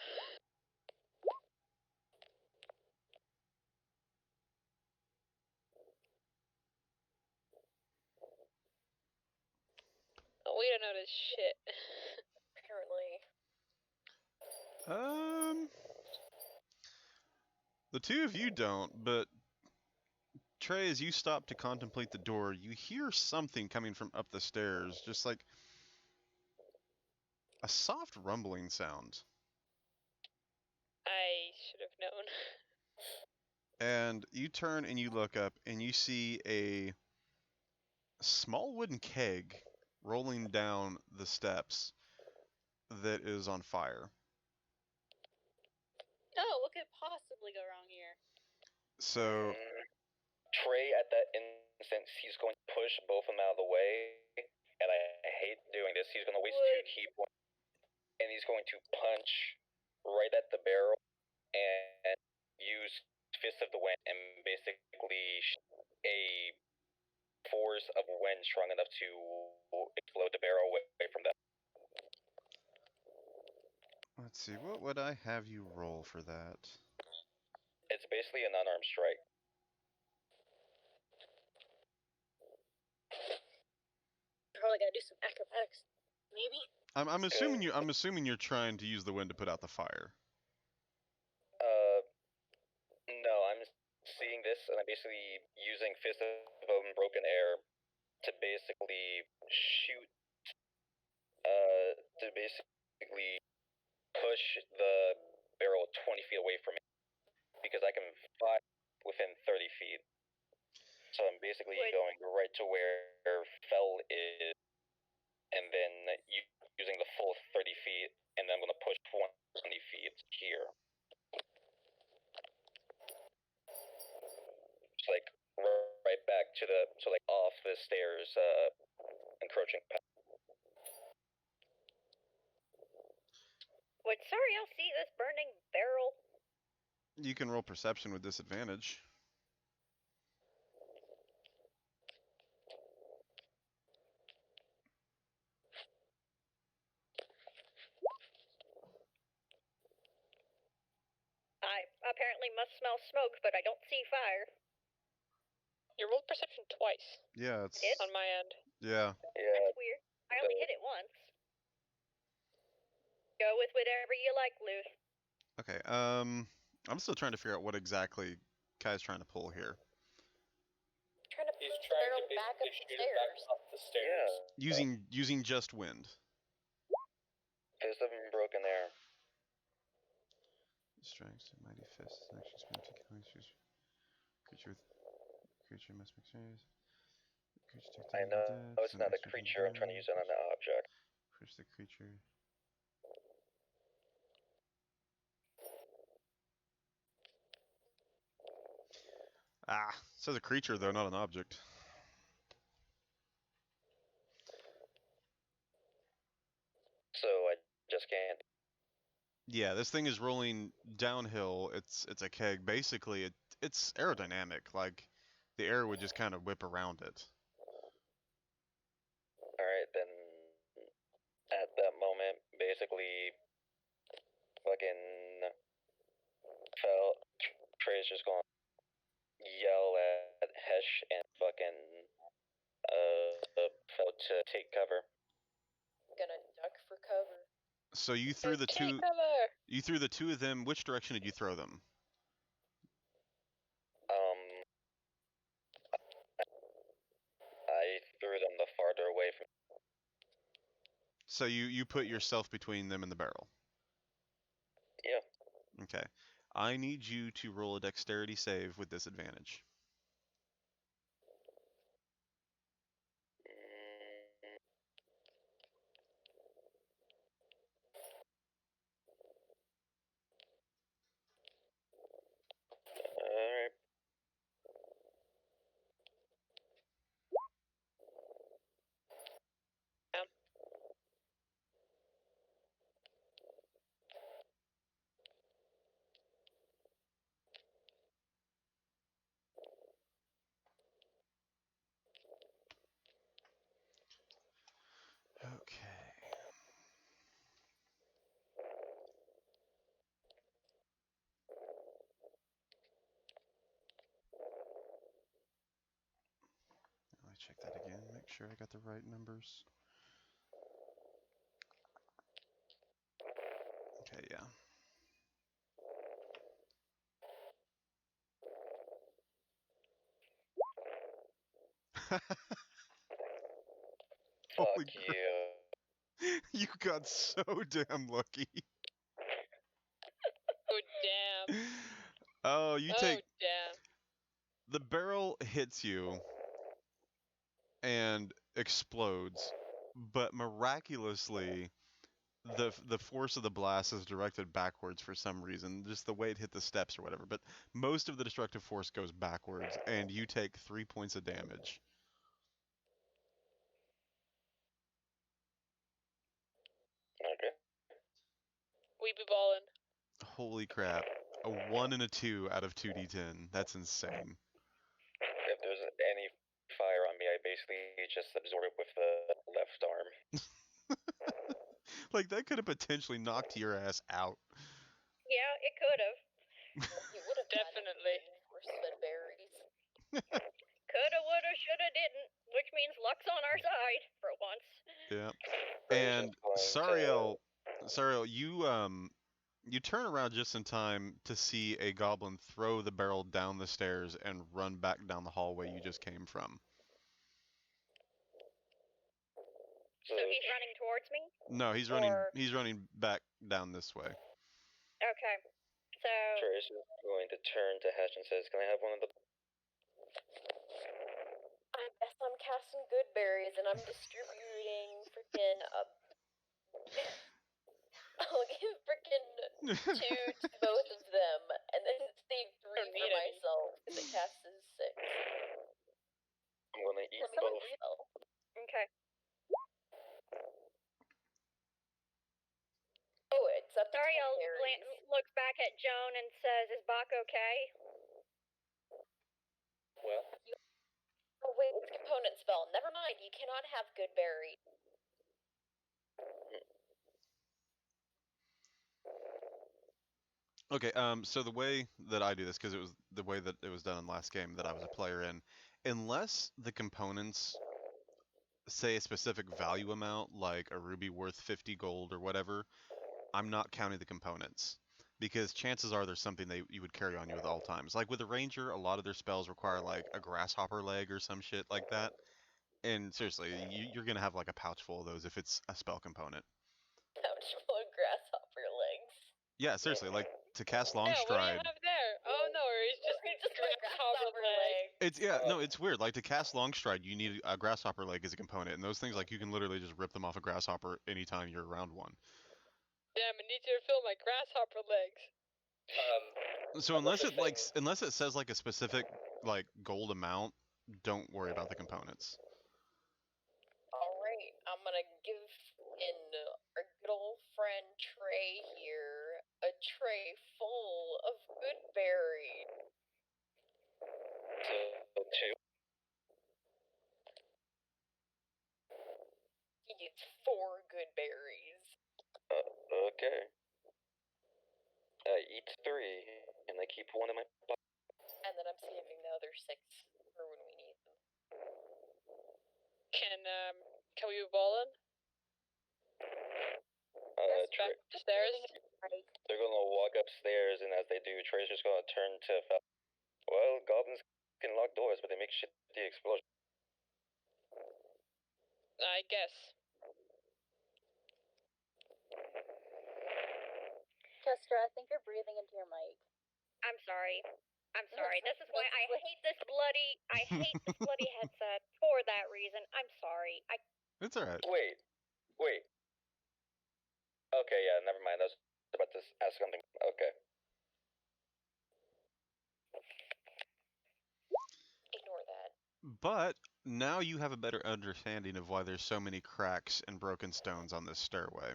Oh, we don't know this shit. Apparently. The 2 of you don't, but Trey, as you stop to contemplate the door, you hear something coming from up the stairs, just like a soft rumbling sound. I should have known. And you turn and you look up and you see a small wooden keg rolling down the steps that is on fire. Oh, what could possibly go wrong here? So, Trey, at that instant, he's going to push both of them out of the way, and I hate doing this. He's going to waste 2 key points, and he's going to punch right at the barrel and use Fist of the Wind and basically a force of wind strong enough to explode the barrel away from them. let's see, what would I have you roll for that? It's basically an unarmed strike. Probably gotta do some acrobatics. Maybe? I'm assuming you're trying to use the wind to put out the fire. No, I'm seeing this I'm basically using Fist of Unbroken Air to basically shoot, to basically push the barrel 20 feet away from me, because I can fire within 30 feet. So I'm basically going right to where Fell is, and then using the full 30 feet, and then I'm going to push 20 feet here. It's like right back to the, so like off the stairs, encroaching path. Would Sariel see this burning barrel? You can roll perception with disadvantage. I apparently must smell smoke, but I don't see fire. You rolled perception twice Yeah, it's Did? on my end. yeah. That's weird. I only hit it once. Go with whatever you like, Luth. Okay. I'm still trying to figure out what exactly Kai's trying to pull here. Trying to He's push the trying barrel to back basically up the shoot it back stairs. up the stairs. Using just wind. Fist of Unbroken Air. Strikes a mighty fist. Action spin to kill creature must make serious. Creature takes I know it's not a creature. I'm trying to use it on an object. Push the creature. Ah, it says a creature though, not an object. So I just can't. Yeah, this thing is rolling downhill. It's a keg. Basically, it's aerodynamic. Like the air would just kind of whip around it. Alright, then at that moment, basically, fucking Fell, Trey's just gonna yell at Hesh and fucking, Fell to take cover. Gonna duck for cover. So you threw the Take two. cover! You threw the two of them. Which direction did you throw them? I threw them the farther away from. So you put yourself between them and the barrel. Yeah. Okay. I need you to roll a dexterity save with disadvantage. Alright. Okay. Let me check that again. Make sure I got the right numbers. Okay, yeah. Holy Fuck crap. you. You got so damn lucky. Oh, damn. Oh, you Oh, take damn. the barrel hits you and explodes, but miraculously the force of the blast is directed backwards for some reason, just the way it hit the steps or whatever, but most of the destructive force goes backwards and you take 3 points of damage. Okay. We be ballin'. Holy crap. A 1 and a 2 out of 2d10. That's insane. If there's any fire on me, I basically just absorb it with the left arm. Like, that could have potentially knocked your ass out. Yeah, it could have. You would have Definitely. Enforcement berries. Coulda, woulda, shoulda, didn't. Which means luck's on our side for once. Yeah. Rose And is going Sariel, You turn around just in time to see a goblin throw the barrel down the stairs and run back down the hallway you just came from. So he's running towards me? No, he's running back down this way. Okay. So Trace is going to turn to Hatch and says, "Can I have one of the?" I guess I'm casting good berries and I'm distributing freaking I'll give freaking 2 to both of them and then save 3 Don't for need any. myself because it casts as 6. I'm gonna eat Let someone both. heal. okay. Oh, it's up to 10 Zariel berries. looks back at Joan and says, "Is Bach okay?" Well, Oh wait, it's component spell. Never mind, you cannot have good berries. Okay, so the way that I do this, because it was the way that it was done in last game that I was a player in, unless the components say a specific value amount, like a ruby worth 50 gold or whatever, I'm not counting the components. Because chances are there's something you would carry on you at all times. Like with a ranger, a lot of their spells require like a grasshopper leg or some shit like that. And seriously, you're gonna have like a pouch full of those if it's a spell component. Pouch full of grasshopper legs. Yeah, seriously, like to cast long Yeah, what do stride. you have there? Oh no, it's just Just a grasshopper leg. It's weird. Like to cast long stride, you need a grasshopper leg as a component, and those things like you can literally just rip them off a grasshopper anytime you're around one. Damn, I need you to fill my grasshopper legs. So unless it says like a specific like gold amount, don't worry about the components. Alright, I'm gonna give in our good old friend Trey here a tray full of good berries. So 2. He gets 4 good berries. Okay. I eat 3, and I keep 1 in my pocket. And then I'm saving the other 6 for when we need them. Can we move all in? Yes, Back to stairs? Right. They're gonna walk upstairs, and as they do, Trey's just gonna turn to. Well, goblins can lock doors, but they make shitty explosions. I guess. Chester, I think you're breathing into your mic. I'm sorry. I'm No, sorry. it's This is why I like- hate this bloody headset for that reason. I'm sorry. It's alright. Wait. Okay, yeah, never mind. I was about to ask something. Okay. Ignore that. But now you have a better understanding of why there's so many cracks and broken stones on this stairway.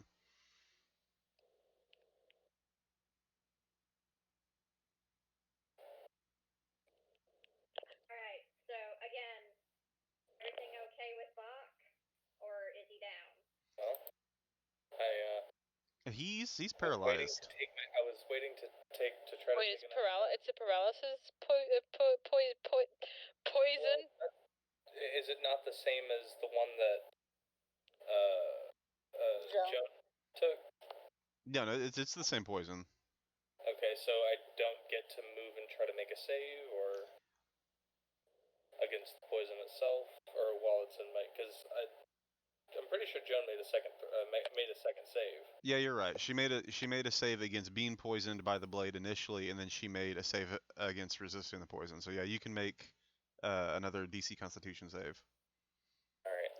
Alright, so again, everything okay with Bach? Or is he down? well, He's I was waiting paralyzed. to take I was waiting to try to Wait, take it's a paralysis poison? Is it not the same as the one that Joan. Joan took? Yeah, no, it's the same poison. Okay, so I don't get to move and try to make a save, or against the poison itself, or while it's in my, because I'm pretty sure Joan made a second save. Yeah, you're right. She made a save against being poisoned by the blade initially, and then she made a save against resisting the poison. So yeah, you can make another DC Constitution save. All right,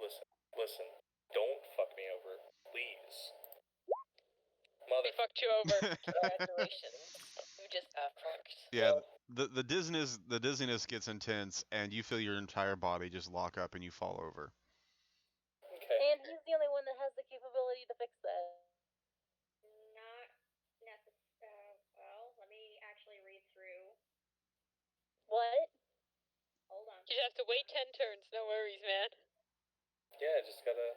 listen, don't fuck me over, please. They fucked you over. Congratulations. You just got fucked. Yeah, the dizziness gets intense, and you feel your entire body just lock up, and you fall over. Okay. And he's the only one that has the capability to fix that. Not necessarily. Well, let me actually read through. What? Hold on. You just have to wait 10 turns, no worries, man. Yeah, just gotta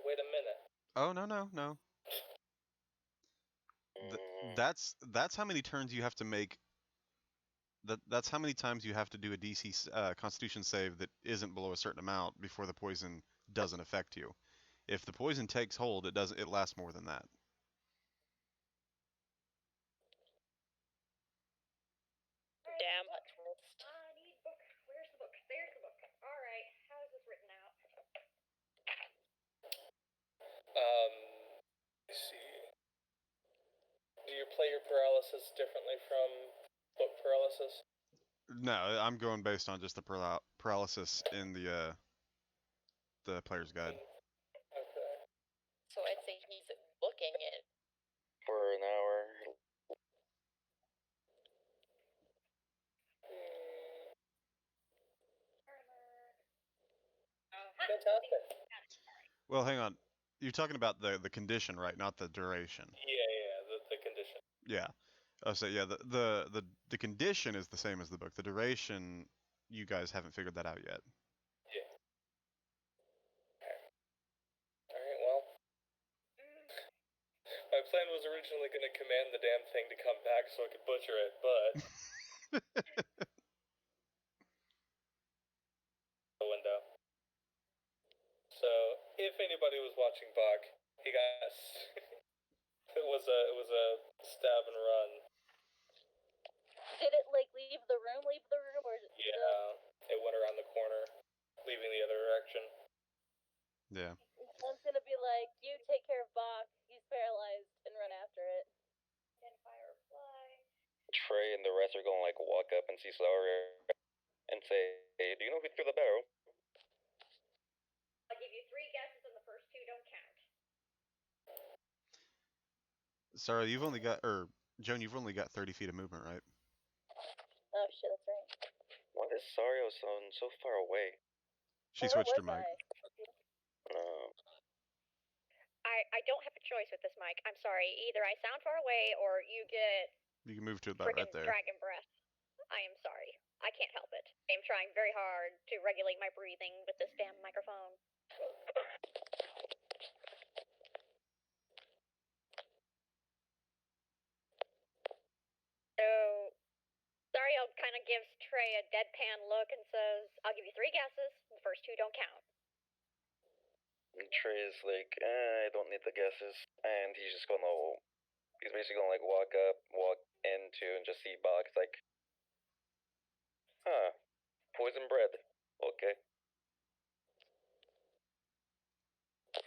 wait a minute. Oh no. That's how many turns you have to make. That's how many times you have to do a DC Constitution save that isn't below a certain amount before the poison doesn't affect you. If the poison takes hold, it lasts more than that. Let's see. Do you play your paralysis differently from book paralysis? No, I'm going based on just the paralysis in the player's guide. Okay. So I'd say he's booking it. For an hour. Fantastic. Well, hang on. You're talking about the condition, right? Not the duration. Yeah, the condition. Yeah. So yeah, the condition is the same as the book. The duration, you guys haven't figured that out yet. Yeah. Alright, well. My plan was originally going to command the damn thing to come back so I could butcher it, but. The window. So, if anybody was watching Bach, he got. it was a stab and run. Did it like leave the room, or Yeah, it went around the corner, leaving the other direction. Yeah. I'm gonna be like, you take care of Bach, he's paralyzed, and run after it. And firefly. Trey and the rest are gonna like walk up and see Sawyer and say, "Hey, do you know who threw the barrel?" I'll give you 3 guesses, and the first 2 don't count. Sorry, you've only got, or Joan, you've only got 30 feet of movement, right? Oh shit, that's right. Why is Sario so far away? She Where switched her was mic. I? I don't have a choice with this mic. I'm sorry. Either I sound far away, or you get You can move to about frickin' right there. dragon breath. I am sorry. I can't help it. I'm trying very hard to regulate my breathing with this damn microphone. So, Sariel kind of gives Trey a deadpan look and says, I'll give you 3 guesses. The first 2 don't count. And Trey's like, I don't need the guesses, and he's basically gonna like walk into and just see Bach. It's like, huh, poison bread. Okay.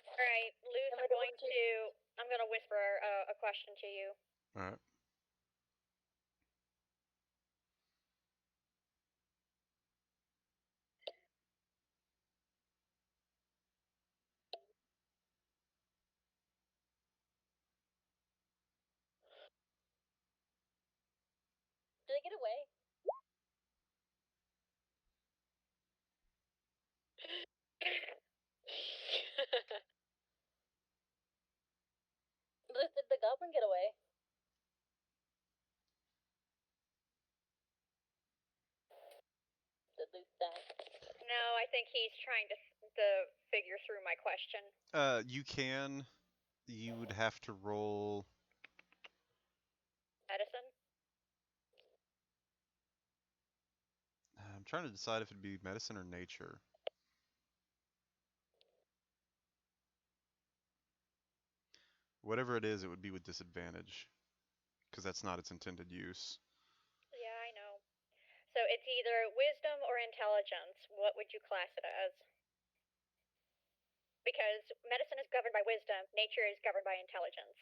Alright, Luz, I'm going to whisper a question to you. Alright. Did I get away? Did the goblin get away? Did Luke die? No, I think he's trying to figure through my question. You can. You would have to roll. Medicine? I'm trying to decide if it'd be medicine or nature. Whatever it is, it would be with disadvantage, because that's not its intended use. Yeah, I know. So it's either wisdom or intelligence. What would you class it as? Because medicine is governed by wisdom, nature is governed by intelligence.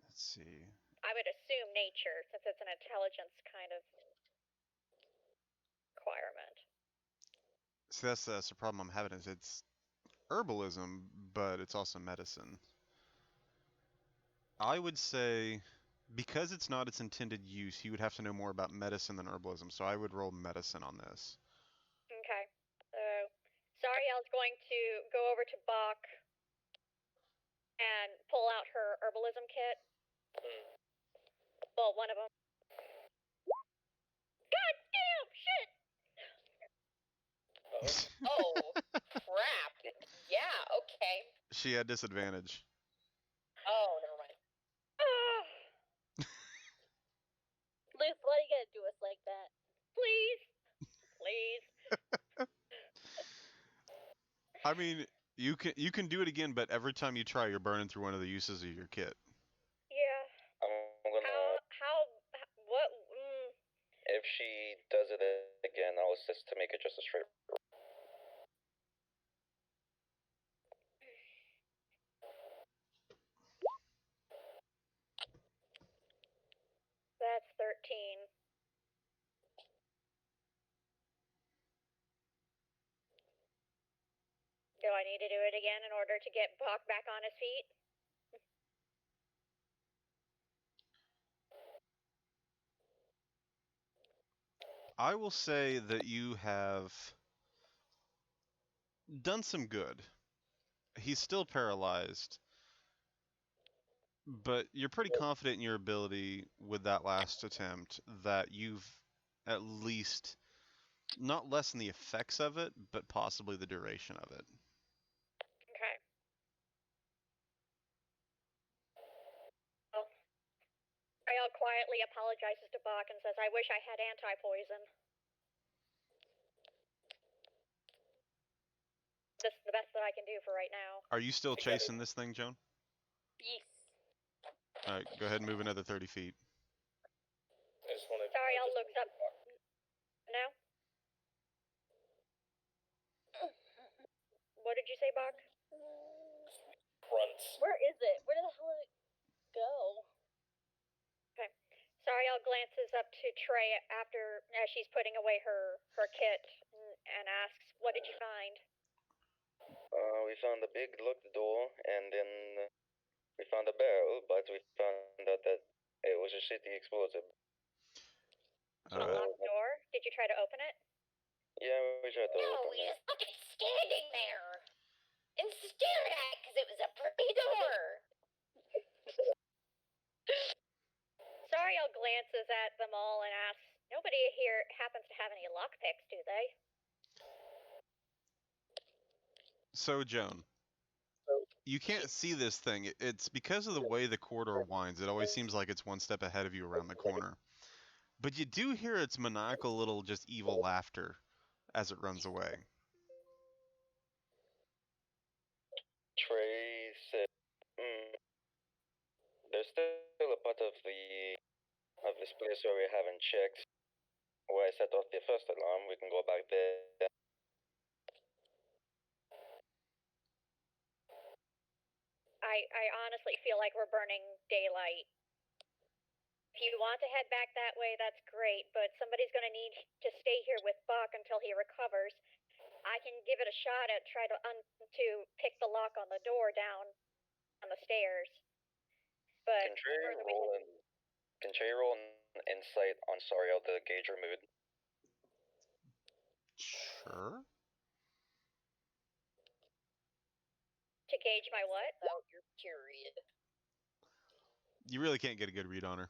Let's see. I would assume nature, since it's an intelligence kind of requirement. See, that's the problem I'm having is it's herbalism, but it's also medicine. I would say, because it's not its intended use, you would have to know more about medicine than herbalism, so I would roll medicine on this. Okay. So, Sariel's going to go over to Bach and pull out her herbalism kit. Well, one of them. God damn shit! Oh, crap. Yeah, okay. She had disadvantage. Oh, never mind. Luke, why you gotta do us like that? Please. Please. I mean, you can do it again, but every time you try, you're burning through one of the uses of your kit. Yeah. I'm gonna. What? If she does it again, I'll assist to make it just a straight. I need to do it again in order to get Bach back on his feet? I will say that you have done some good. He's still paralyzed, but you're pretty confident in your ability with that last attempt that you've at least not lessened the effects of it, but possibly the duration of it. Okay. Well, Ariel quietly apologizes to Bach and says, I wish I had anti-poison. This is the best that I can do for right now. Are you still chasing this thing, Joan? Yes. All right, go ahead and move another 30 feet. I just wanted. Ariel looks up. No? What did you say, Bach? Grunts. Where is it? Where the hell did it go? Okay. Sariel glances up to Trey after as she's putting away her kit and asks, "What did you find?" We found a big locked door, and then we found a barrel, but we found out that it was a shitty explosive. A locked door? Did you try to open it? Yeah, we tried to No, open we it. just fucking standing there and stared at it because it was a pretty door. Sariel glances at them all and asks, "Nobody here happens to have any lockpicks, do they?" So, Joan, you can't see this thing. It's because of the way the corridor winds. It always seems like it's one step ahead of you around the corner. But you do hear its maniacal little just evil laughter as it runs away. Trey said, there's still a part of this place where we haven't checked. Where I set off the first alarm, we can go back there. I honestly feel like we're burning daylight. If you want to head back that way, that's great, but somebody's going to need to stay here with Buck until he recovers. I can give it a shot at try to pick the lock on the door down on the stairs. But Can Trey roll an insight on Sariel to gauge her mood? Sure. To gauge my what? Without your period. You really can't get a good read on her.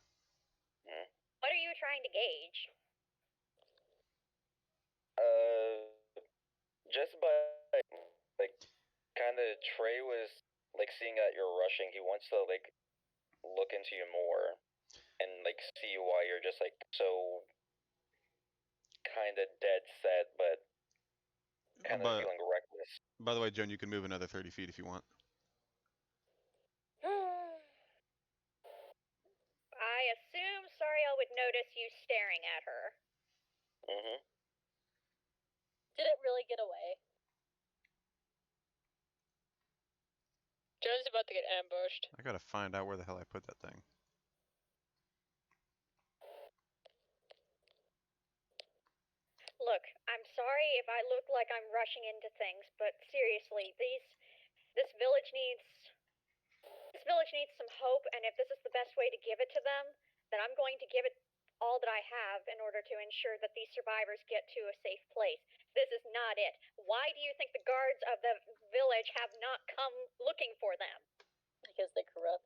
What are you trying to gauge? Just by, like, kind of Trey was, like, seeing that you're rushing, he wants to, like, look into you more and, like, see why you're just, like, so kind of dead set, but kind of feeling reckless. By the way, Joan, you can move another 30 feet if you want. I assume Sariel would notice you staring at her. Mm-hmm. Did it really get away? John's about to get ambushed. I gotta find out where the hell I put that thing. Look, I'm sorry if I look like I'm rushing into things, but seriously, this village needs some hope, and if this is the best way to give it to them, then I'm going to give it all that I have in order to ensure that these survivors get to a safe place. This is not it. Why do you think the guards of the village have not come looking for them? Because they're corrupt.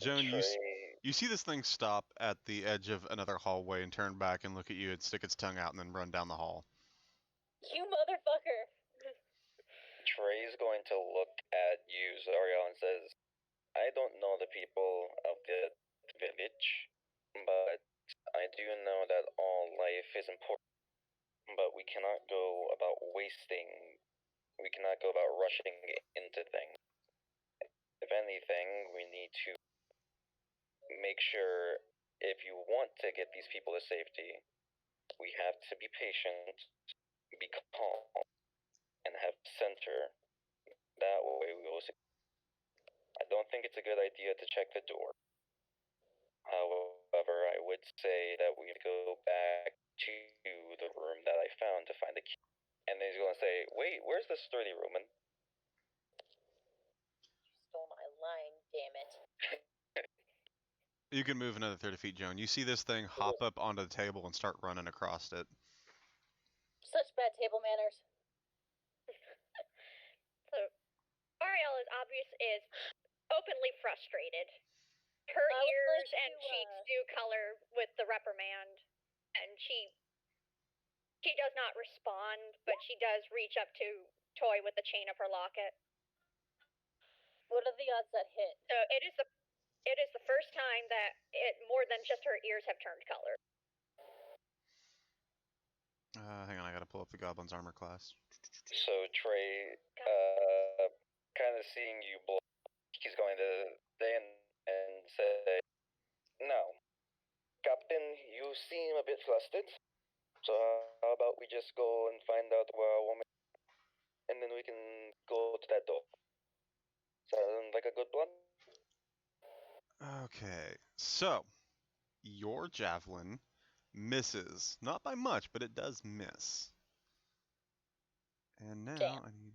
Joan, you see this thing stop at the edge of another hallway and turn back and look at you and stick its tongue out and then run down the hall. You motherfucker! Trey's going to look at you, Zariel, and says, I don't know the people of the village, but I do know that all life is important. But we cannot go about rushing into things. If anything, we need to make sure if you want to get these people to safety, we have to be patient, be calm, and have center. That way we will succeed. I don't think it's a good idea to check the door. However, I would say that we go back to the room that I found to find the key. And then he's going to say, wait, where's the sturdy Roman? You can move another 30 feet, Joan. You see this thing hop up onto the table and start running across it. Such bad table manners. So, Ariel is openly frustrated. Her I would ears like and to, cheeks do color with the reprimand, and she does not respond, but she does reach up to toy with the chain of her locket. What are the odds that hit? So it is the first time that more than just her ears have turned color. Hang on, I gotta pull up the goblin's armor class. So Trey, kind of seeing you blow, he's going to stand and say, "Now, Captain, you seem a bit flustered. So how about we just go and find out where our woman, and then we can go to that door. Sound like a good plan?" Okay, so your javelin misses. Not by much, but it does miss. And now Damn. I need.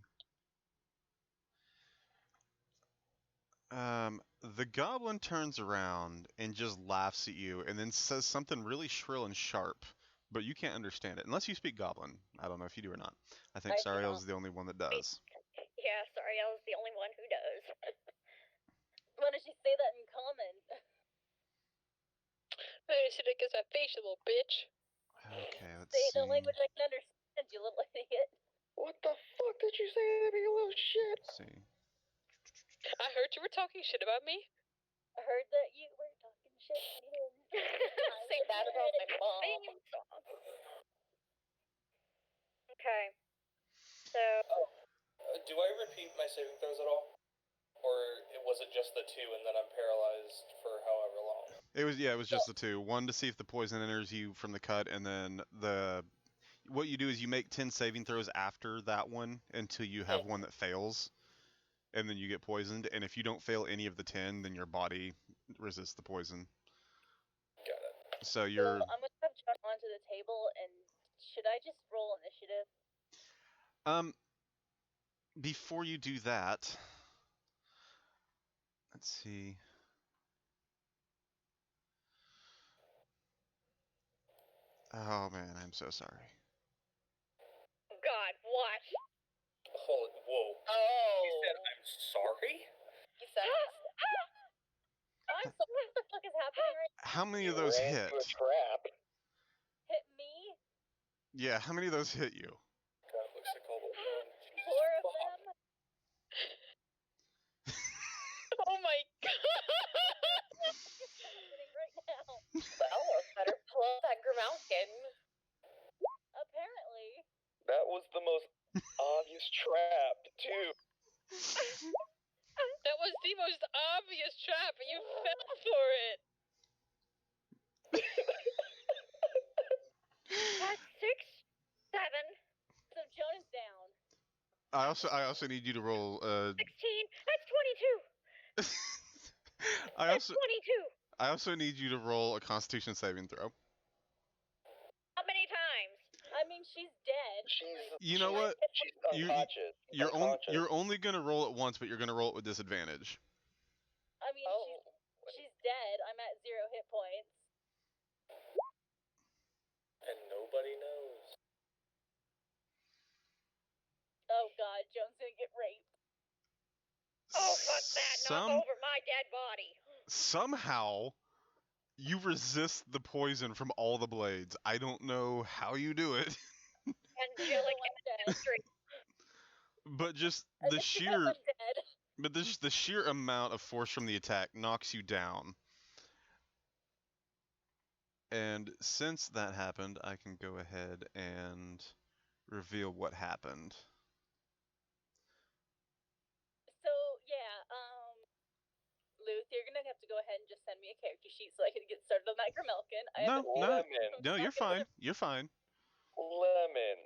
The goblin turns around and just laughs at you and then says something really shrill and sharp, but you can't understand it unless you speak goblin. I don't know if you do or not. I think I do Sariel's not. the only one that does. Yeah, Sariel is the only one who does. Why did she say that in common? I see that gets that face, you little bitch. Okay, let's Say it see. in a language I can understand, you little idiot. What the fuck did you say to me, you little shit? Let's see. I heard you were talking shit about me. I heard that you were talking shit. Say that about my mom. Theme song. Okay. So Do I repeat my saving throws at all? Or was it just the 2 and then I'm paralyzed for however long? It was just the two. One to see if the poison enters you from the cut, and then what you do is you make 10 saving throws after that one until you have one that fails, and then you get poisoned. And if you don't fail any of the 10, then your body resists the poison. Got it. So you're. So I'm gonna have John onto the table, and should I just roll initiative? Before you do that, let's see. Oh man, I'm so sorry. God, what? Whoa. Oh. You said I'm sorry? He said, I'm sorry, what the fuck is happening right How many of You those ran hit? into a trap. Hit me? Yeah, how many of those hit you? God, it looks like all the one. Jesus 4 of fuck. them? Oh my god! Happening right now. well, better pull out that Grimalkin. Apparently. That was the most obvious trap, too. That was the most obvious trap, and you fell for it. That's 6, 7, So Joan is down. I also need you to roll. 16. That's 22. That's 22. I also need you to roll a Constitution saving throw. How many times? I mean, she's dead. You know what? She's You- unconscious. You're only gonna roll it once, but you're gonna roll it with disadvantage. I mean, Oh. she's dead. I'm at 0 hit points. And nobody knows. Oh god, Joan's gonna get raped. Oh, fuck that. Knock over my dead body. Somehow, you resist the poison from all the blades. I don't know how you do it, Angelic chemistry. but just I the think sheer, I'm dead. but the sheer amount of force from the attack knocks you down. And since that happened, I can go ahead and reveal what happened. So, yeah, Luth, you're gonna have to go ahead and just send me a character sheet so I can get started on that Grimalkin. No, you're fine. You're fine. Lemon.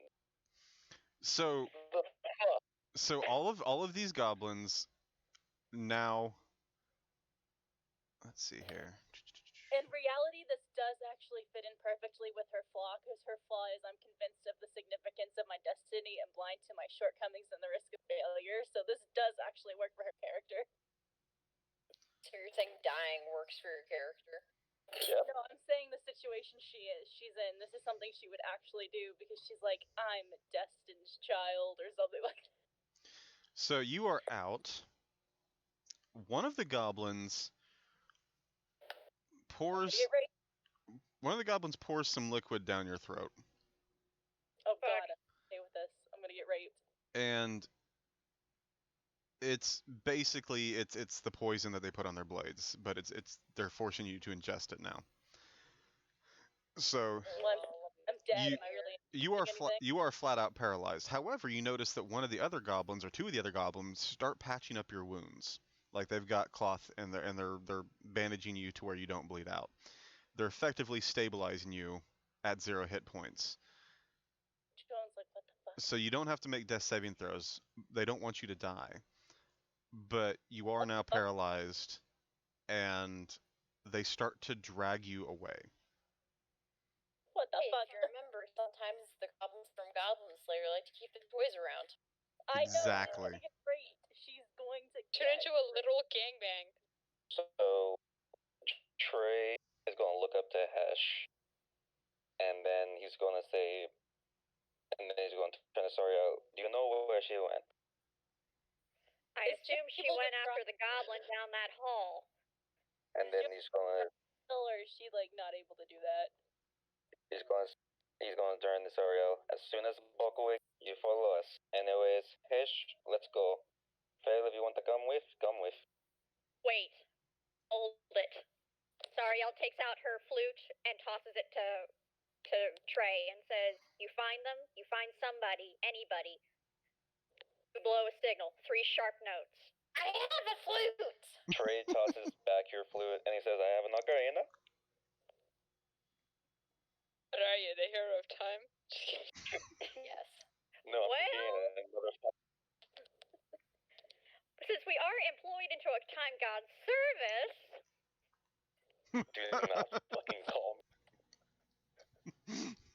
So The fuck? So all of these goblins now. Let's see here. In reality, this does actually fit in perfectly with her flaw, because her flaw is I'm convinced of the significance of my destiny and blind to my shortcomings and the risk of failure, so this does actually work for her character. So you're saying dying works for your character? Yep. No, I'm saying the situation she's in. This is something she would actually do because she's like, I'm Destin's child or something like that. So you are out. One of the goblins pours. Get ready. One of the goblins pours some liquid down your throat, Oh god, I'm okay with this. I'm gonna get raped. and it's basically it's the poison that they put on their blades, but it's they're forcing you to ingest it now. So Well, I'm dead. You- Am I really you are anything? you are flat out paralyzed. However, you notice that one of the other goblins or two of the other goblins start patching up your wounds. Like they've got cloth and they're bandaging you to where you don't bleed out. They're effectively stabilizing you at 0 hit points. Jones like, what the fuck? So you don't have to make death saving throws. They don't want you to die. But you are now paralyzed, and they start to drag you away. What the Hey, fuck? if you remember, sometimes the goblins from Goblin Slayer like to keep their toys around. I know. Exactly. She's gonna get raped. She's going to Turn get into a literal gangbang. So Trey is going to look up to Hesh, and then he's going to say, and then he's going to turn to Sario. Do you know where she went? I It's assume she people went that after the goblin down that hall. And then he's going to kill her. Is she like not able to do that? he's going to turn to Sario. As soon as Bulkaway, you follow us. Anyways, Hesh, let's go. Fail, if you want to come with, come with. Wait. Hold it. Sariel takes out her flute and tosses it to Trey and says, "You find them, you find somebody, anybody. You blow a signal, 3 sharp notes." I have a flute! Trey tosses back your flute, and he says, I have an ocarina. What are you, the hero of time? Yes. No, I'm Well- being another Since we are employed into a time god's service, do not fucking call me.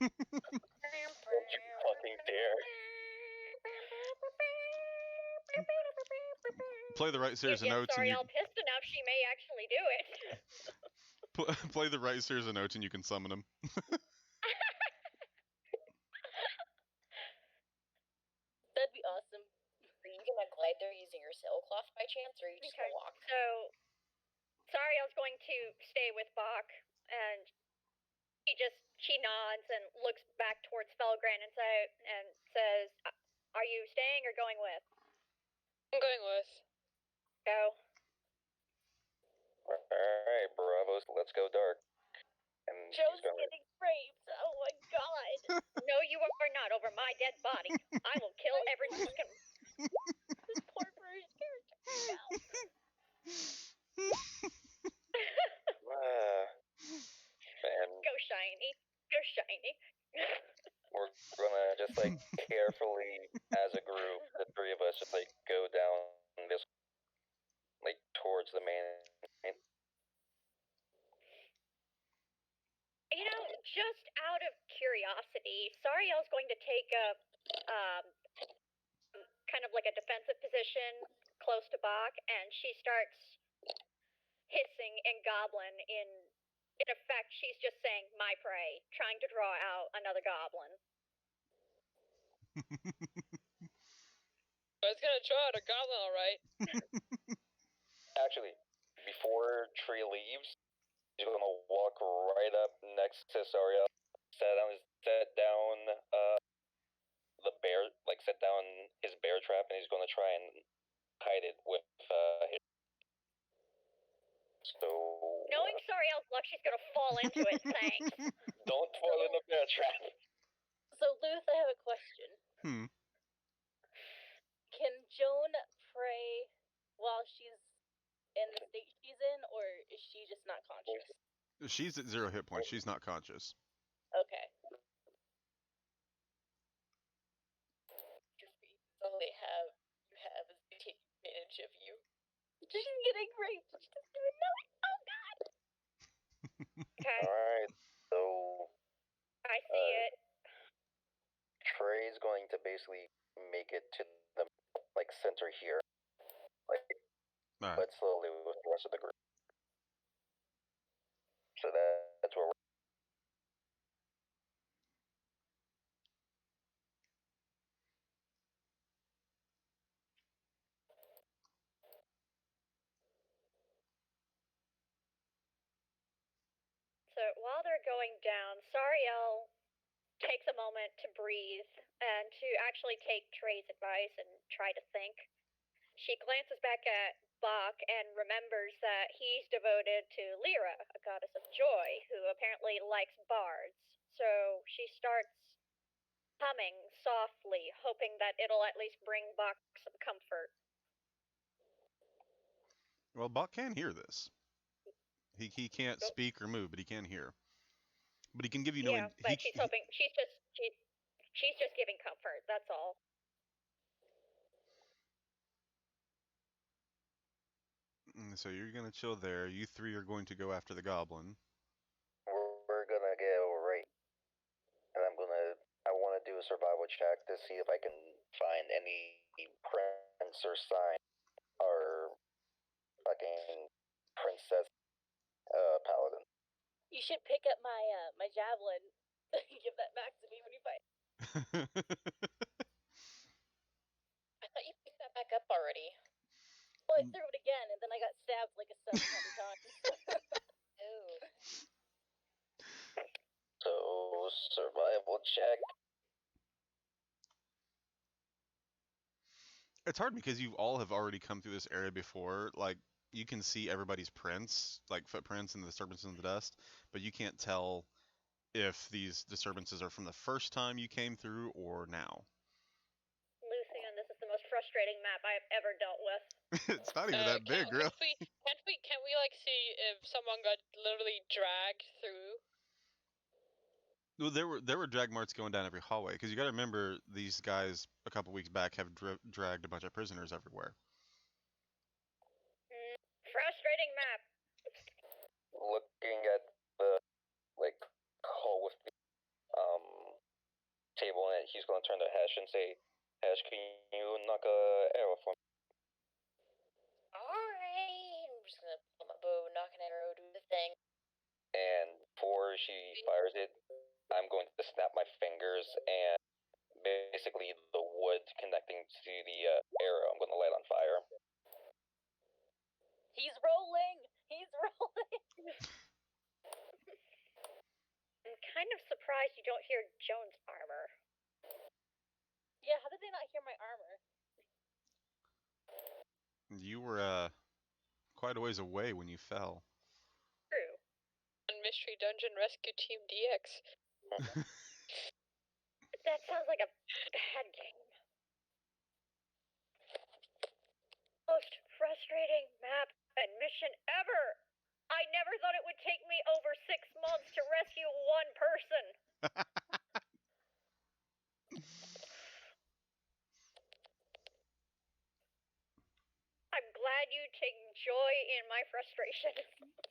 Don't you fucking dare. Play the right series of if notes, and you Sariel pissed enough, she may actually do it. play the right series of notes, and you can summon him. That'd be awesome. Are you gonna glide there using your sailcloth by chance, or are you just gonna walk? So, Sariel's going to stay with Bach, and she nods and looks back towards Felgren and says, "Are you staying or going with?" I'm going with. Go. Alright, bravos, let's go dark. And Joe's he's gonna getting raped. Oh my god. No, you are not over my dead body. I will kill every fucking. This poor British character. and Go shiny. Go shiny. we're gonna just like carefully, as a group, the three of us just like go down this, like towards the main. You know, just out of curiosity, Sariel's going to take a kind of like a defensive position close to Bach, and she starts hissing in Goblin. In effect, she's just saying "my prey," trying to draw out another goblin. I was gonna draw out a goblin, alright. Actually, before Tree leaves, he's gonna walk right up next to Saria, set down the bear, like set down his bear trap, and he's gonna try and hide it with his. So Knowing Sariel's luck, she's gonna fall into it. Thanks. don't fall in the bear trap. So Luth, I have a question. Can Joan pray while she's in the state she's in, or is she just not conscious? She's at 0 hit points. She's not conscious. Okay. All you have is they take advantage of you. She's getting raped. She doesn't even know it. Oh god. Okay, Alright, so I see it. Trey's going to basically make it to the like center here, like All right. but slowly with the rest of the group. But while they're going down, Sariel takes a moment to breathe and to actually take Trey's advice and try to think. She glances back at Bach and remembers that he's devoted to Lyra, a goddess of joy, who apparently likes bards. So she starts humming softly, hoping that it'll at least bring Bach some comfort. Well, Bach can hear this. He can't speak or move, but he can hear. But he can give you no. Yeah, but she's hoping she's just giving comfort. That's all. So you're gonna chill there. You three are going to go after the goblin. We're gonna go right, and I want to do a survival check to see if I can find any prince or sign or fucking princess paladin. You should pick up my my javelin. Give that back to me when you fight. I thought you picked that back up already. Well, I threw it again, and then I got stabbed like 700 times. Oh. So survival check. It's hard because you all have already come through this area before. Like, you can see everybody's prints, like footprints and the disturbances in the dust, but you can't tell if these disturbances are from the first time you came through or now. Lucian, this is the most frustrating map I've ever dealt with. It's not even that big, really. Can't we like see if someone got literally dragged through? Well, there were drag marks going down every hallway because you got to remember these guys a couple weeks back have dragged a bunch of prisoners everywhere. Frustrating map. Looking at the hole with the table in it, he's gonna turn to Hesh and say, "Hesh, can you knock a arrow for me?" Alright. I'm just gonna pull my bow, knock an arrow, do the thing. And before she fires it, I'm going to snap my fingers and basically the wood connecting to the arrow, I'm going to light on fire. He's rolling! He's rolling! I'm kind of surprised you don't hear Joan's armor. Yeah, how did they not hear my armor? You were quite a ways away when you fell. True. And Mystery Dungeon Rescue Team DX. That sounds like a bad game. Most frustrating map and mission ever! I never thought it would take me over 6 months to rescue one person! I'm glad you take joy in my frustration.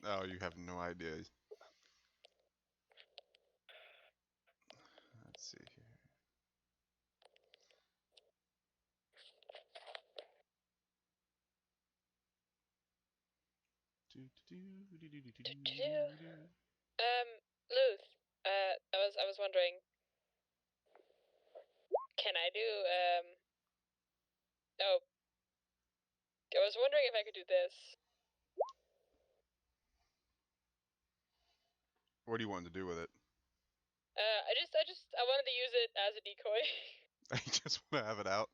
Oh, you have no idea. Let's see here. Luth, I was wondering, can I do, oh, I was wondering if I could do this. What do you want to do with it? I wanted to use it as a decoy. I just want to have it out.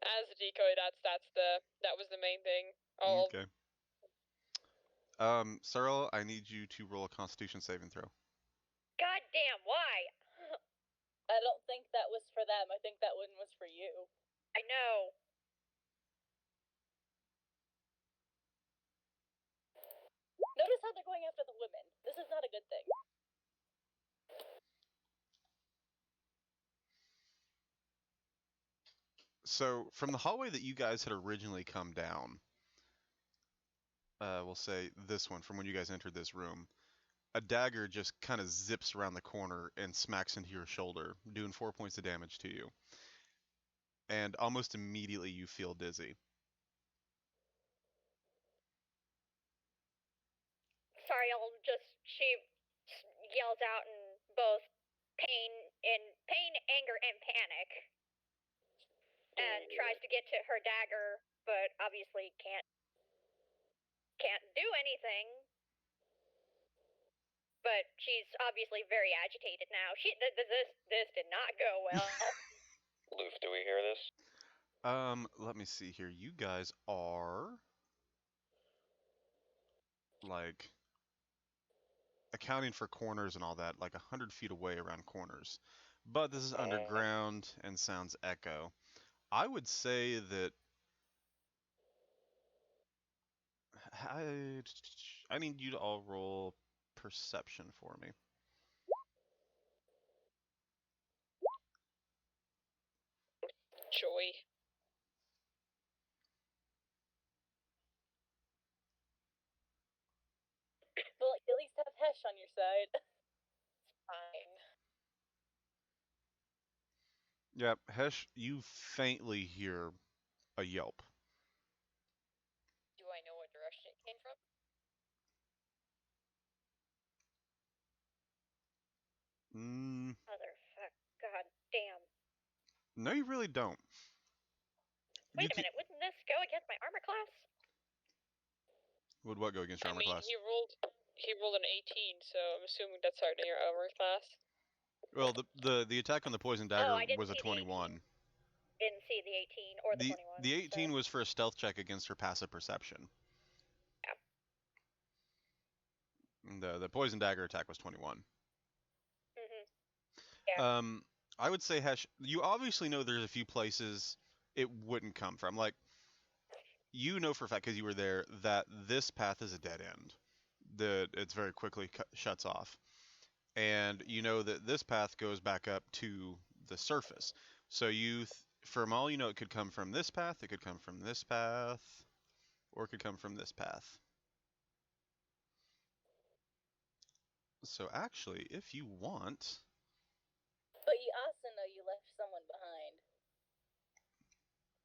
As a decoy, that was the main thing. Okay. Cyril, I need you to roll a Constitution saving throw. Goddamn, why? I don't think that was for them. I think that one was for you. I know. Notice how they're going after the women. This is not a good thing. So, from the hallway that you guys had originally come down, we'll say this one, from when you guys entered this room, a dagger just kind of zips around the corner and smacks into your shoulder, doing 4 points of damage to you. And almost immediately you feel dizzy. Sorry, she yells out in both pain, anger, and panic. And tries to get to her dagger, but obviously can't do anything. but she's obviously very agitated now. This did not go well. Loof, do we hear this? Let me see here. You guys are like accounting for corners and all that, like 100 feet away around corners. But this is underground and sounds echo. I would say that I need you to all roll perception for me. Joy. Well, at least have Hesh on your side. Fine. Yep, Hesh, you faintly hear a yelp. Do I know what direction it came from? Motherfuck. God damn. No, you really don't. Wait a minute, wouldn't this go against my armor class? Would what go against your armor class? He rolled an 18, so I'm assuming that's hard in your armor class. Well, the attack on the poison dagger I didn't was a see the 21. Didn't see the 18 or the 21. The 18 was for a stealth check against her passive perception. Yeah. The poison dagger attack was 21. Yeah. I would say, Hesh, you obviously know there's a few places it wouldn't come from. Like, you know for a fact, because you were there, that this path is a dead end. That it's very quickly shuts off. And you know that this path goes back up to the surface. So from all you know, it could come from this path, it could come from this path, or it could come from this path. So actually, if you want... But you also know you left someone behind.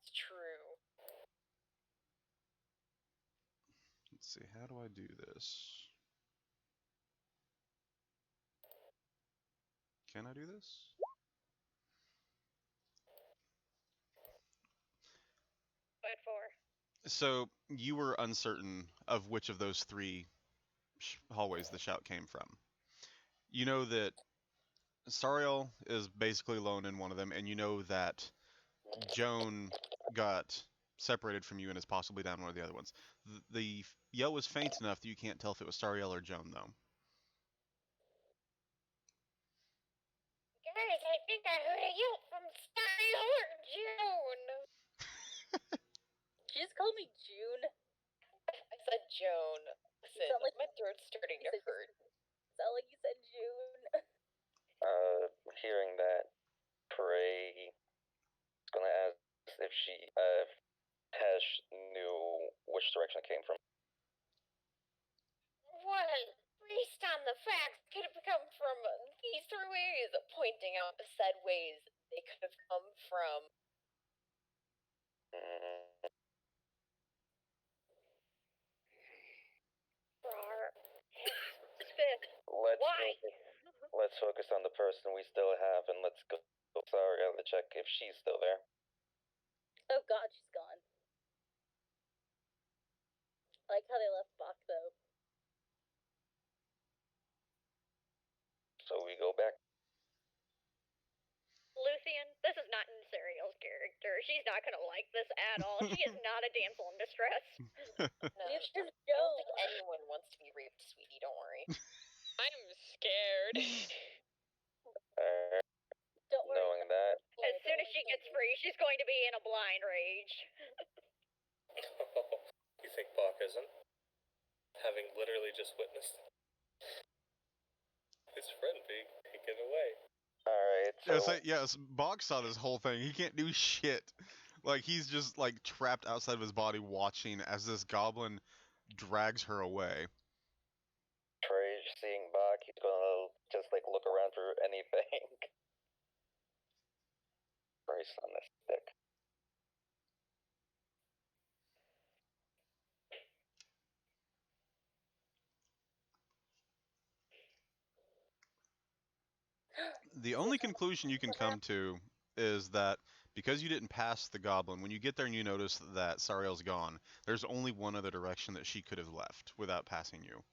It's true. Let's see, how do I do this? Can I do this? What for? So you were uncertain of which of those three hallways the shout came from. You know that Sariel is basically alone in one of them, and you know that Joan got separated from you and is possibly down one of the other ones. The yell was faint enough that you can't tell if it was Sariel or Joan, though. Guys, I think I heard a yelp from Sariel or June. She just called me June. I said Joan. Listen, like my throat's starting to hurt. It sounded like you said June. Hearing that, Prey is gonna ask if Hesh knew which direction it came from. Well, based on the facts, could have come from these three ways, pointing out the said ways they could have come from. Let's focus on the person we still have, and let's go. Sorry, I have to check if she's still there. Oh god, she's gone. I like how they left Bach, though. So we go back. Lucian, this is not in Serial's character. She's not gonna like this at all. She is not a damsel in distress. No, It's I just don't think anyone wants to be raped, sweetie. Don't worry. I'm scared. Don't worry. Knowing that, As soon as she gets free, she's going to be in a blind rage. You think Bach isn't? Having literally just witnessed his friend being taken away. alright, so... Yes, Bog saw this whole thing. He can't do shit. Like, he's just, like, trapped outside of his body watching as this goblin drags her away. Trey, seeing Bach, he's gonna just, like, look around for anything. Christ on this stick. The only conclusion you can come to is that because you didn't pass the goblin, when you get there and you notice that Sariel's gone, there's only one other direction that she could have left without passing you.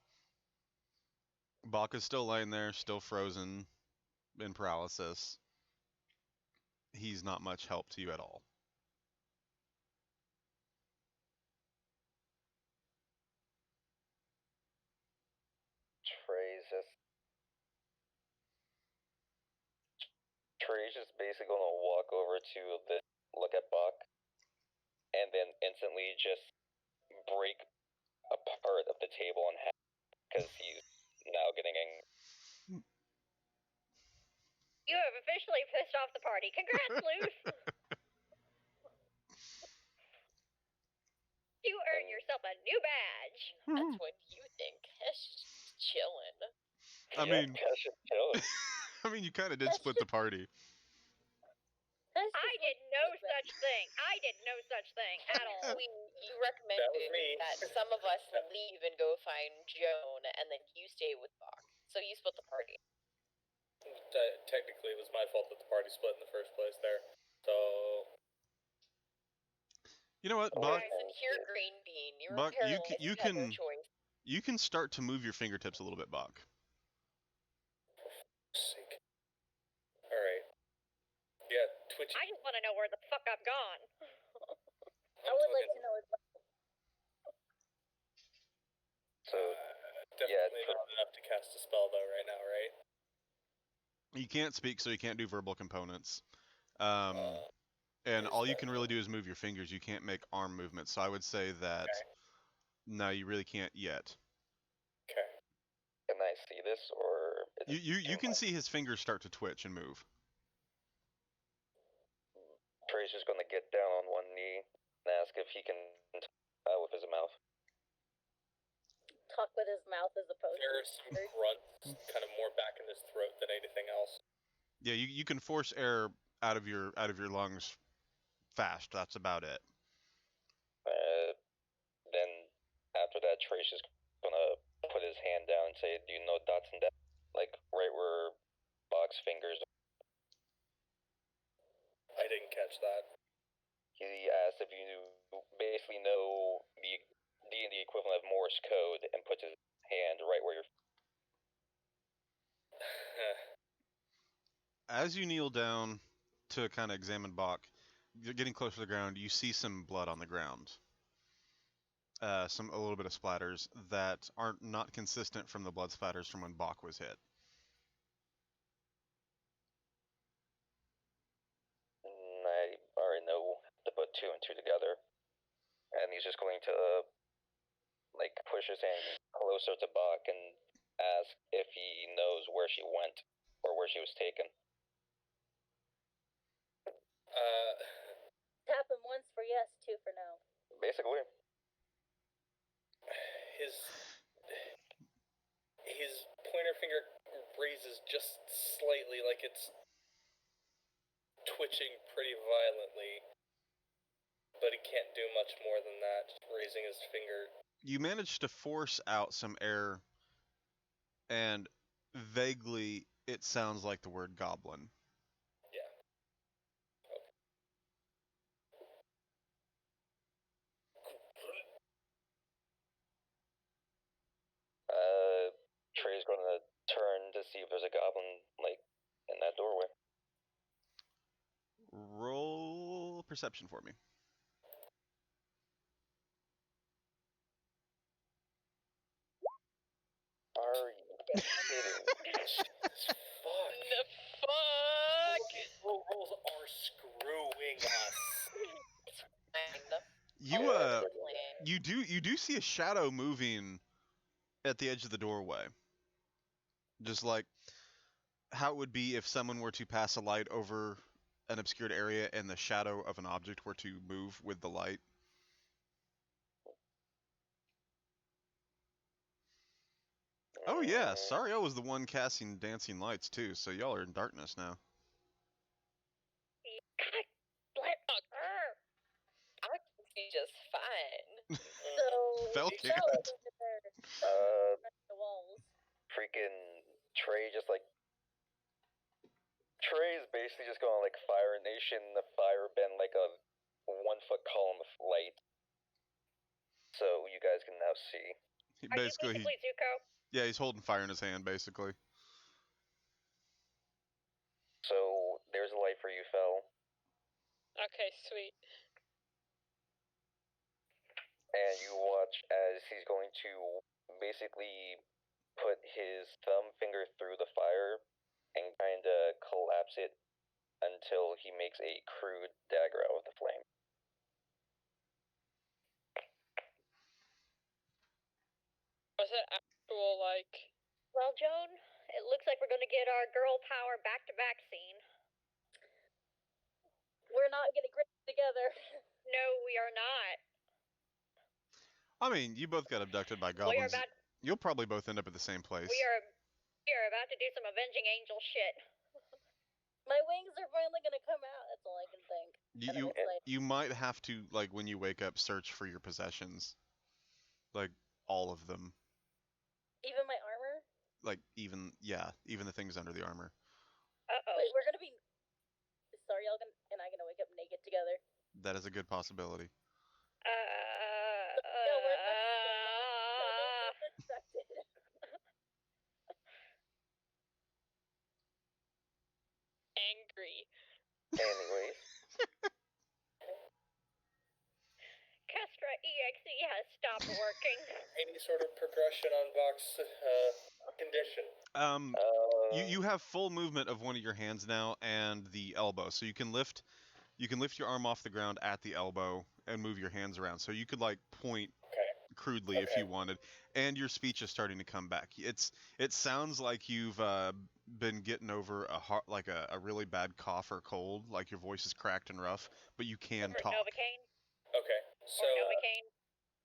Bach is still laying there, still frozen in paralysis. He's not much help to you at all. Trey's just basically gonna walk over to look at Bach, and then instantly just break a part of the table in half because he's now getting angry. You have officially pissed off the party. Congrats, Luce! You earned yourself a new badge. That's what you think. That's just chillin'. I mean, Chilling. you kind of did split the party. I did no such thing. I did no such thing at all. You recommended that some of us leave and go find Joan, and then you stay with Bach. So you split the party. Technically, it was my fault that the party split in the first place there. So. You know what, Buck? It's a pure green bean. You were Buck, paralyzed. You had no choice. You can start to move your fingertips a little bit, Buck. Sick. All right. Yeah, twitchy. I just want to know where the fuck I've gone. I would like to know as well. So, definitely not enough to cast a spell though right now, right? You can't speak, so you can't do verbal components. And all you can really do is move your fingers. You can't make arm movements. So I would say that no, you really can't yet. Okay. Can I see this, or you can see his fingers start to twitch and move. Trey's just gonna get down on one knee and ask if he can with his mouth. Talk with his mouth as opposed There are some grunts kind of more back in his throat than anything else. Yeah, you can force air out of your lungs fast. That's about it. Then after that, Trey's just gonna put his hand down and say, "Do you know dots and dots?" Like right where Bach's fingers. I didn't catch that. He asked if you basically know the D&D equivalent of Morse code, and puts his hand right where your. As you kneel down to kind of examine Bach, you're getting close to the ground. You see some blood on the ground. A little bit of splatters that aren't not consistent from the blood splatters from when Bach was hit. I already know to put two and two together, and he's just going to push his hand closer to Bach and ask if he knows where she went or where she was taken. Tap him once for yes, two for no. Basically. His pointer finger raises just slightly, like it's twitching pretty violently, but he can't do much more than that, just raising his finger. You managed to force out some air, and vaguely it sounds like the word goblin. Yeah. Trey's gonna turn to see if there's a goblin, in that doorway. Roll perception for me. Are you kidding? Fuck. The fuck? Rolls are screwing us. You do see a shadow moving at the edge of the doorway. Just like how it would be if someone were to pass a light over an obscured area and the shadow of an object were to move with the light. Oh yeah, Sario was the one casting dancing lights too, so y'all are in darkness now. God bless her. I can see just fine. So Fell we kick fell it. into the walls. Freaking Trey just Trey's basically just gonna Fire Nation the fire bend like a 1 foot column of light. So you guys can now see. Are you basically Zuko? Yeah, he's holding fire in his hand, basically. So there's a light for you, Fel. Okay, sweet. And you watch as he's going to basically put his thumb finger through the fire and kind of collapse it until he makes a crude dagger out of the flame. Was it actual, like... Well, Joan, it looks like we're gonna get our girl power back-to-back scene. We're not getting great together. No, we are not. I mean, you both got abducted by We are goblins. about You'll probably both end up at the same place. we are about to do some avenging angel shit. My wings are finally gonna come out. That's all I can think. And I'm You excited. you might have to, like, when you wake up, search for your possessions, like all of them, Even my armor. like even the things under the armor. Uh-oh. Wait, we're gonna be. Sorry, y'all and I gonna wake up naked together. That is a good possibility. No, we're not expected. angry. Anyways, Kestra EXE has stopped working. Any sort of progression on Bach's condition. You have full movement of one of your hands now and the elbow, so you can lift your arm off the ground at the elbow and move your hands around. So you could like point crudely if you wanted, and your speech is starting to come back. It sounds like you've been getting over a really bad cough or cold, like your voice is cracked and rough, but you can talk. Novocaine. Okay, so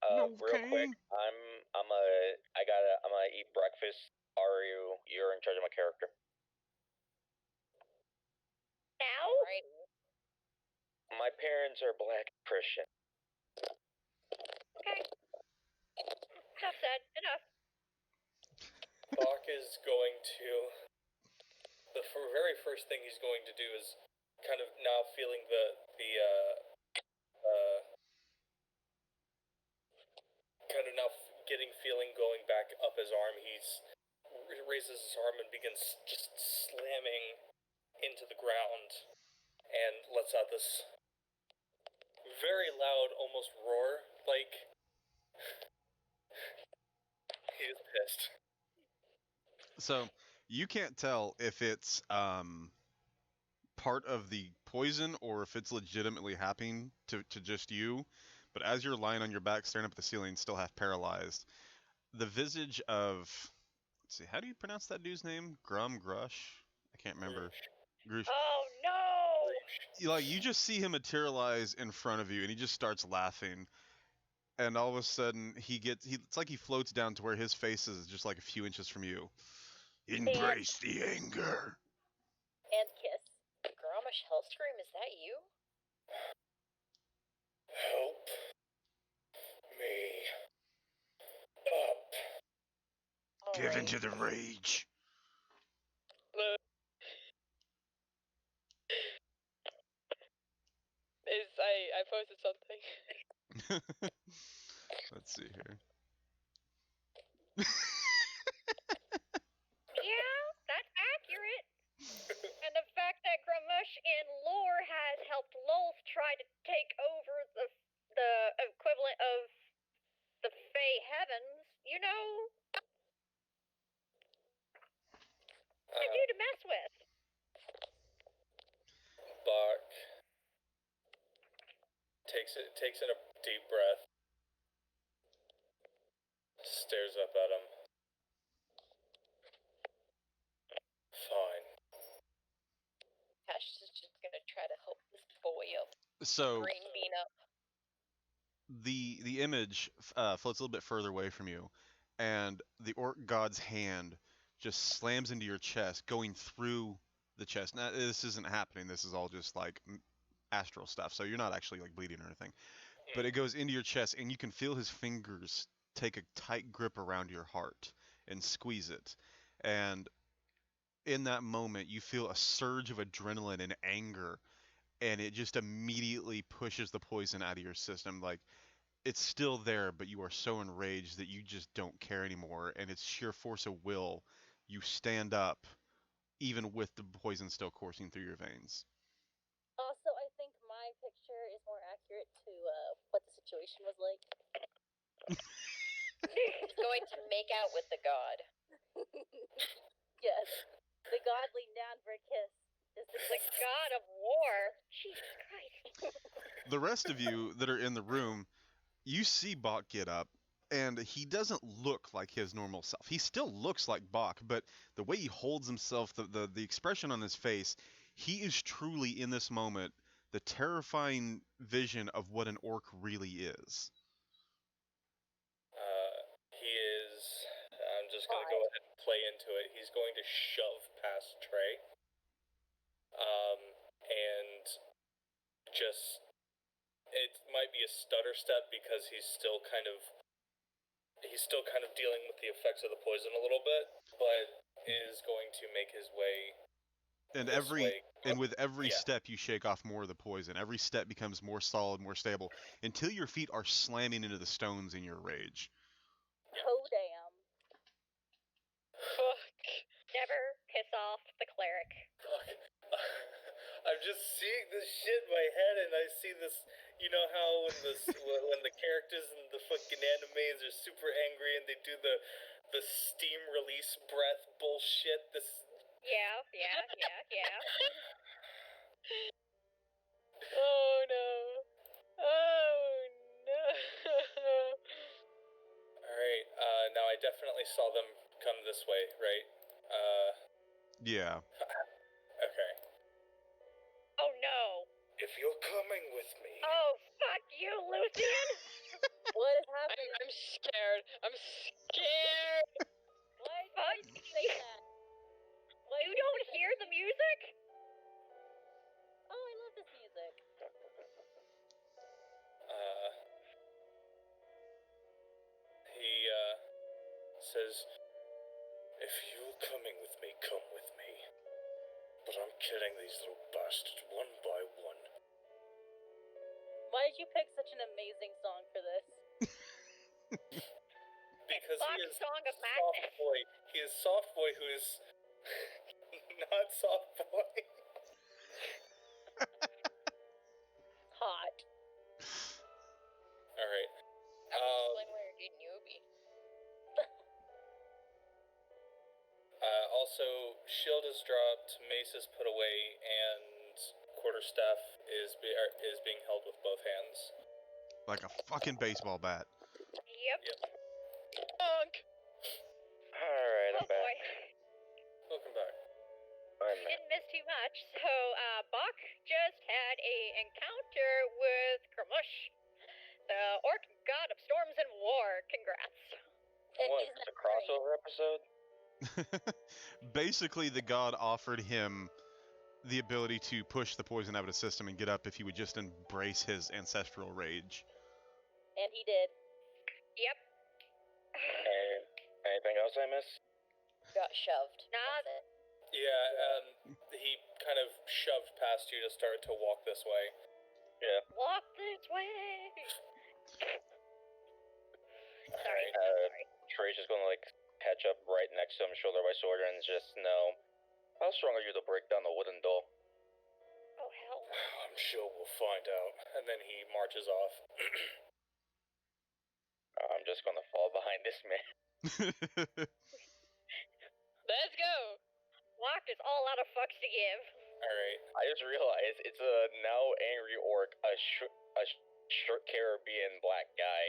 Or Novocaine. real quick, I'm gonna eat breakfast. Aru, you're in charge of my character. Now? Right. My parents are black Christian. Okay. Enough said. Enough. Bach is going to. The very first thing he's going to do is kind of now feeling getting feeling going back up his arm. He raises his arm and begins just slamming into the ground and lets out this very loud, almost roar. Like he is pissed. So you can't tell if it's part of the poison or if it's legitimately happening to just you. But as you're lying on your back staring up at the ceiling, still half paralyzed, the visage of, let's see, how do you pronounce that dude's name? Grush? I can't remember. Grush. Oh no! You just see him materialize in front of you, and he just starts laughing. And all of a sudden, it's like he floats down to where his face is just like a few inches from you. Embrace the anger. And kiss. Grommash Hellscream, is that you? Help me up. Give into the rage. I posted something. Let's see here. Yeah, that's accurate. And the fact that Grumush in lore has helped Lolth try to take over the equivalent of the Fey Heavens, you know, a dude to mess with. Bach takes in a deep breath, stares up at him. Fine. Cash is just gonna try to help this boy up. So Green bean up. the image floats a little bit further away from you, and the orc god's hand just slams into your chest, going through the chest. Now this isn't happening. This is all just like astral stuff. So you're not actually like bleeding or anything. But it goes into your chest, and you can feel his fingers take a tight grip around your heart and squeeze it. And in that moment, you feel a surge of adrenaline and anger, and it just immediately pushes the poison out of your system. Like it's still there, but you are so enraged that you just don't care anymore, and it's sheer force of will. You stand up, even with the poison still coursing through your veins. Also, I think my picture is more accurate to what the situation was like. He's going to make out with the god. Yes. The god leaned down for a kiss. Is the The god of war. Jesus Christ. The rest of you that are in the room, you see Bach get up, and he doesn't look like his normal self. He still looks like Bach, but the way he holds himself, the expression on his face, he is truly in this moment the terrifying vision of what an orc really is. He is. I'm just gonna go ahead and play into it. He's going to shove past Trey. And just. It might be a stutter step because he's still kind of dealing with the effects of the poison a little bit, but is going to make his way. And with every Yeah. step you shake off more of the poison. Every step becomes more solid, more stable, until your feet are slamming into the stones in your rage. Oh, damn. Fuck. Never piss off the cleric. Fuck. I'm just seeing this shit in my head, and I see this. You know how when the characters in the fucking animes are super angry and they do the steam release breath bullshit. This. Yeah. Oh no. Oh no. Alright, now I definitely saw them come this way, right? Yeah. Okay. Oh no. If you're coming with me. Oh, fuck you, Lucian. What is happening? I'm scared. I'm scared. Why Fuck. did you say that? You don't hear the music? Oh, I love this music. He, says, if you're coming with me, come with me. But I'm killing these little bastards one by one. Why did you pick such an amazing song for this? Because he Bach's is Song of soft Madness. boy. He is soft boy who is not soft boy. Hot. Alright. That would explain why you're dating Yobi. Also, shield is dropped, mace is put away, and quarterstaff is being held with both hands. Like a fucking baseball bat. Yep. Bonk. Alright, I'm Oh boy. back. Welcome back. I'm back. Didn't miss too much. So, Bach just had a encounter with Kramush, the orc god of storms and war. Congrats. And What, he's it's a not great. crossover episode? Basically, the god offered him the ability to push the poison out of his system and get up if he would just embrace his ancestral rage. And he did. Yep. And anything else I missed? Got shoved. Nah, That's it. Yeah, he kind of shoved past you to start to walk this way. Yeah. walk this way. Sorry. Alright. Trey's just gonna like catch up right next to him, shoulder by shoulder, and just know, how strong are you to break down the wooden door? Oh, hell. I'm sure we'll find out. And then he marches off. I'm just gonna fall behind this man. Let's go. Walk is all out of fucks to give. Alright. I just realized it's a now angry orc, a short Caribbean black guy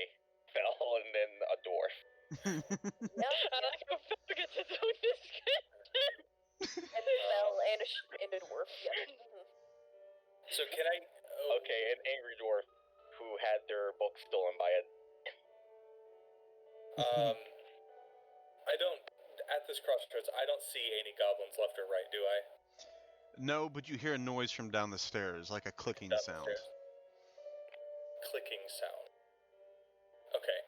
fell, and then a dwarf. I like how Phil gets its own description. And fell and a dwarf. Yeah. So can I... Okay, an angry dwarf who had their book stolen by a... I don't... At this crossroads, I don't see any goblins left or right, do I? No, but you hear a noise from down the stairs, like a clicking Down the sound. stairs. Clicking sound. Okay.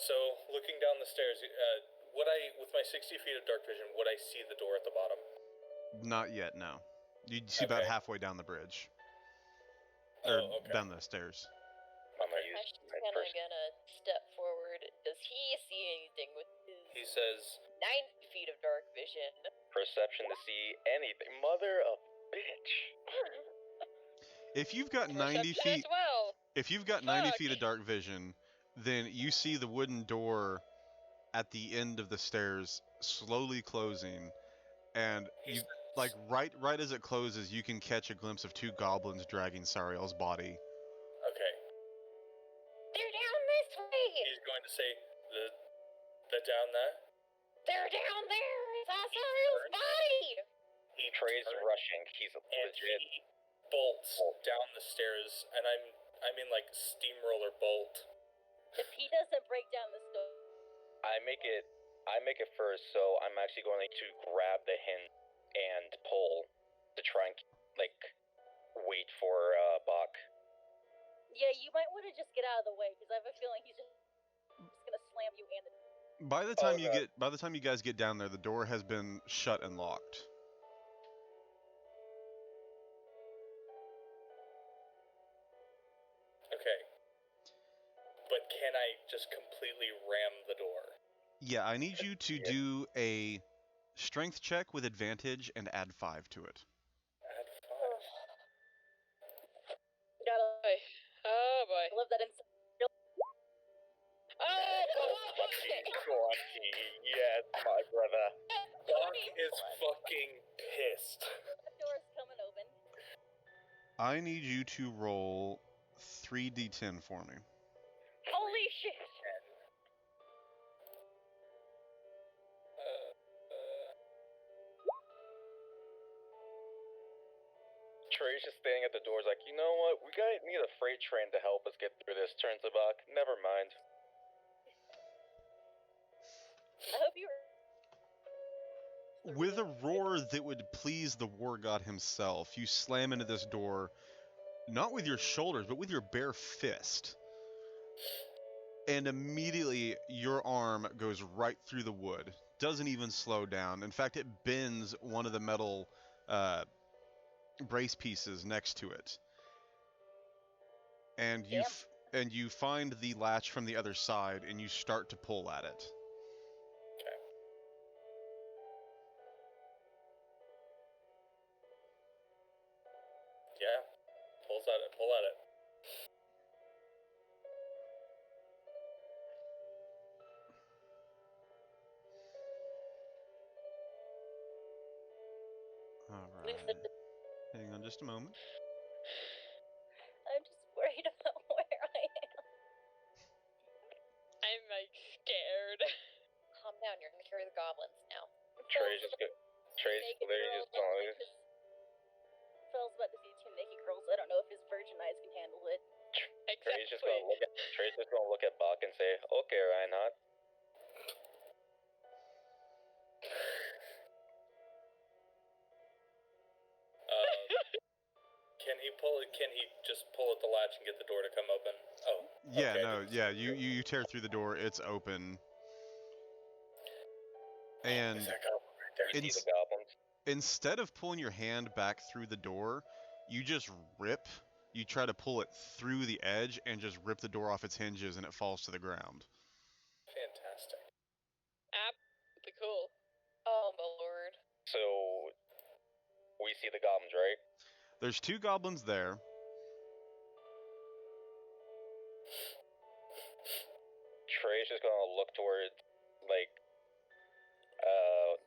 So, looking down the stairs, with my 60 feet of dark vision, would I see the door at the bottom? Not yet, no. You'd see about Okay. halfway down the bridge. Or Oh, okay. down the stairs. I'm gonna use Ash is right kind of first. gonna step forward. Does he see anything with his He says, 9 feet of dark vision? Perception to see anything. Mother of bitch. If you've got 90 Perception feet, as well. if you've got 90 Fuck. feet of dark vision, then you see the wooden door at the end of the stairs slowly closing, and he you says, like right as it closes, you can catch a glimpse of 2 goblins dragging Sariel's body. okay. They're down this way! He's going to say, the down there? They're down there! It's Azariel's body! He Trey's turns rushing. He's and legit. he bolts down the stairs, and I mean like steamroller bolt. If he doesn't break down this door, I make it first, so I'm actually going to grab the hinge and pull to try and wait for Bach. yeah, you might want to just get out of the way because I have a feeling he's just gonna slam you and the. By the time God. by the time you guys get down there, the door has been shut and locked. Okay. But can I just completely ram the door? Yeah, I need you to do a strength check with advantage and add 5 to it. Add 5. Gotta Oh boy. love that inside. Oh, Crunchy, yes, my brother. Bach is fucking pissed. The door's coming open. I need you to roll 3d10 for me. Holy shit! Trey's just standing at the door, like, you know what? We need a freight train to help us get through this. Turns to Bach. Never mind. I hope you were. With a roar that would please the war god himself, you slam into this door, not with your shoulders, but with your bare fist. And immediately, your arm goes right through the wood. Doesn't even slow down. In fact, it bends one of the metal brace pieces next to it. And you find the latch from the other side, and you start to pull at it. Yeah. Pull at it. Alright. Hang on just a moment. I'm just worried about where I am. I'm like scared. Calm down, you're gonna carry the goblins now. Trey's literally just going. Phil's about to see 2 naked girls. I don't know if his virgin eyes can handle it. Trey's just gonna look at Bach and say, "Okay, Reinhardt." Can he just pull at the latch and get the door to come open? Oh. Yeah, okay, no, yeah, you tear through the door, it's open. And Is that goblin right there? You see the goblins. instead of pulling your hand back through the door, you just rip. You try to pull it through the edge and just rip the door off its hinges and it falls to the ground. Fantastic. Absolutely cool. Oh my lord. So we see the goblins, right? There's 2 goblins there. Trey's just gonna look towards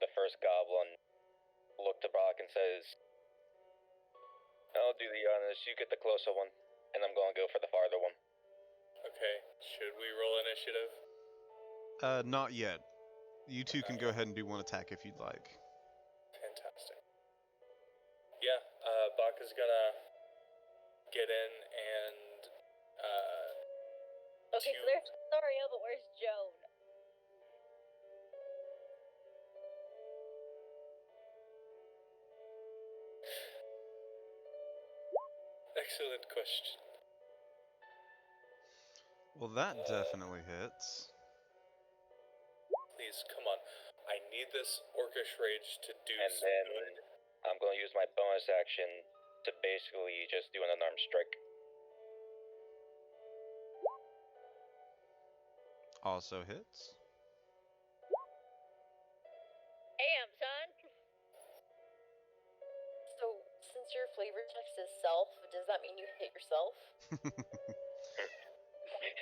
the first goblin, look to Bach and says, "I'll do the honors. You get the closer one, and I'm gonna go for the farther one." Okay. Should we roll initiative? Not yet. You 2 can go ahead and do one attack if you'd like. Fantastic. Yeah, Bach is gonna get in and Okay, so there's Sario, but where's Joan? excellent question. Well, that definitely hits. Please, come on. I need this Orcish Rage to do And some then good. I'm gonna use my bonus action to basically just do an unarmed strike. Also hits. Damn, son. So, since your flavor text is self, does that mean you hit yourself?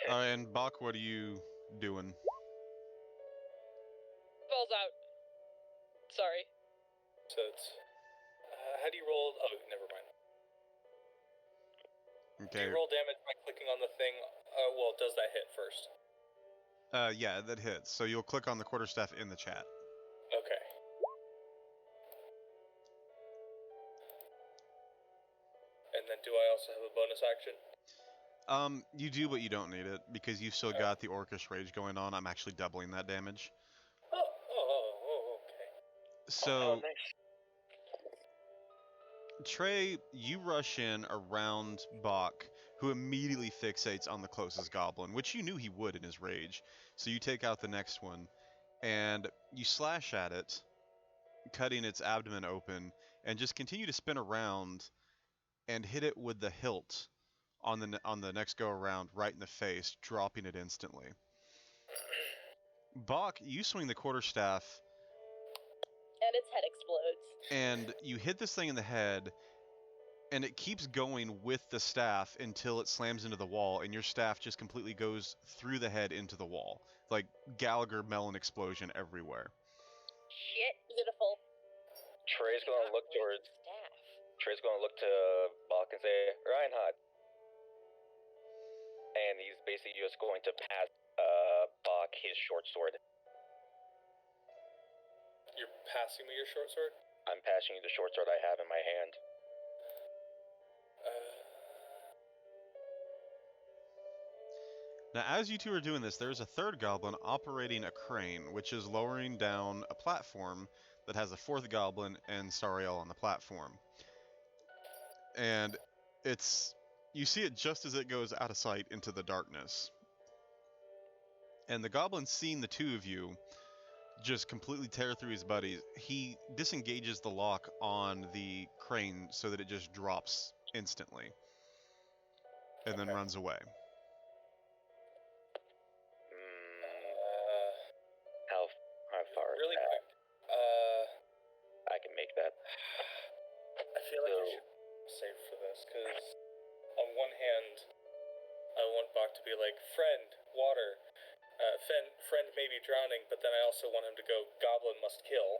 And Bach, what are you doing? Falls out. Sorry. So it's. How do you roll? Oh, never mind. Do Okay. you roll damage by clicking on the thing? Well, does that hit first? Yeah, that hits. So you'll click on the quarterstaff in the chat. Okay. And then do I also have a bonus action? You do, but you don't need it because you've still got the Orcish Rage going on. I'm actually doubling that damage. Okay. So, nice. Trey, you rush in around Bach, who immediately fixates on the closest goblin, which you knew he would in his rage. So you take out the next one, and you slash at it, cutting its abdomen open, and just continue to spin around and hit it with the hilt on the next go around right in the face, dropping it instantly. Bach, you swing the quarterstaff, And its head explodes. and you hit this thing in the head, and it keeps going with the staff until it slams into the wall, and your staff just completely goes through the head into the wall. Like Gallagher melon explosion everywhere. Shit. Beautiful. Trey's gonna look towards. Staff. Trey's gonna look to Bach and say, Reinhardt. And he's basically just going to pass Bach his short sword. You're passing me your short sword? I'm passing you the short sword I have in my hand. Now, as you two are doing this, there's a third goblin operating a crane, which is lowering down a platform that has a fourth goblin and Sariel on the platform. And you see it just as it goes out of sight into the darkness. And the goblin, seeing the two of you just completely tear through his buddies, he disengages the lock on the crane so that it just drops instantly. And then runs away. How far is Really that? quick. I can make that. I feel like I should save for this, because on one hand, I want Bach to be like, friend, water. Friend may be drowning, but then I also want him to go, goblin must kill.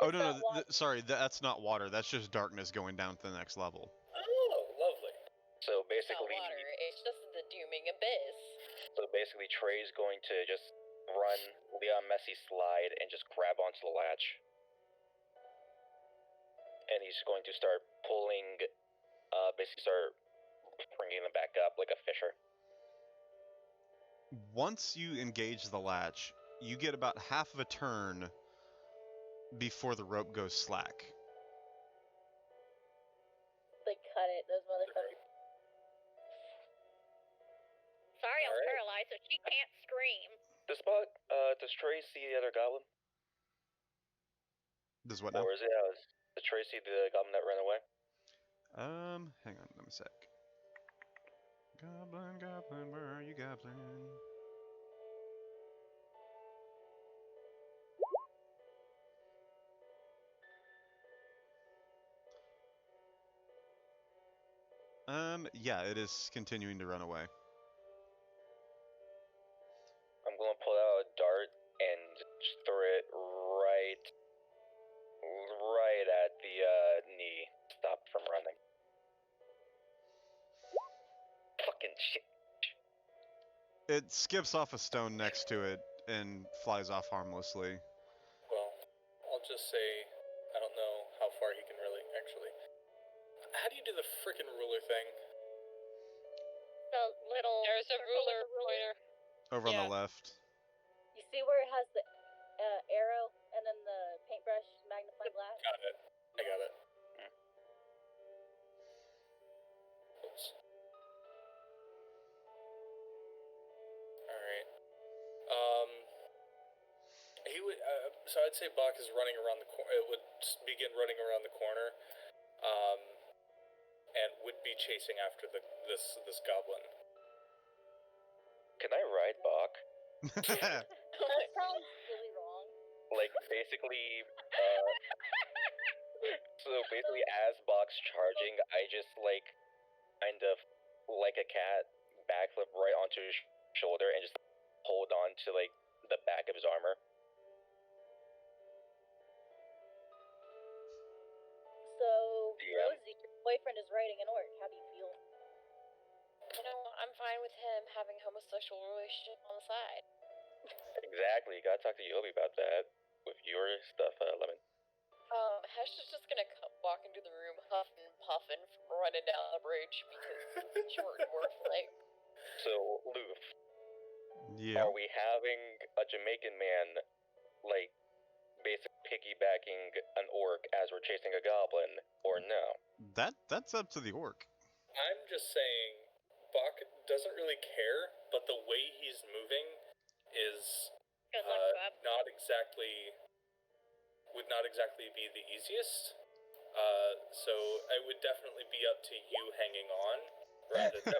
Oh, no, sorry, that's not water. That's just darkness going down to the next level. Oh, lovely. So It's not basically, water, it's just the dooming abyss. Trey's going to just run Leon Messi slide and just grab onto the latch. And he's going to start pulling, basically start bringing them back up like a fisher. Once you engage the latch, you get about half of a turn before the rope goes slack. They cut it, those motherfuckers. Sariel's Alright. paralyzed, so she can't scream. Does Trey see the other goblin? Does what now? Or is it, does Trey see the goblin that ran away? Hang on, let me sec. Goblin, goblin, where are you, goblin? Yeah, it is continuing to run away. I'm gonna pull out a dart and just throw it right at the knee. Stop from running. Fucking shit. It skips off a stone next to it and flies off harmlessly. Well, I'll just say, I don't know how far he can really, actually. How do you do the frickin' ruler thing? The little. There's a circle with ruler the pointer. Over on Yeah. the left. You see where it has the arrow and then the paintbrush magnifying glass? Got it. I got it. Oops. Alright. He would, so I'd say Bach is running around the corner, it would begin running around the corner, and would be chasing after this goblin. Can I ride Bach? That sounds really wrong. Like, basically, so basically, as Bach's charging, I just, like, kind of, like a cat, backflip right onto his shoulder and just hold on to, like, the back of his armor. So, Yeah. Rosie, your boyfriend is riding an orc. How do you feel? You know, I'm fine with him having a homosexual relationship on the side. Exactly, you gotta talk to Yobi about that with your stuff, Lemon. Hesh is just gonna walk into the room huffing and puffing from running down the bridge because it's short dwarf like. So, Loof, Yeah. are we having a Jamaican man, like, basically piggybacking an orc as we're chasing a goblin, or no? That's up to the orc. I'm just saying, Bach doesn't really care, but the way he's moving is Good luck, Bob. would not exactly be the easiest. So it would definitely be up to you hanging on rather than.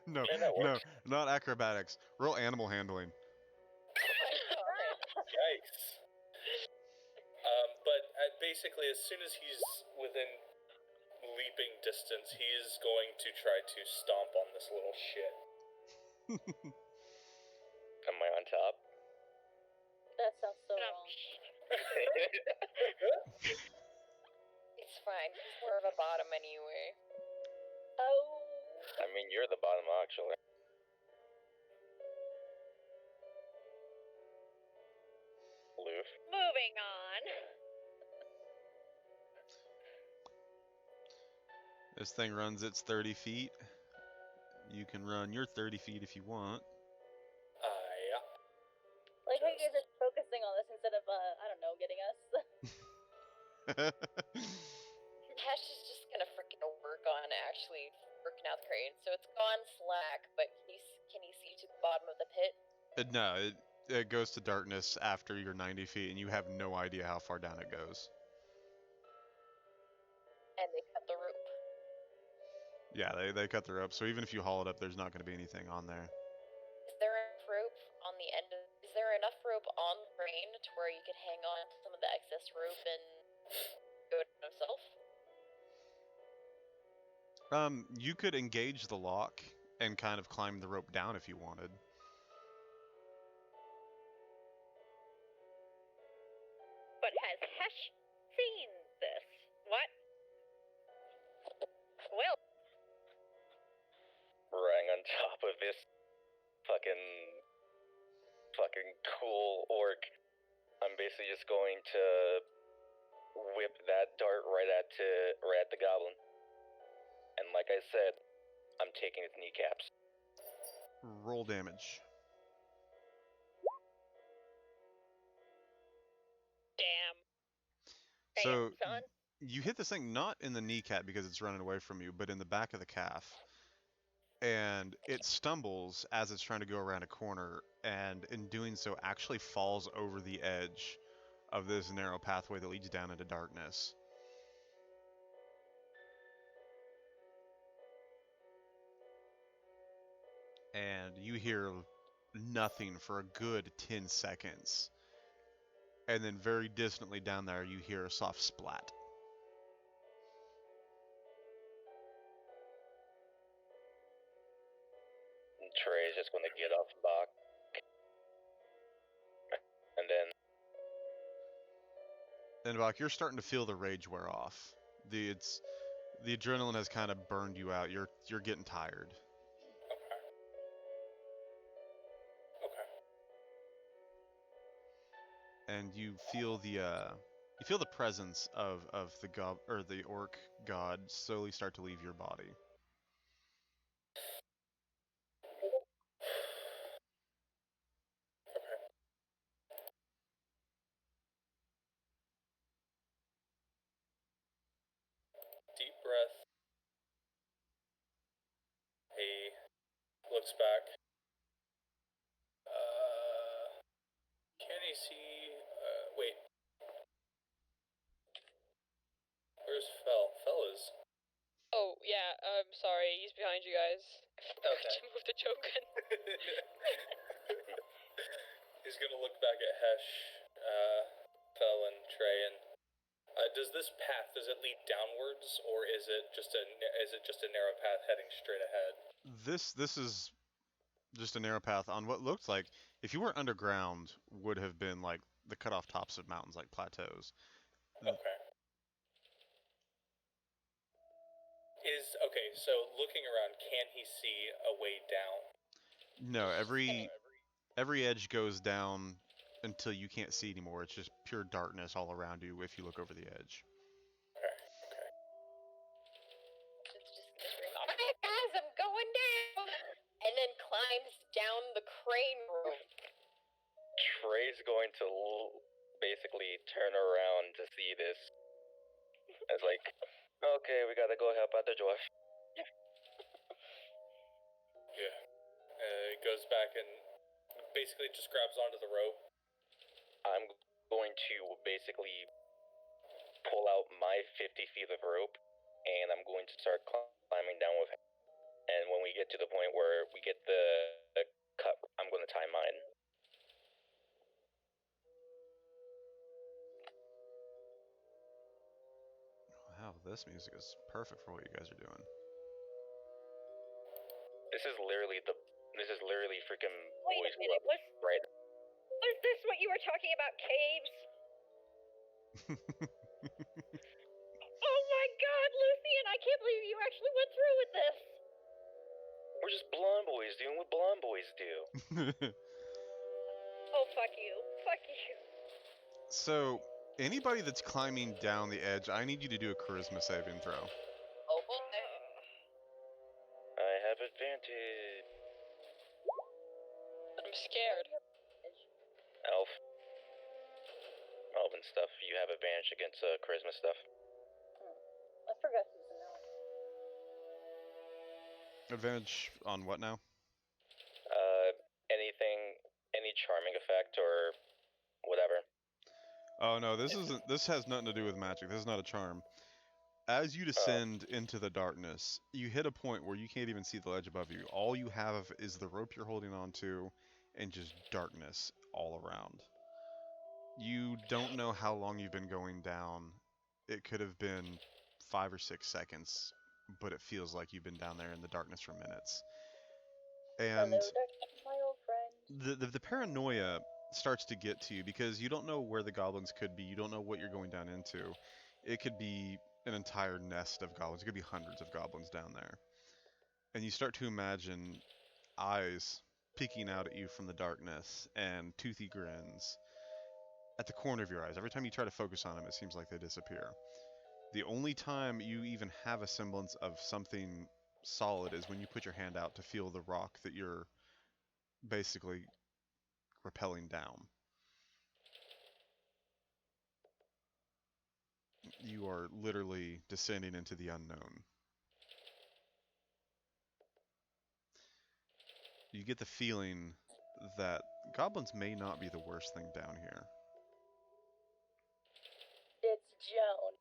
No, Yeah, that no, works. not acrobatics. Roll animal handling. Yikes. But basically, as soon as he's within leaping distance, he is going to try to stomp on this little shit. Am I on top? That sounds so wrong. It's fine. He's more of a bottom anyway. Oh. I mean, you're the bottom, actually. Loof. Moving on. This thing runs its 30 feet. You can run your 30 feet if you want. Yeah. Like how you guys are focusing on this instead of, I don't know, getting us. Hesh is just gonna freaking work on actually working out the crane. So it's gone slack, but can you see to the bottom of the pit? No, it goes to darkness after you're 90 feet, and you have no idea how far down it goes. And they cut the rope. Yeah, they cut the rope, so even if you haul it up, there's not going to be anything on there. Is there enough rope on the end of? Is there enough rope on the crane to where you could hang on to some of the excess rope and go to himself? You could engage the lock and kind of climb the rope down if you wanted. But has Hesh seen this? What? Well, Right on top of this fucking cool orc, I'm basically just going to whip that dart right at the goblin. And like I said, I'm taking its kneecaps. Roll damage. damn. So Damn, son. you hit this thing not in the kneecap because it's running away from you, but in the back of the calf. And it stumbles as it's trying to go around a corner, and in doing so actually falls over the edge of this narrow pathway that leads down into darkness. And you hear nothing for a good 10 seconds. And then very distantly down there, you hear a soft splat. And Trey's just going to get off Bach. And then And Bach, you're starting to feel the rage wear off. The adrenaline has kind of burned you out. You're getting tired. Okay. And you feel the presence of the orc god slowly start to leave your body. Deep breath. He looks back. Can he see? Wait. Where's Fell? Fell is. Oh, yeah, I'm sorry, he's behind you guys. I forgot Okay. to move the token. He's gonna look back at Hesh, Fel, and Trey, and does this path, does it lead downwards, or is it just a narrow path heading straight ahead? This is just a narrow path on what looked like, if you were underground, would have been like the cut off tops of mountains, like plateaus. Okay. Okay, so looking around, can he see a way down? No, every edge goes down until you can't see anymore. It's just pure darkness all around you if you look over the edge. Okay. It's just alright guys, I'm going down! And then climbs down the crane rope. Trey's going to basically turn around to see this. It's like, okay, we gotta go help out the dwarf. Yeah. He goes back and basically just grabs onto the rope. I'm going to basically pull out my 50 feet of rope, and I'm going to start climbing down with him. And when we get to the point where we get the cut, I'm going to tie mine. Wow, this music is perfect for what you guys are doing. This is literally freaking Wait boys a minute, club, right? was this what you were talking about, caves? Oh my god, Lucian, I can't believe you actually went through with this! We're just blonde boys doing what blonde boys do. Oh, fuck you. Fuck you. So, anybody that's climbing down the edge, I need you to do a charisma saving throw. Oh, I have advantage. I'm scared. Elven stuff. You have advantage against charisma stuff. I forgot who's an elf. Advantage on what now? Any charming effect or whatever. Oh no, this has nothing to do with magic. This is not a charm. As you descend into the darkness, you hit a point where you can't even see the ledge above you. All you have is the rope you're holding onto and just darkness all around. You don't know how long you've been going down. It could have been 5 or 6 seconds, but it feels like you've been down there in the darkness for minutes. And Hello, darkness, my old friend. the paranoia starts to get to you because you don't know where the goblins could be. You don't know what you're going down into. It could be an entire nest of goblins. It could be hundreds of goblins down there. And you start to imagine eyes peeking out at you from the darkness and toothy grins at the corner of your eyes. Every time you try to focus on them, it seems like they disappear. The only time you even have a semblance of something solid is when you put your hand out to feel the rock that you're basically rappelling down. You are literally descending into the unknown. You get the feeling that goblins may not be the worst thing down here. It's Joan.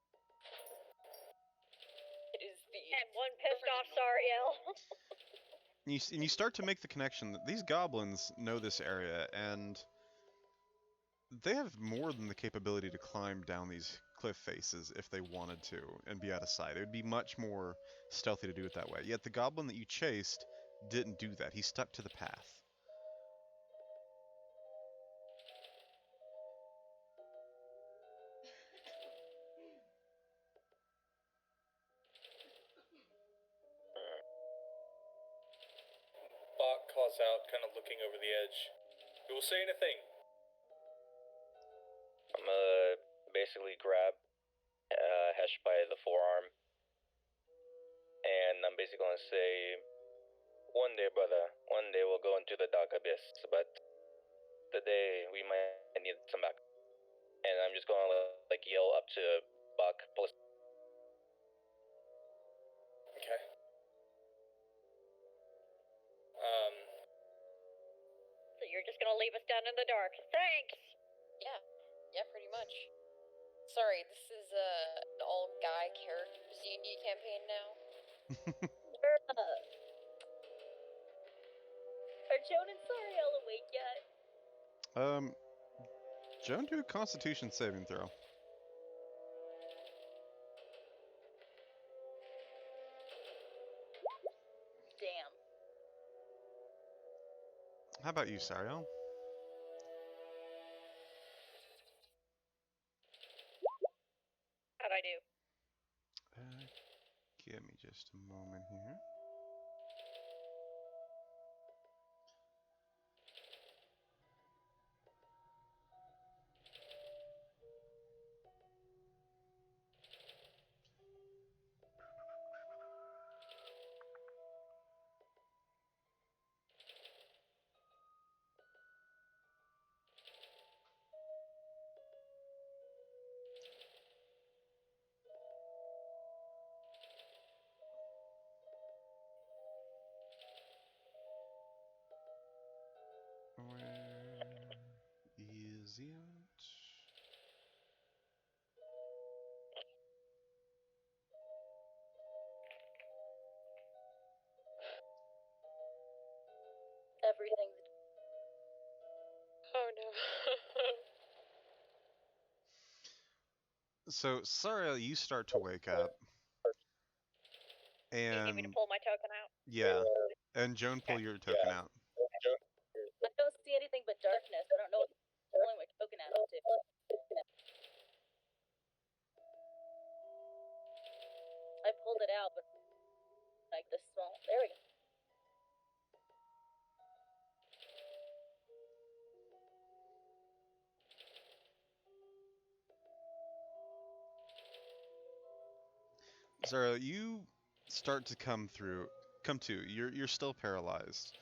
it is the. And one pissed off Sariel. And you start to make the connection that these goblins know this area, and they have more than the capability to climb down these cliff faces if they wanted to and be out of sight. It would be much more stealthy to do it that way. Yet the goblin that you chased didn't do that. He stuck to the path. Bach calls out, kind of looking over the edge. You will say anything. I'm gonna basically grab Hesh by the forearm, and I'm basically gonna say, "One day, brother, one day we'll go into the dark abyss, but today we might need some back." And I'm just gonna like yell up to Buck, Okay. So you're just gonna leave us down in the dark. Thanks! Yeah, pretty much. Sorry, this is an all-guy characters D&D campaign now. Are Joan and Sariel awake yet? Um, Joan, do a Constitution saving throw. Damn. How about you, Sariel? How'd I do? Give me just a moment here. Where is it? Everything's Oh no. So, Sariel, you start to wake up, Do you need me to and pull my token out? yeah, and Joan, pull your token out. I don't see anything but darkness. I don't know what I'm pulling my token out to. I pulled it out, but like this small. There we go. Zara, you start to come to. You're still paralyzed,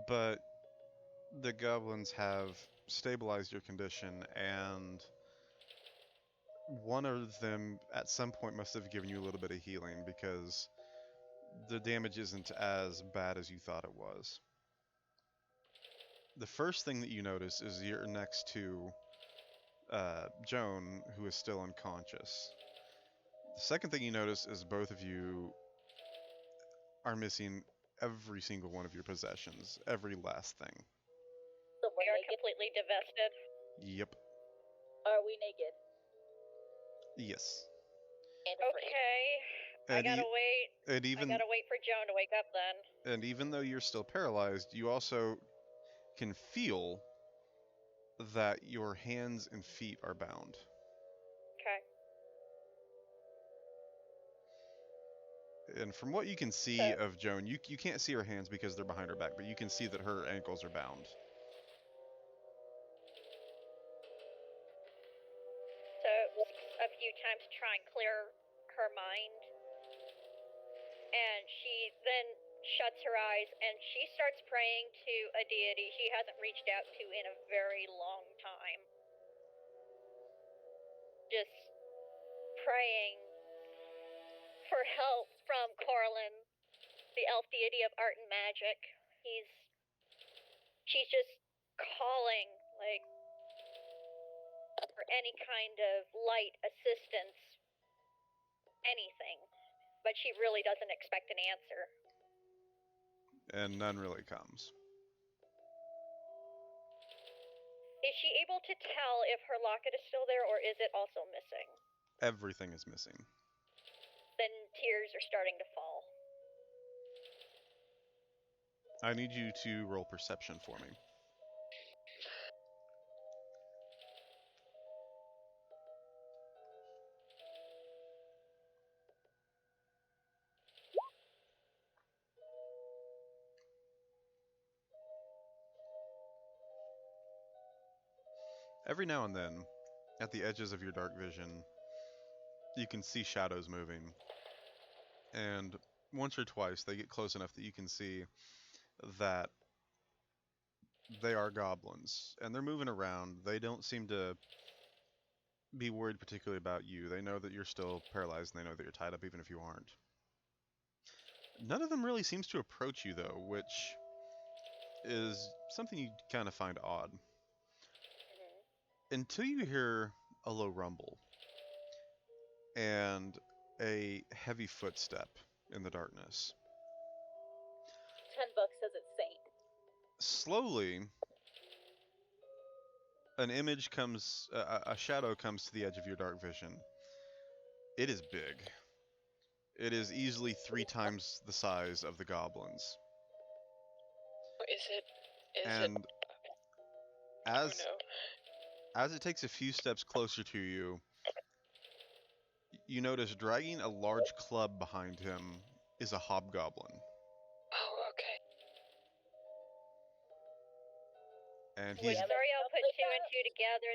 but the goblins have stabilized your condition, and one of them at some point must have given you a little bit of healing because the damage isn't as bad as you thought it was. The first thing that you notice is you're next to Joan, who is still unconscious. The second thing you notice is both of you are missing every single one of your possessions, every last thing. So We we're are naked. completely divested. Yep. Are we naked? Yes. And afraid. Okay. I And, gotta wait. and I even gotta wait for Joan to wake up then. and even though you're still paralyzed, you also can feel that your hands and feet are bound. Okay. And from what you can see of Joan, you can't see her hands because they're behind her back, but you can see that her ankles are bound. So a few times to try and clear her mind. And she then shuts her eyes and she starts praying to a deity she hasn't reached out to in a very long time. Just praying for help from Corlin, the elf deity of art and magic. She's just calling, like, for any kind of light assistance, anything. But she really doesn't expect an answer. And none really comes. Is she able to tell if her locket is still there or is it also missing? Everything is missing. Then tears are starting to fall. I need you to roll perception for me. Every now and then, at the edges of your dark vision, you can see shadows moving. And once or twice, they get close enough that you can see that they are goblins. And they're moving around. They don't seem to be worried particularly about you. They know that you're still paralyzed, and they know that you're tied up even if you aren't. None of them really seems to approach you, though, which is something you kind of find odd. Until you hear a low rumble and a heavy footstep in the darkness. $10 says it's Saint. Slowly, an image comes, a shadow comes to the edge of your dark vision. It is big. It is easily 3 times the size of the goblins. Is it? And Oh as no. as it takes a few steps closer to you, you notice dragging a large club behind him is a hobgoblin. Oh, okay. And Would he's Yeah, Zariel put like 2 and that. 2 together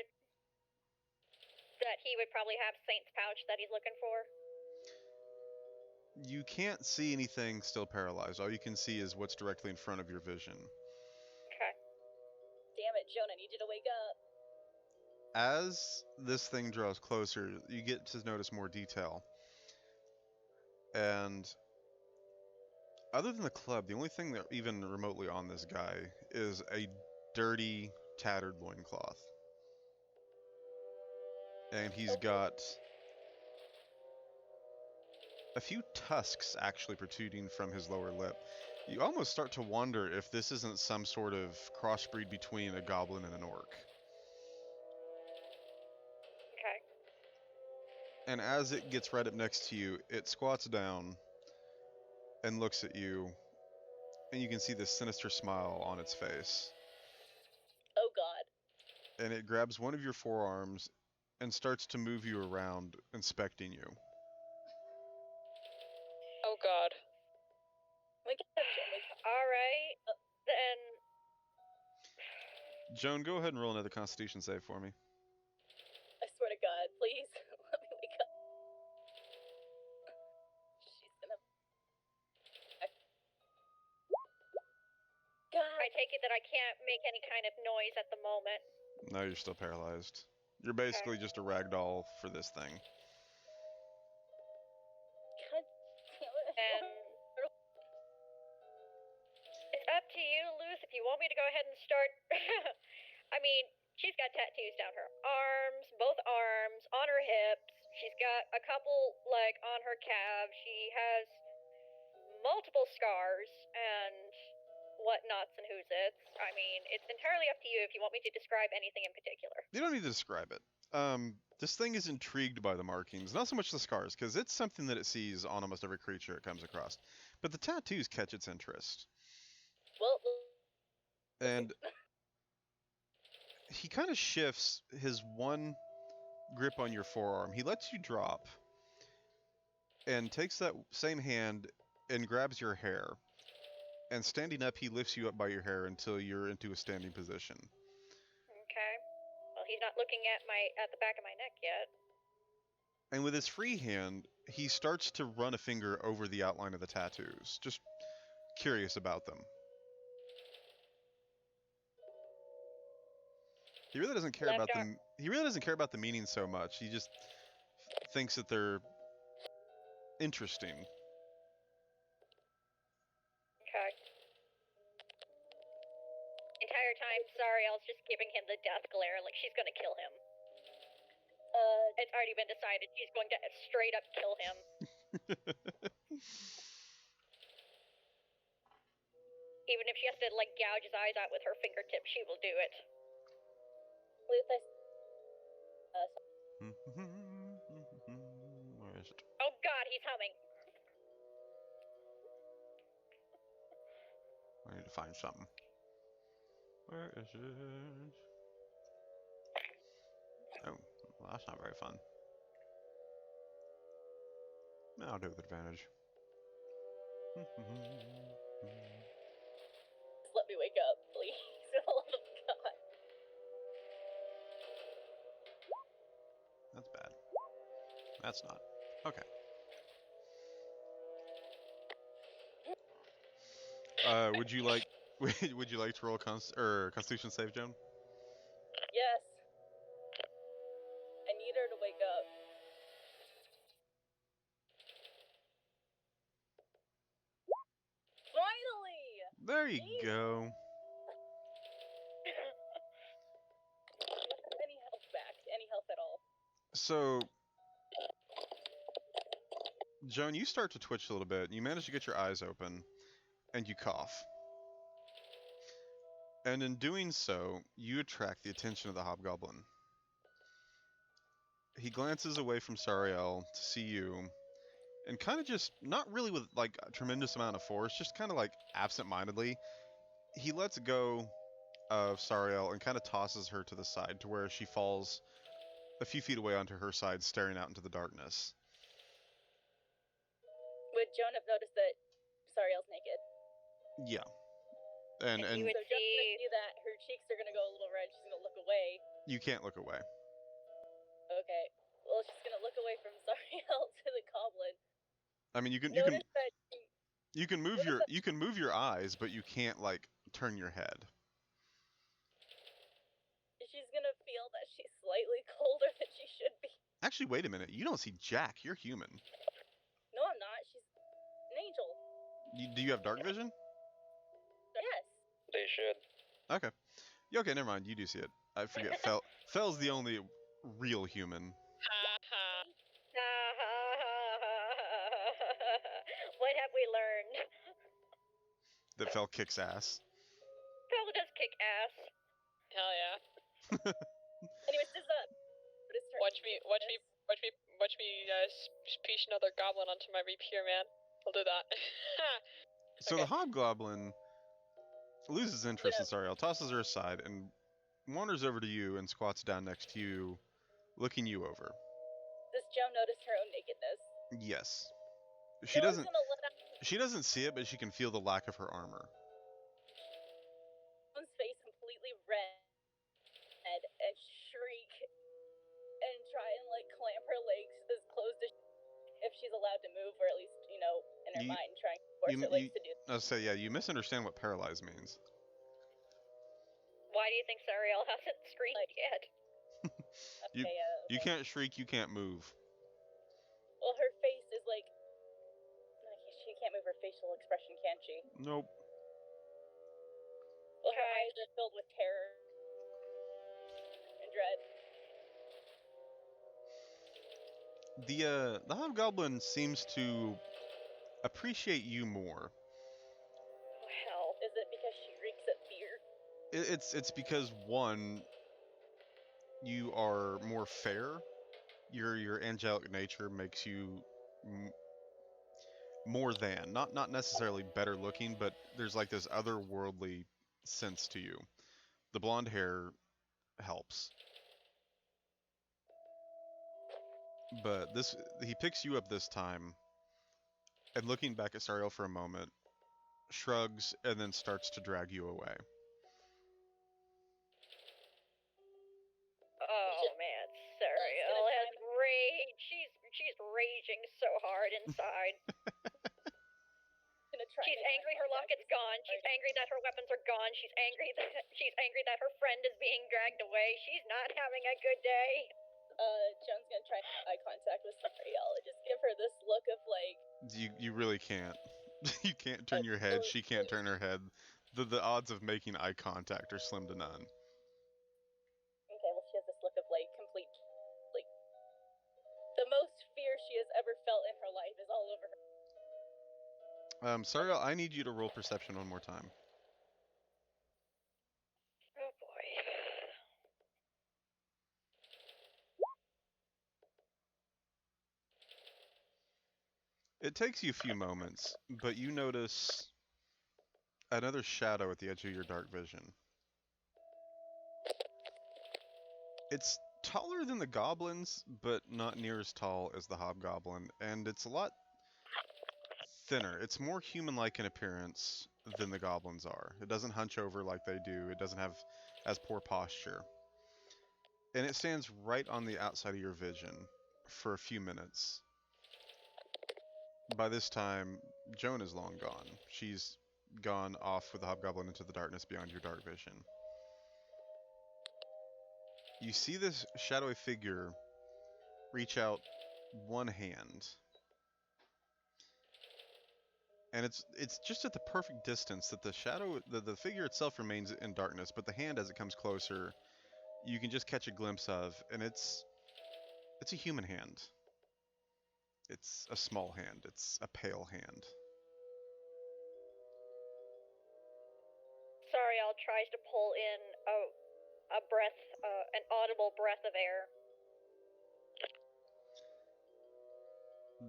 that he would probably have Saint's pouch that he's looking for? you can't see anything still paralyzed. All you can see is what's directly in front of your vision. Okay. Damn it, Joan, I need you to wake up. As this thing draws closer, you get to notice more detail. And other than the club, the only thing that even remotely on this guy is a dirty, tattered loincloth. And he's got a few tusks actually protruding from his lower lip. You almost start to wonder if this isn't some sort of crossbreed between a goblin and an orc. Okay. And as it gets right up next to you, it squats down and looks at you, and you can see this sinister smile on its face. Oh god. And it grabs one of your forearms and starts to move you around, inspecting you. Oh god. Wake up, Joan, wake up. Alright. Then Joan, go ahead and roll another Constitution save for me. I swear to god, please. Let me wake up. She's gonna... God. I take it that I can't make any kind of noise at the moment. No, you're still paralyzed. You're basically just a ragdoll for this thing. God damn it. And it's up to you, Luz, if you want me to go ahead and start. I mean, she's got tattoos down her arms, both arms, on her hips. She's got a couple, like, on her calves. She has multiple scars and whatnots and who's its. I mean, it's entirely up to you if you want me to describe anything in particular. You don't need to describe it. This thing is intrigued by the markings, not so much the scars, because it's something that it sees on almost every creature it comes across. But the tattoos catch its interest. Well, And he kind of shifts his one grip on your forearm. He lets you drop and takes that same hand and grabs your hair. And standing up, he lifts you up by your hair until you're into a standing position. Okay. Well, he's not looking at the back of my neck yet. And with his free hand, he starts to run a finger over the outline of the tattoos, just curious about them. He really doesn't care about them. He really doesn't care about the meaning so much. He just thinks that they're interesting. Okay. Entire time, Zariel's just giving him the death glare, like she's gonna kill him. It's already been decided she's going to straight up kill him. Even if she has to, like, gouge his eyes out with her fingertips, she will do it. Luth, Where is it? Oh god, he's humming. I need to find something. Where is it? Oh, well, that's not very fun. I'll do it with advantage. just let me wake up, please. For the love of God. That's bad. That's not. Okay. Would you like would you like to roll a Constitution save, Joan? Yes. I need her to wake up. Finally! There you go. Any health back? Any health at all? So, Joan, you start to twitch a little bit. You manage to get your eyes open, and you cough. And in doing so, you attract the attention of the hobgoblin. He glances away from Sariel to see you, and kind of just, not really with like a tremendous amount of force, just kind of like absent-mindedly, he lets go of Sariel and kind of tosses her to the side to where she falls a few feet away onto her side, staring out into the darkness. Would Joan have noticed that Sariel's naked? Yeah. And You would So Joan's gonna see. see that her cheeks are gonna go a little red. She's gonna look away. you can't look away. Okay. Well, she's gonna look away from Sariel to the goblin. I mean, you can Notice that you can move your eyes, but you can't like turn your head. she's gonna feel that she's slightly colder than she should be. Actually, wait a minute. You don't see Jack. You're human. No, I'm not. She's an angel. Do you have dark vision? Yes. They should. Okay. Yeah, okay, never mind. You do see it. I forget. Fel's the only real human. What have we learned? That Fel kicks ass. Fella does kick ass. Hell yeah. Anyways, this is Watch me speech another goblin onto my rapier, man. I'll do that. So Okay. the hobgoblin loses interest in Sariel, tosses her aside, and wanders over to you and squats down next to you, looking you over. Does Joan notice her own nakedness? Yes. Joan's gonna let out She doesn't see it, but she can feel the lack of her armor. Joan's face completely red and shriek and try and like clamp her legs as close as if she's allowed to move, or at least, in her You- mind, trying to force her legs to do. I'll say, yeah, you misunderstand what paralyzed means. Why do you think Sariel hasn't screamed yet? You- Okay, You okay. can't shriek, you can't move. Well, her face is like she can't move her facial expression, can she? Nope. Well, her Okay. eyes are filled with terror and dread. The hobgoblin seems to appreciate you more. Well, Is it because she reeks of fear? It's because one, you are more fair. Your angelic nature makes you more than, not necessarily better looking, but there's like this otherworldly sense to you. The blonde hair helps. But he picks you up this time, and looking back at Sariel for a moment, shrugs and then starts to drag you away. oh man, Sariel has rage. She's raging so hard inside. Gonna try. She's and make angry eye her contact locket's with gone. She's Sariel. angry that her weapons are gone. She's angry that her friend is being dragged away. She's not having a good day. Joan's gonna try and make eye contact with Sariel and just give her this look of like, You really can't. You can't turn your head. She can't turn her head. The odds of making eye contact are slim to none. okay, well, she has this look of like complete, like, the most fear she has ever felt in her life is all over her. Sariel, I need you to roll perception one more time. Oh boy. It takes you a few moments, but you notice another shadow at the edge of your dark vision. It's taller than the goblins, but not near as tall as the hobgoblin, and it's a lot thinner. It's more human-like in appearance than the goblins are. It doesn't hunch over like they do. It doesn't have as poor posture. And it stands right on the outside of your vision for a few minutes. By this time, Joan is long gone. She's gone off with the hobgoblin into the darkness beyond your dark vision. You see this shadowy figure reach out one hand. And it's just at the perfect distance that the shadow, the figure itself remains in darkness, but the hand as it comes closer, you can just catch a glimpse of, and it's a human hand. It's a small hand. It's a pale hand. Sorry, Sariel tries to pull in a breath, an audible breath of air.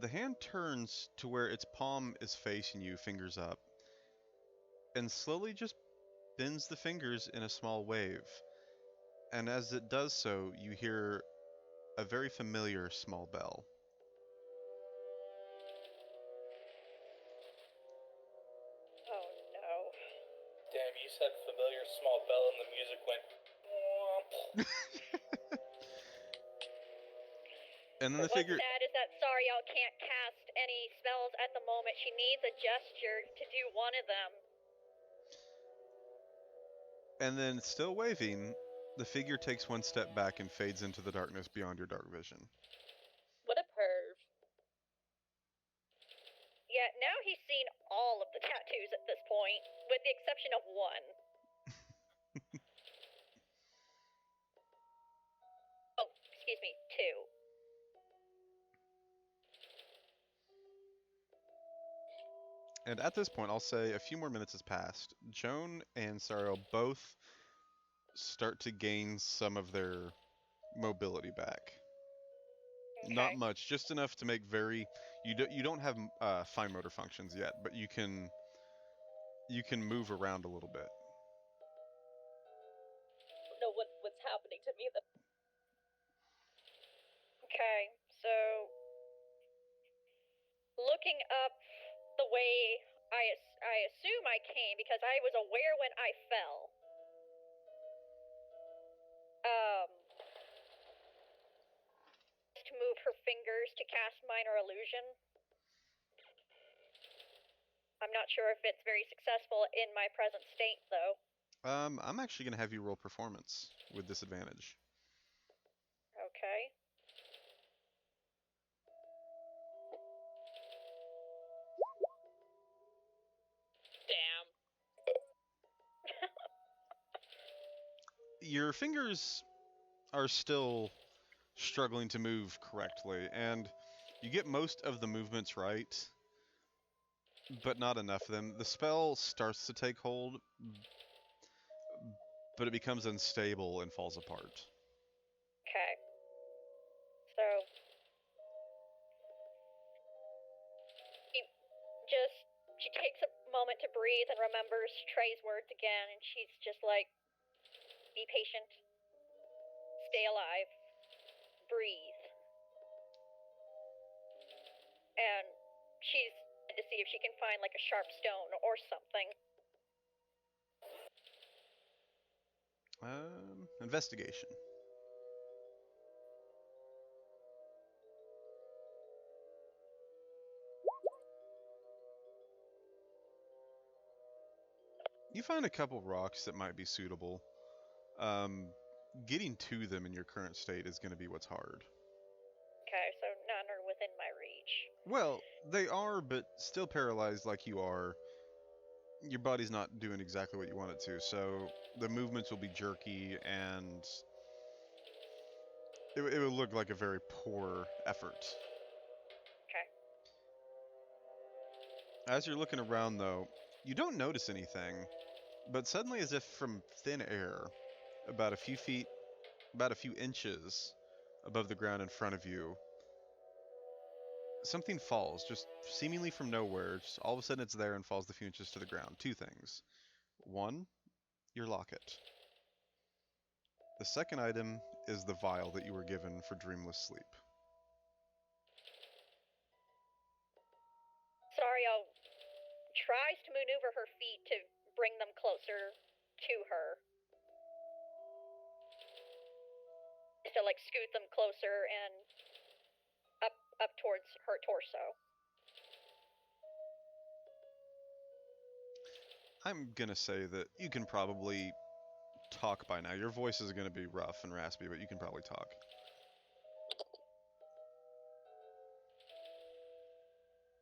The hand turns to where its palm is facing you, fingers up, and slowly just bends the fingers in a small wave. And as it does so, you hear a very familiar small bell. Oh no. Damn, you said familiar small bell and the music went. Womp. And then the What's figure sad is that Sariel can't cast any spells at the moment. She needs a gesture to do one of them. and then still waving, the figure takes one step back and fades into the darkness beyond your dark vision. What a perv. Yeah, now he's seen all of the tattoos at this point, with the exception of one. Oh, excuse me, two. And at this point, I'll say a few more minutes has passed. Joan and Sariel both start to gain some of their mobility back. Okay. Not much, just enough to make you don't have fine motor functions yet, but you can move around a little bit. No, what's happening to me? Okay, so looking up the way I assume I came because I was aware when I fell. To move her fingers to cast minor illusion. I'm not sure if it's very successful in my present state, though. I'm actually gonna have you roll performance with disadvantage. Okay. Damn. Your fingers are still struggling to move correctly, and you get most of the movements right, but not enough of them. The spell starts to take hold, but it becomes unstable and falls apart. Okay. So she takes a moment to breathe and remembers Trey's words again, and she's just like, be patient, stay alive, breathe. And she's to see if she can find like a sharp stone or something. Investigation. You find a couple rocks that might be suitable. Getting to them in your current state is going to be what's hard. Okay, so none are within my reach. Well, they are, but still paralyzed like you are. Your body's not doing exactly what you want it to, so the movements will be jerky and it will look like a very poor effort. Okay. As you're looking around, though, you don't notice anything, but suddenly, as if from thin air, about a few inches above the ground in front of you, something falls, just seemingly from nowhere. Just all of a sudden it's there and falls a few inches to the ground. Two things. One, your locket. The second item is the vial that you were given for dreamless sleep. Sariel tries to maneuver her feet to bring them closer to her. To like scoot them closer and up towards her torso. I'm gonna say that you can probably talk by now. Your voice is gonna be rough and raspy, but you can probably talk.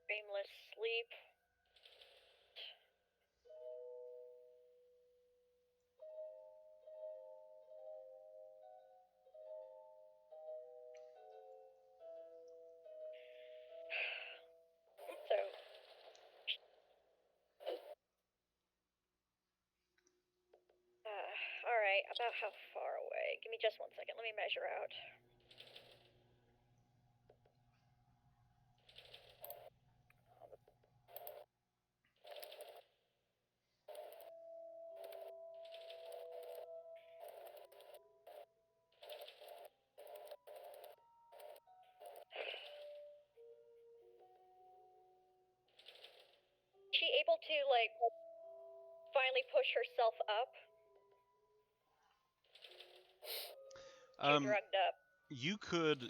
Dreamless sleep. So About how far away? Give me just 1 second. Let me measure out. She able to, like, finally push herself up? Too drugged up. You could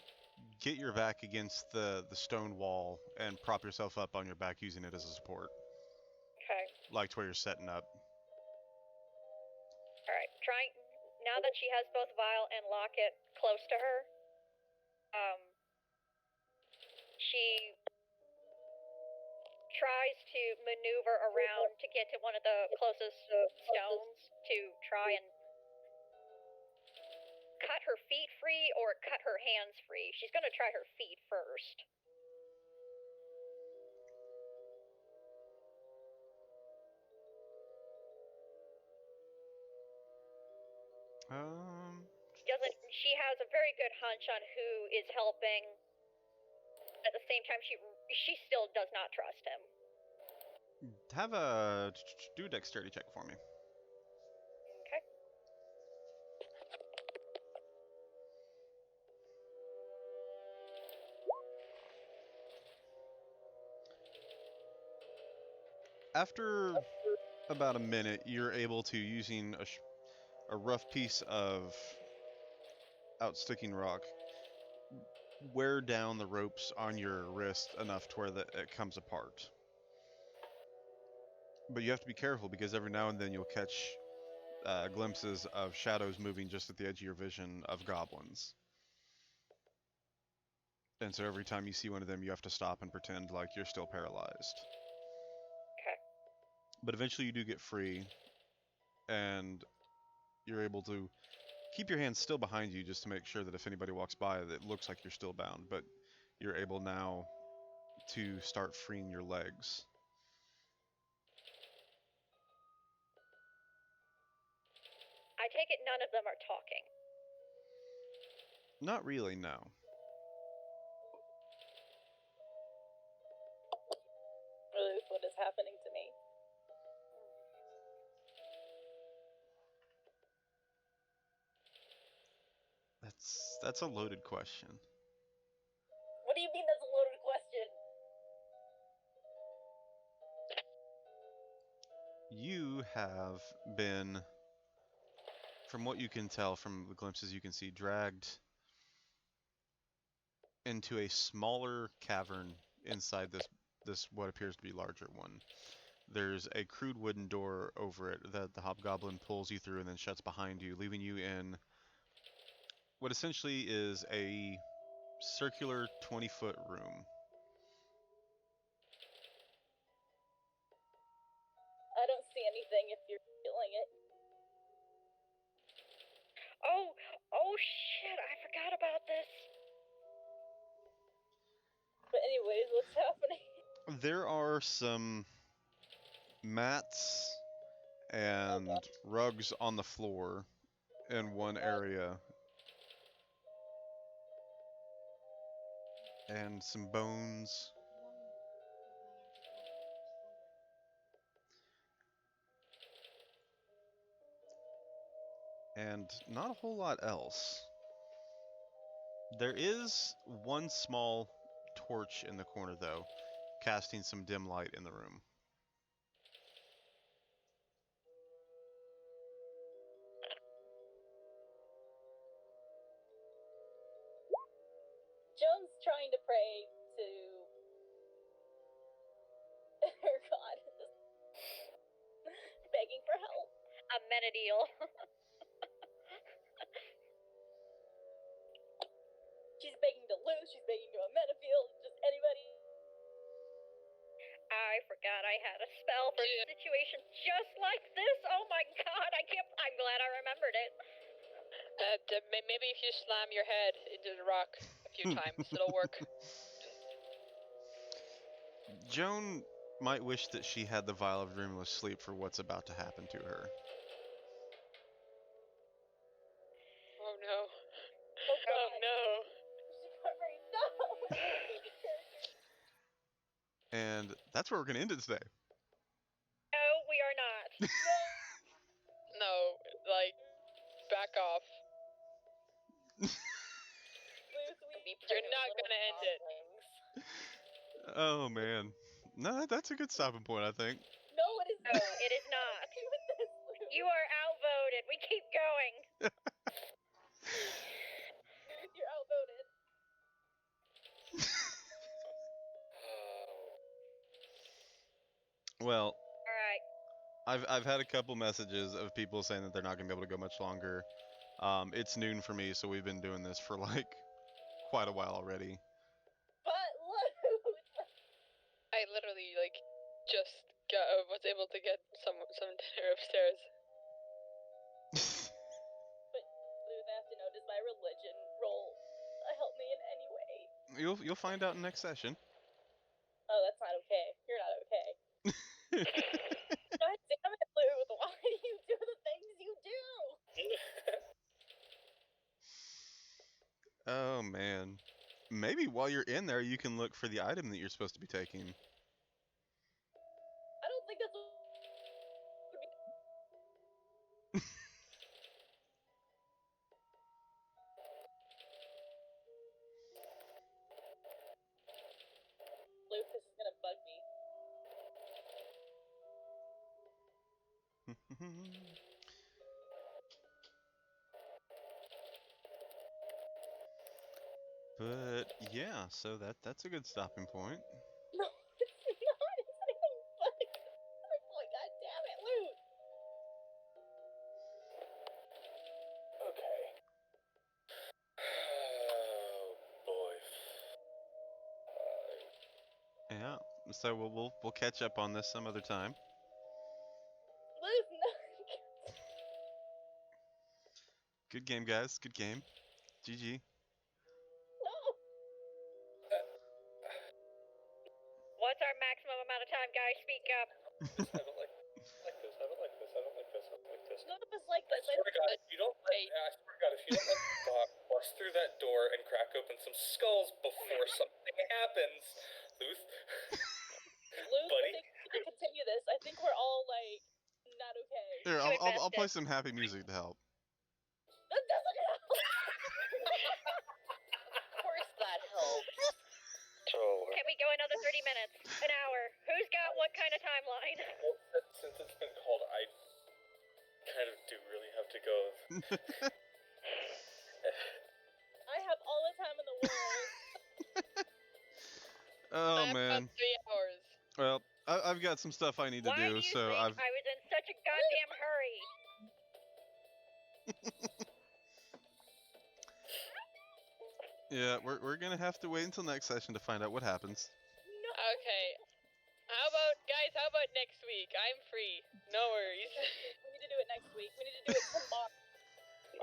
get your back against the stone wall and prop yourself up on your back using it as a support. Okay. Like to where you're setting up. Alright, now that she has both Vial and Locket close to her, she tries to maneuver around to get to one of the closest stones to try and cut her feet free or cut her hands free. She's gonna try her feet first. She has a very good hunch on who is helping. At the same time, she still does not trust him. Have a do a dexterity check for me. Okay. After about a minute, you're able to, using a rough piece of outsticking rock, wear down the ropes on your wrist enough to where it comes apart. But you have to be careful because every now and then you'll catch glimpses of shadows moving just at the edge of your vision of goblins. And so every time you see one of them, you have to stop and pretend like you're still paralyzed. Okay. But eventually you do get free, and you're able to keep your hands still behind you just to make sure that if anybody walks by, it looks like you're still bound. But you're able now to start freeing your legs. I take it none of them are talking. Not really, no. Really, what is happening to me? That's a loaded question. What do you mean that's a loaded question? You have been, from what you can tell from the glimpses you can see, dragged into a smaller cavern inside this what appears to be larger one. There's a crude wooden door over it that the hobgoblin pulls you through and then shuts behind you, leaving you in what essentially is a circular 20-foot room. I don't see anything if you're feeling it. Oh shit, I forgot about this. But anyways, what's happening? There are some mats and rugs on the floor in one area, and some bones. And not a whole lot else. There is one small torch in the corner, though, casting some dim light in the room. Joan's trying to pray to her god. Begging for help. Amenadiel. She's begging to Luz, she's begging to Amenadiel, just anybody. I forgot I had a spell for situations just like this. Oh my god, I'm glad I remembered it. Maybe if you slam your head into the rock a few times, it'll work. Joan might wish that she had the vial of dreamless sleep for what's about to happen to her. no. Oh god. Oh no. Shikari, no! And that's where we're gonna end it today. No, we are not. No, like, back off. Luth, we You're not gonna end it. Oh man. No, that's a good stopping point, I think. No, it is No, not. it is not. With this, Luth. You are outvoted. We keep going. Luth, you're outvoted. Well, All right. I've had a couple messages of people saying that they're not gonna be able to go much longer. It's noon for me, so we've been doing this for like quite a while already. But Luth! I literally, like, just was able to get some dinner upstairs. But Luth, I have to know, does my religion roll help me in any way? You'll find out in next session. Oh, that's not okay. You're not okay. God damn it, Luth! Why do you do the things you do? Oh man. Maybe while you're in there, you can look for the item that you're supposed to be taking. I don't think that's what would be. Luth, this is gonna bug me. But yeah, so that's a good stopping point. No, it's not. It's not even funny. Oh, god damn it, Luth! Okay. Oh boy. Yeah. So we'll catch up on this some other time. Luth, no! Good game, guys. Good game. GG. No! What's our maximum amount of time, guys? Speak up. I don't like this. I don't like this. I don't like this. I don't like this. None of us like I this. swear to God, if you don't let, Hey. I swear to God, if you don't let the dog bust through that door and crack open some skulls before something happens, Luth. Luth, Buddy. I think we can continue this. I think we're all, like, not okay. Here, Too I'll play invested. some happy music to help. That doesn't help! Of course that helps. So, Can we go another 30 minutes? An hour? Who's got what kind of timeline? Well, since it's been called, I kind of do really have to go. I have all the time in the world. Oh I have man. about 3 hours. Well, I've got some stuff I need to Why do, do you so think I've I was in such a goddamn hurry? yeah, we're gonna have to wait until next session to find out what happens. No! Okay. How about next week? I'm free. No worries. We need to do it next week. We need to do it tomorrow.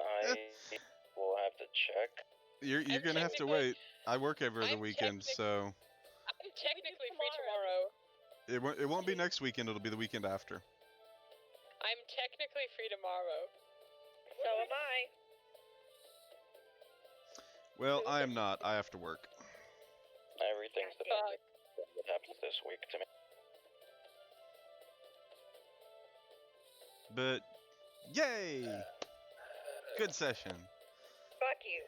I will have to check. You're I'm gonna have to technically- wait. I work every other I'm weekend, so I'm technically free tomorrow. tomorrow. it won't be next weekend. It'll be the weekend after. I'm technically free tomorrow. So am I. Well, I am not. I have to work. Everything's Fuck. dependent on what happens this week to me. But yay! Good session. Fuck you.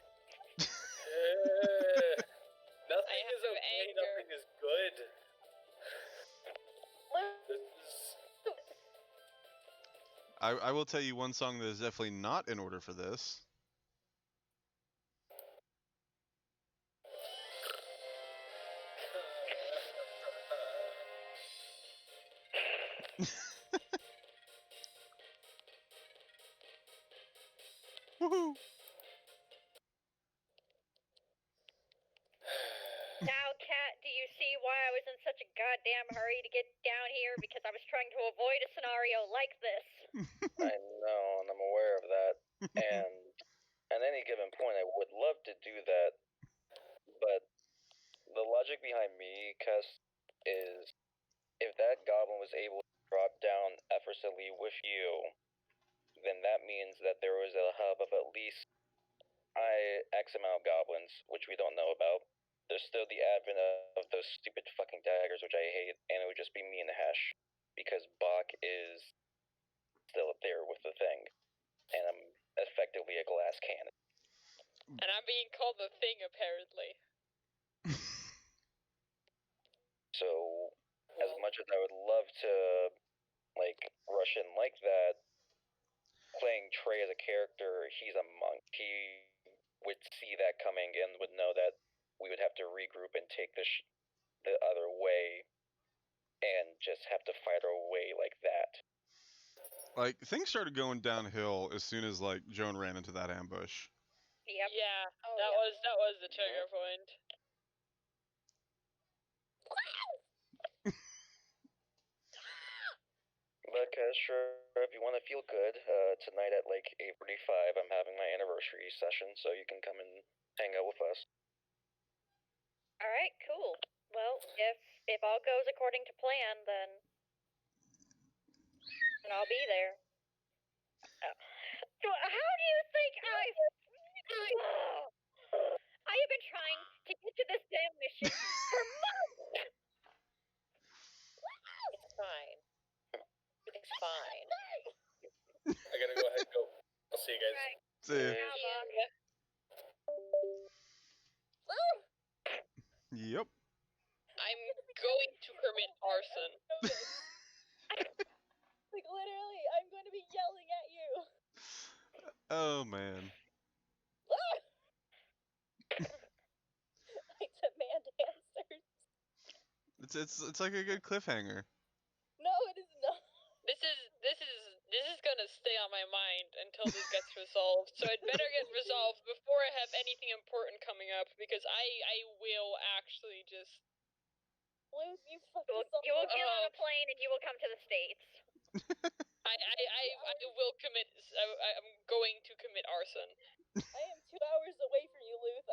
Nothing have is okay. anger. Nothing is good. Luth, This is. I will tell you one song that is definitely not in order for this. Woohoo! Now, Kat, do you see why I was in such a goddamn hurry to get down here? Because I was trying to avoid a scenario like this. I know, and I'm aware of that. And at any given point, I would love to do that, but the logic behind me, Kess, is if that goblin was able to drop down effortlessly with you, then that means that there was a hub of at least X amount of goblins, which we don't know about. There's still the advent of those stupid fucking daggers, which I hate, and it would just be me and Hash, because Bach is still there with the thing, and I'm effectively a glass cannon. And I'm being called the thing, apparently. So, as much as I would love to, like, rush in like that, playing Trey as a character, he's a monk. He would see that coming and would know that we would have to regroup and take the other way and just have to fight our way like that. Like, things started going downhill as soon as, like, Joan ran into that ambush. Yep. Yeah, Oh, that yeah. was the trigger point. But sure, if you want to feel good, tonight at like 8:45, I'm having my anniversary session, so you can come and hang out with us. All right, cool. Well, if all goes according to plan, then I'll be there. How do you think I have been trying to get to this damn mission for months. It's fine. Everything's fine. I gotta go ahead and go. I'll see you guys. Right. See ya. Now, Buck. Yep. I'm going to commit arson. Like, literally, I'm going to be yelling at you. Oh man. I demand answers. It's like a good cliffhanger. No, it is not. This is gonna stay on my mind until this gets resolved. So it better get resolved before I have anything important coming up, because I will actually just. Luke, you fucked You us all will get on Oh. a plane and you will come to the States. I will commit. I'm going to commit arson. I am 2 hours away from you, Luth.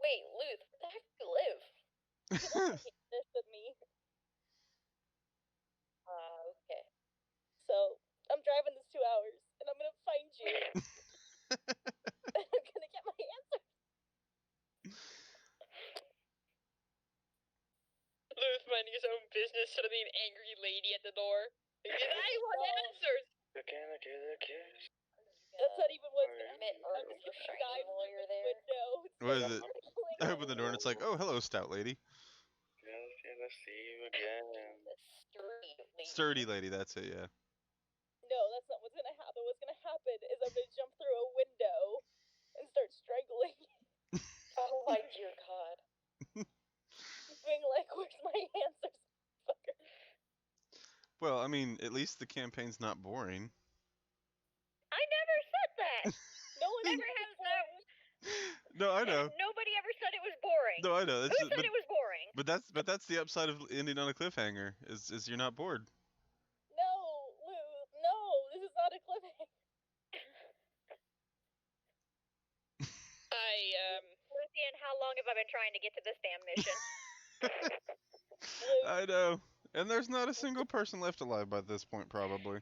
Wait, Luth, where the heck do you live? Hate this of me. Okay. So, I'm driving this 2 hours, and I'm gonna find you. And I'm gonna get my answer. Luth minding his own business, sort of an angry lady at the door. I want answers. You're gonna get a kiss. That's not even what's Alright. happening. Commit I'm just arson gonna for dive shining while through you're this there. window. What is it? Like, I open the door and it's like, oh, hello, stout lady. Gonna see you again. The sturdy lady. Sturdy lady, that's it, yeah. No, that's not what's gonna happen. What's gonna happen is I'm gonna jump through a window and start strangling. Oh my dear God. Being like, where's my answers, fucker? Well, I mean, at least the campaign's not boring. I never said that. No one Never has that. No, I know. Nobody ever said it was boring. No, I know. Who said it was boring? But that's the upside of ending on a cliffhanger. Is you're not bored. No, Lou, no, this is not a cliffhanger. Lucian, how long have I been trying to get to this damn mission? I know. And there's not a single person left alive by this point, probably.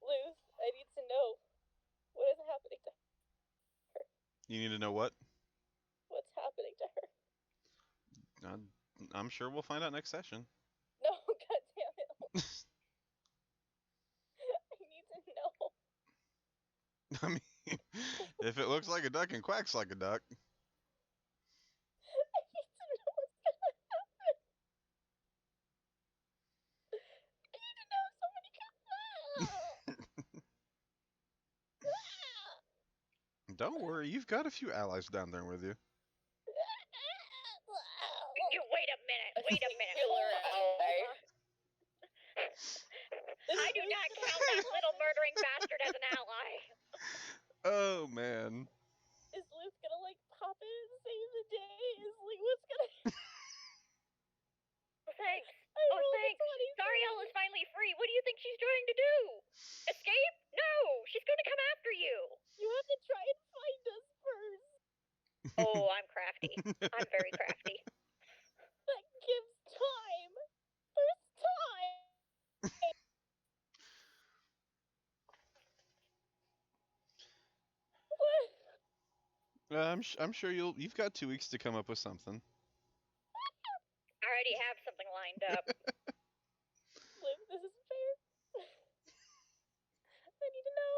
Lou, I need to know what is happening to her. You need to know what? What's happening to her? I'm sure we'll find out next session. No, god damn it. I need to know. I mean, if it looks like a duck and quacks like a duck. I need to know what's gonna happen. I need to know if somebody comes. Don't worry, you've got a few allies down there with you. Wait a minute. Wait a minute. Killer ally. I do not count that little murdering bastard as an ally. Oh man. Is Luke gonna like pop in and save the day? Is like what's gonna? Oh, thanks. I Oh, rolled a thanks. 20. Zariel is finally free. What do you think she's trying to do? Escape? No, she's going to come after you. You have to try and find us first. Oh, I'm crafty. I'm very crafty. That gives time. There's time. I'm sure you've got 2 weeks to come up with something. I already have something lined up. Liv, this isn't fair. I need to know.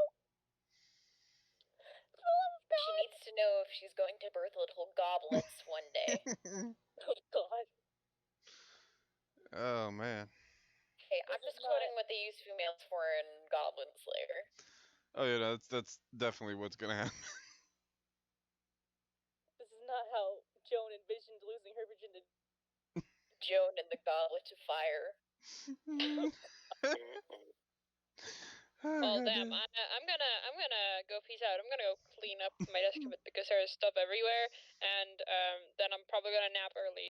For the love of She God. needs to know if she's going to birth little goblets one day. Oh God. Oh man. Hey, I'm This is just quoting not- what they use females for in Goblin Slayer. Oh yeah, that's definitely what's gonna happen. This is not how Joan envisioned losing her virginity. Joan and the Goblet of Fire. Well, damn, I'm gonna go peace out. I'm gonna go clean up my desk a bit because there's stuff everywhere, and then I'm probably gonna nap early.